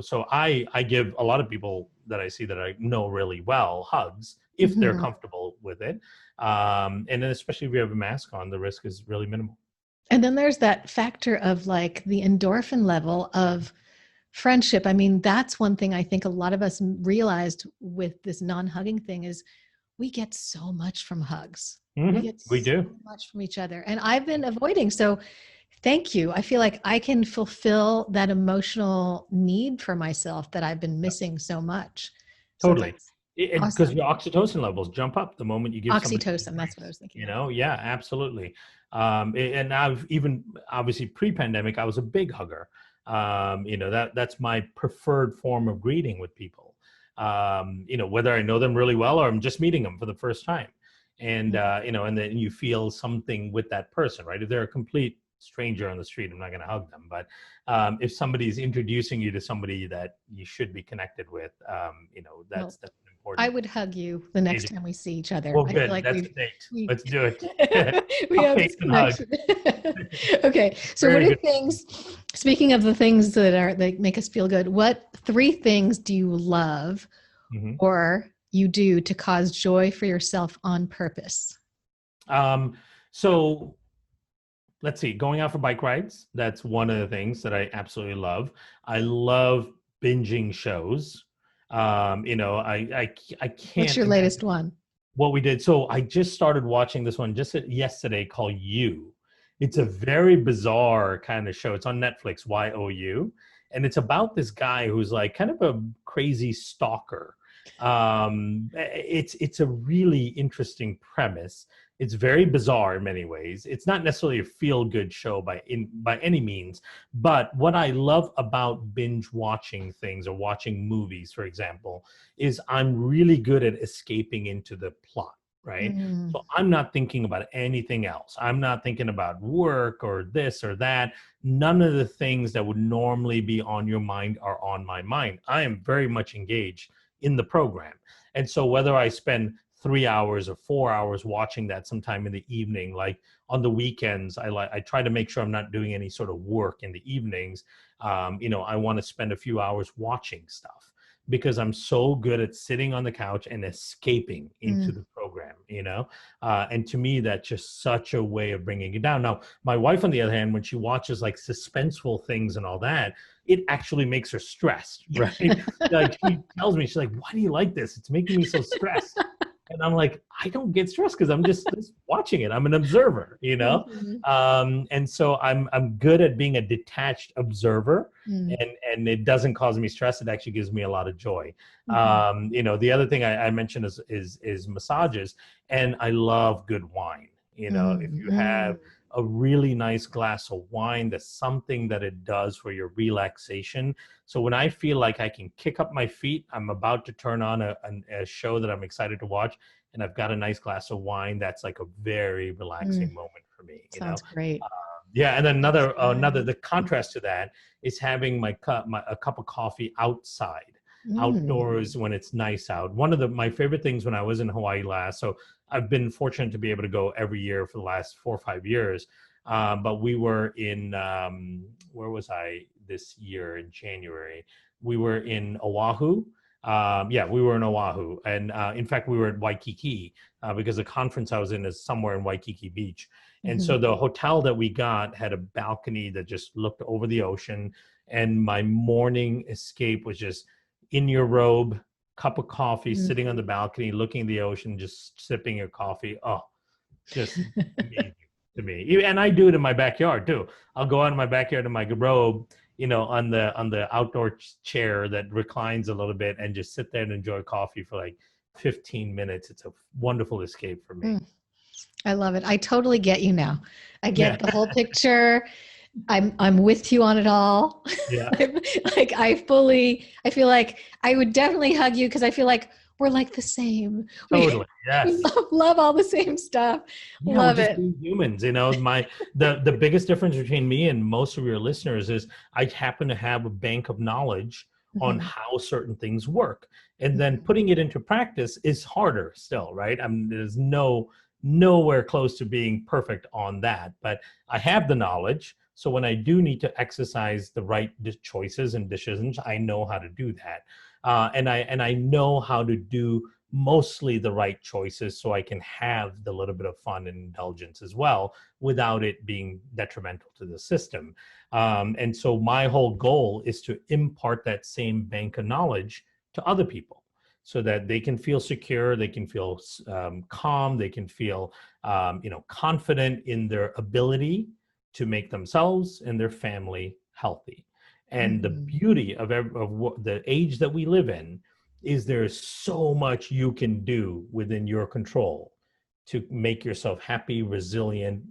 A: So I give a lot of people that I see that I know really well hugs if they're
B: Mhm.
A: comfortable with it. And then especially if you have a mask on, the risk is really minimal.
B: And then there's that factor of like the endorphin level of friendship. I mean, that's one thing I think a lot of us realized with this non-hugging thing is we get so much from hugs. We get
A: We
B: so
A: do.
B: much from each other. And I've been avoiding. So thank you. I feel like I can fulfill that emotional need for myself that I've been missing so much. So
A: Totally.
B: that's
A: Because
B: awesome.
A: your oxytocin levels jump up the moment you give somebody
B: Oxytocin, that's what I
A: embrace,
B: was thinking of.
A: Yeah, absolutely. And I've even obviously pre-pandemic, I was a big hugger. That's my preferred form of greeting with people. Whether I know them really well or I'm just meeting them for the first time. And, and then you feel something with that person, right? If they're a complete stranger on the street, I'm not going to hug them. But if somebody's introducing you to somebody that you should be connected with, that's important.
B: I would hug you the next time we see each other.
A: Well,
B: I
A: good.
B: feel like
A: That's a date. Let's do it.
B: we have
A: Cupcakes
B: this
A: and hug.
B: connection. Okay. So
A: Very
B: what are
A: good.
B: things, speaking of the things that make us feel good, what 3 things do you love
A: Mhm.
B: or you do to cause joy for yourself on purpose?
A: So let's see, going out for bike rides. That's one of the things that I absolutely love. I love binging shows. I
B: What's
A: can't
B: your
A: imagine
B: latest one?
A: what we did. So I just started watching this one just yesterday called You. It's a very bizarre kind of show. It's on Netflix, YOU. And it's about this guy who's like kind of a crazy stalker. It's a really interesting premise. It's very bizarre in many ways. It's not necessarily a feel-good show by any means, but what I love about binge watching things or watching movies, for example, is I'm really good at escaping into the plot, right?
B: Mm.
A: So I'm not thinking about anything else. I'm not thinking about work or this or that. None of the things that would normally be on your mind are on my mind. I am very much engaged in the program. And so whether I spend 3 hours or 4 hours watching that sometime in the evening, like on the weekends, I try to make sure I'm not doing any sort of work in the evenings. I want to spend a few hours watching stuff because I'm so good at sitting on the couch and escaping into the program, and to me, that's just such a way of bringing it down. Now, my wife, on the other hand, when she watches like suspenseful things and all that, it actually makes her stressed, right? Like she tells me, she's like, why do you like this? It's making me so stressed. And I'm like, I don't get stressed because I'm just watching it. I'm an observer, and so I'm good at being a detached observer, and it doesn't cause me stress. It actually gives me a lot of joy. The other thing I mentioned is massages, and I love good wine. If you have a really nice glass of wine, that's something that it does for your relaxation. So when I feel like I can kick up my feet, I'm about to turn on a show that I'm excited to watch, and I've got a nice glass of wine, that's like a very relaxing moment for me.
B: Sounds great.
A: Yeah, and then the contrast to that is having a cup of coffee outside, outdoors when it's nice out. One of my favorite things when I was in Hawaii last, so I've been fortunate to be able to go every year for the last 4 or 5 years. But we were in, where was I this year in January? We were in Oahu. We were in Oahu. And in fact, we were at Waikiki because the conference I was in is somewhere in Waikiki Beach. And so the hotel that we got had a balcony that just looked over the ocean. And my morning escape was just in your robe, cup of coffee, sitting on the balcony, looking at the ocean, just sipping your coffee. Oh, just amazing to me. And I do it in my backyard too. I'll go out in my backyard in my robe, on the outdoor chair that reclines a little bit, and just sit there and enjoy coffee for like 15 minutes. It's a wonderful escape for me.
B: I love it. I totally get you now. I get the whole picture. I'm with you on it all.
A: Yeah.
B: I feel like I would definitely hug you because I feel like we're like the same.
A: Totally. Yes.
B: We love all the same stuff.
A: Yeah,
B: love
A: we're just
B: it.
A: being humans. The biggest difference between me and most of your listeners is I happen to have a bank of knowledge on how certain things work. And then putting it into practice is harder still, right? There's nowhere close to being perfect on that, but I have the knowledge. So when I do need to exercise the right choices and decisions, I know how to do that. And I know how to do mostly the right choices so I can have the little bit of fun and indulgence as well without it being detrimental to the system. And so my whole goal is to impart that same bank of knowledge to other people so that they can feel secure, they can feel calm, they can feel confident in their ability to make themselves and their family healthy. And the beauty of the age that we live in is there's so much you can do within your control to make yourself happy, resilient,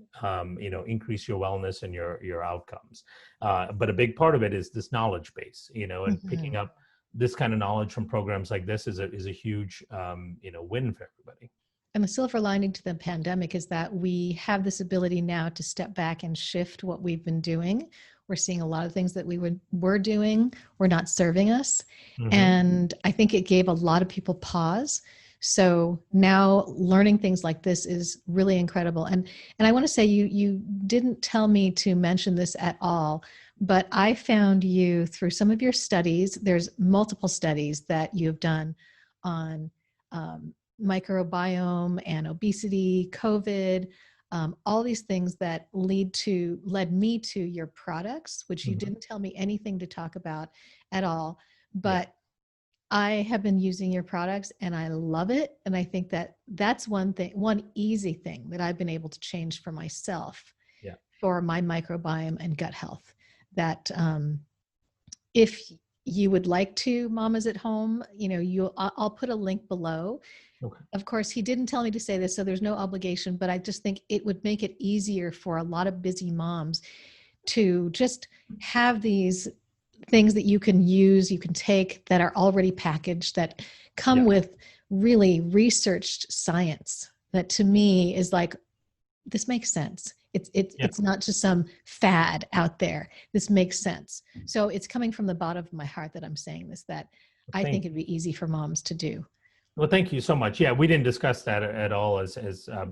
A: increase your wellness and your outcomes. But a big part of it is this knowledge base, and picking up this kind of knowledge from programs like this is a huge, win for everybody.
B: And the silver lining to the pandemic is that we have this ability now to step back and shift what we've been doing. We're seeing a lot of things that we were doing were not serving us. And I think it gave a lot of people pause. So now learning things like this is really incredible. And I want to say you didn't tell me to mention this at all, but I found you through some of your studies. There's multiple studies that you've done on microbiome and obesity, COVID, all these things that led me to your products, which you didn't tell me anything to talk about at all. But I have been using your products and I love it. And I think that that's one easy thing that I've been able to change for myself for my microbiome and gut health. That if you would like to, mamas at home, I'll put a link below. Okay. Of course, he didn't tell me to say this, so there's no obligation, but I just think it would make it easier for a lot of busy moms to just have these things that you can use, you can take, that are already packaged, that come with really researched science, that to me is like, this makes sense. It's not just some fad out there. This makes sense. So it's coming from the bottom of my heart that I'm saying this, that I think it'd be easy for moms to do.
A: Well, thank you so much. Yeah, we didn't discuss that at all as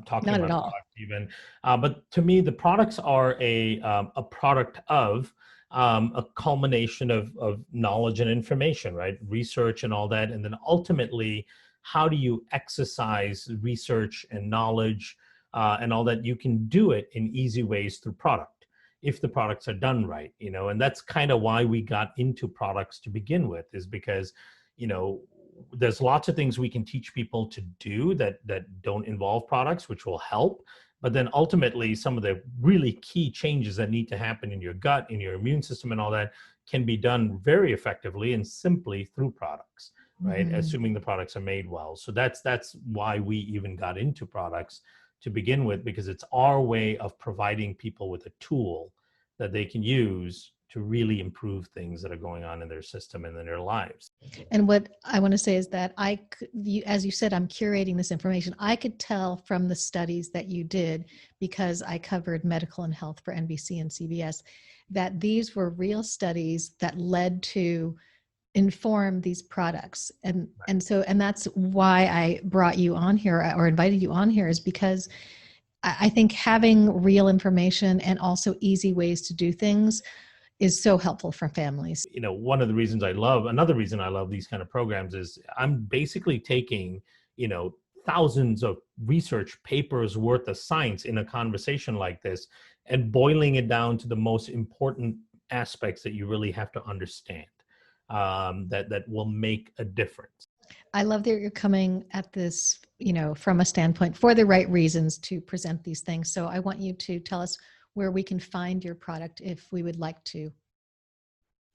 A: talking
B: Not
A: about
B: at all.
A: products even. But to me, the products are a product of a culmination of knowledge and information, right? Research and all that. And then ultimately, how do you exercise research and knowledge and all that? You can do it in easy ways through product, if the products are done right, and that's kind of why we got into products to begin with, is because, there's lots of things we can teach people to do that don't involve products, which will help. But then ultimately, some of the really key changes that need to happen in your gut, in your immune system and all that can be done very effectively and simply through products, right? Assuming the products are made well. So that's why we even got into products to begin with, because it's our way of providing people with a tool that they can use to really improve things that are going on in their system and in their lives.
B: And what I want to say is that as you said, I'm curating this information. I could tell from the studies that you did, because I covered medical and health for NBC and CBS, that these were real studies that led to inform these products. And that's why I brought you on here, or invited you on here, is because I think having real information and also easy ways to do things is so helpful for families.
A: Another reason I love these kind of programs is I'm basically taking, thousands of research papers worth of science in a conversation like this and boiling it down to the most important aspects that you really have to understand, that will make a difference.
B: I love that you're coming at this, from a standpoint for the right reasons to present these things. So I want you to tell us where we can find your product if we would like to.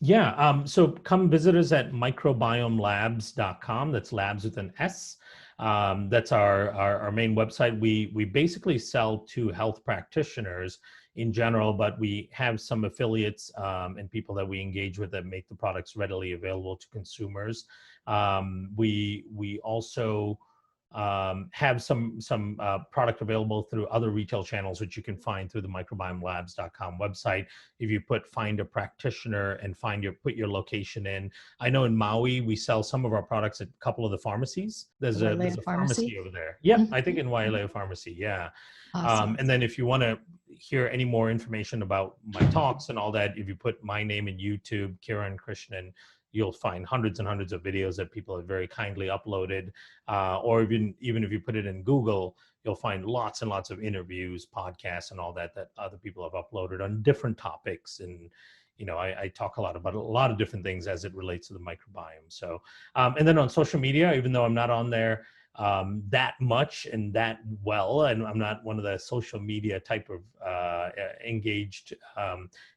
A: Yeah, so come visit us at microbiomelabs.com. That's labs with an S. That's our main website. We basically sell to health practitioners in general, but we have some affiliates and people that we engage with that make the products readily available to consumers. We also have some product available through other retail channels, which you can find through the microbiomelabs.com website. If you find a practitioner and put your location in. I know in Maui, we sell some of our products at a couple of the pharmacies. There's a pharmacy over there. Yeah, I think in Wailea Pharmacy. Yeah. Awesome. And then if you want to hear any more information about my talks and all that, if you put my name in YouTube, Kiran Krishnan, you'll find hundreds and hundreds of videos that people have very kindly uploaded. Or even if you put it in Google, you'll find lots and lots of interviews, podcasts, and all that other people have uploaded on different topics. And, I talk a lot about a lot of different things as it relates to the microbiome. So, and then on social media, even though I'm not on there that much and that well, and I'm not one of the social media type of engaged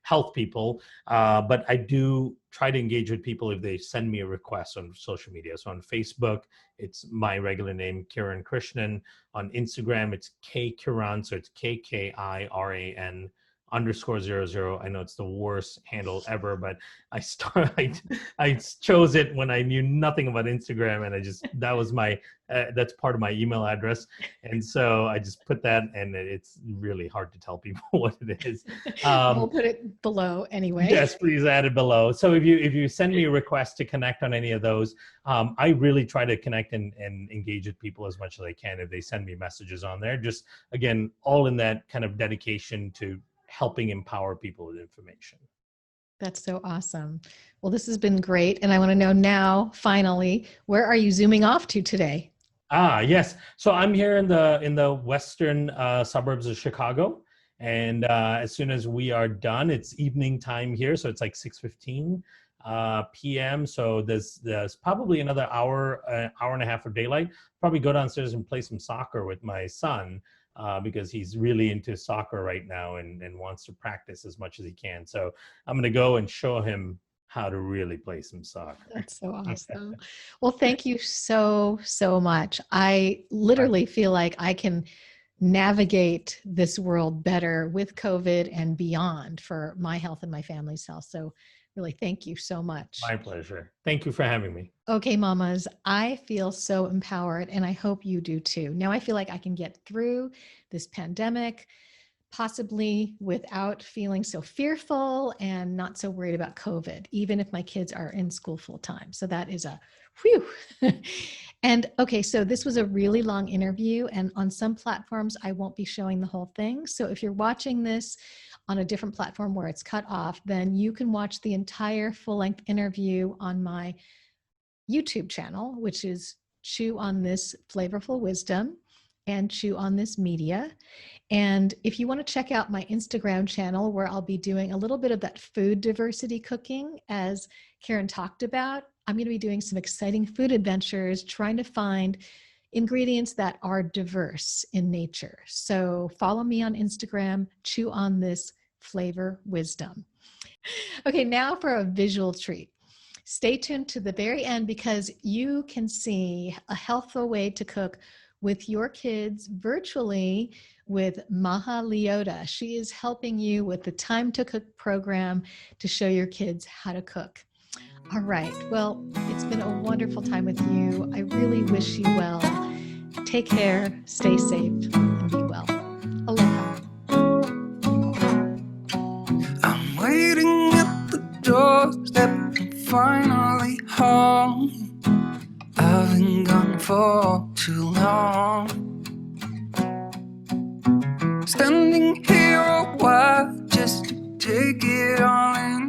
A: health people, but I do try to engage with people if they send me a request on social media. So on Facebook, it's my regular name, Kiran Krishnan. On Instagram, it's Kiran, so it's KKIRAN _00. I know it's the worst handle ever, but I chose it when I knew nothing about Instagram, and that was my that's part of my email address, and so I just put that, and it's really hard to tell people what it is.
B: We'll put it below anyway.
A: Yes, please add it below. So if you send me a request to connect on any of those, I really try to connect and engage with people as much as I can if they send me messages on there. Just again, all in that kind of dedication to helping empower people with information.
B: That's so awesome. Well, this has been great. And I want to know now, finally, where are you zooming off to today?
A: Yes. So I'm here in the western suburbs of Chicago, and as soon as we are done, it's evening time here, so it's like 6:15 p.m. So there's probably another hour and a half of daylight. Probably go downstairs and play some soccer with my son because he's really into soccer right now and wants to practice as much as he can. So I'm going to go and show him how to really play some soccer.
B: That's so awesome. Well, thank you so, so much. I literally feel like I can navigate this world better with COVID and beyond for my health and my family's health. So really, thank you so much.
A: My pleasure. Thank you for having me.
B: Okay, mamas, I feel so empowered and I hope you do too. Now I feel like I can get through this pandemic, possibly without feeling so fearful and not so worried about COVID, even if my kids are in school full time. So that is a whew. And okay, so this was a really long interview, and on some platforms, I won't be showing the whole thing. So if you're watching this on a different platform where it's cut off, then you can watch the entire full-length interview on my YouTube channel, which is Chew on This Flavorful Wisdom and Chew on This Media. And if you want to check out my Instagram channel, where I'll be doing a little bit of that food diversity cooking, as Karen talked about, I'm going to be doing some exciting food adventures, trying to find ingredients that are diverse in nature. So follow me on Instagram, Chew on This Flavor Wisdom. Okay, now for a visual treat. Stay tuned to the very end because you can see a healthful way to cook with your kids virtually with Maja Leota. She is helping you with the Time to Cook program to show your kids how to cook. All right. Well, it's been a wonderful time with you. I really wish you well. Take care, stay safe, and be well. Aloha.
E: I'm waiting at the doorstep, I'm finally home. I've been gone for too long. Standing here a while just to take it all in.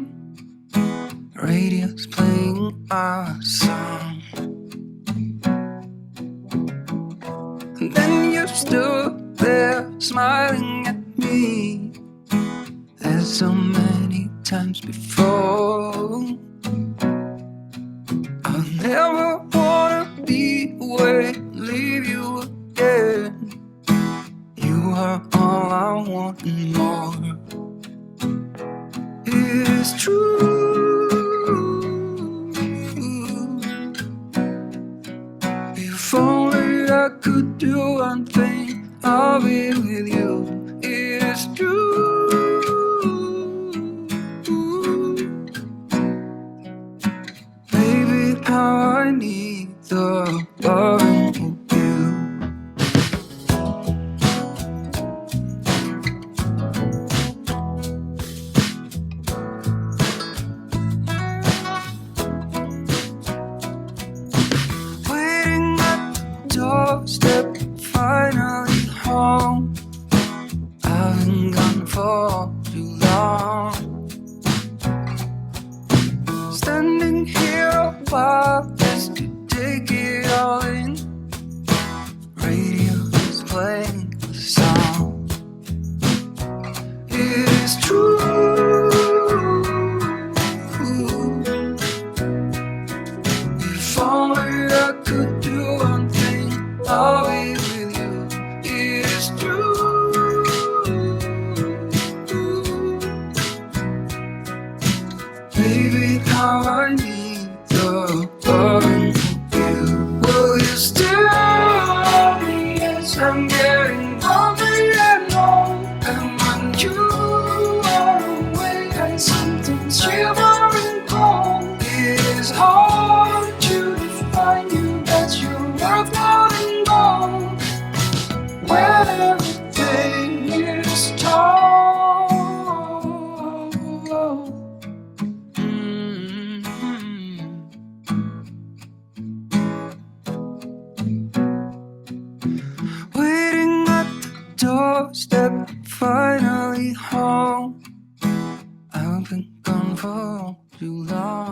E: Radio's playing our song. And then you stood there smiling at me, as so many times before. I'll never wanna be away, leave you again. You are all I want and more. It is true. If only I could do one thing, I'll be with you. It is true. Baby, how I need the loving of you. Waiting at the doorstep, finally home. I've been gone for too long. Standing here a while just to take it all in. Radio is playing the song. It is true. If only I could do one thing, I'll be with you. It is true. Baby, how I need the loving of you. Will you still love me as I'm getting lonely and alone? And when you are away and something's shivering cold, it is hard to define you, that you're worth more than gold. When everything is told. Waiting at the doorstep, finally home. I've been gone for too long.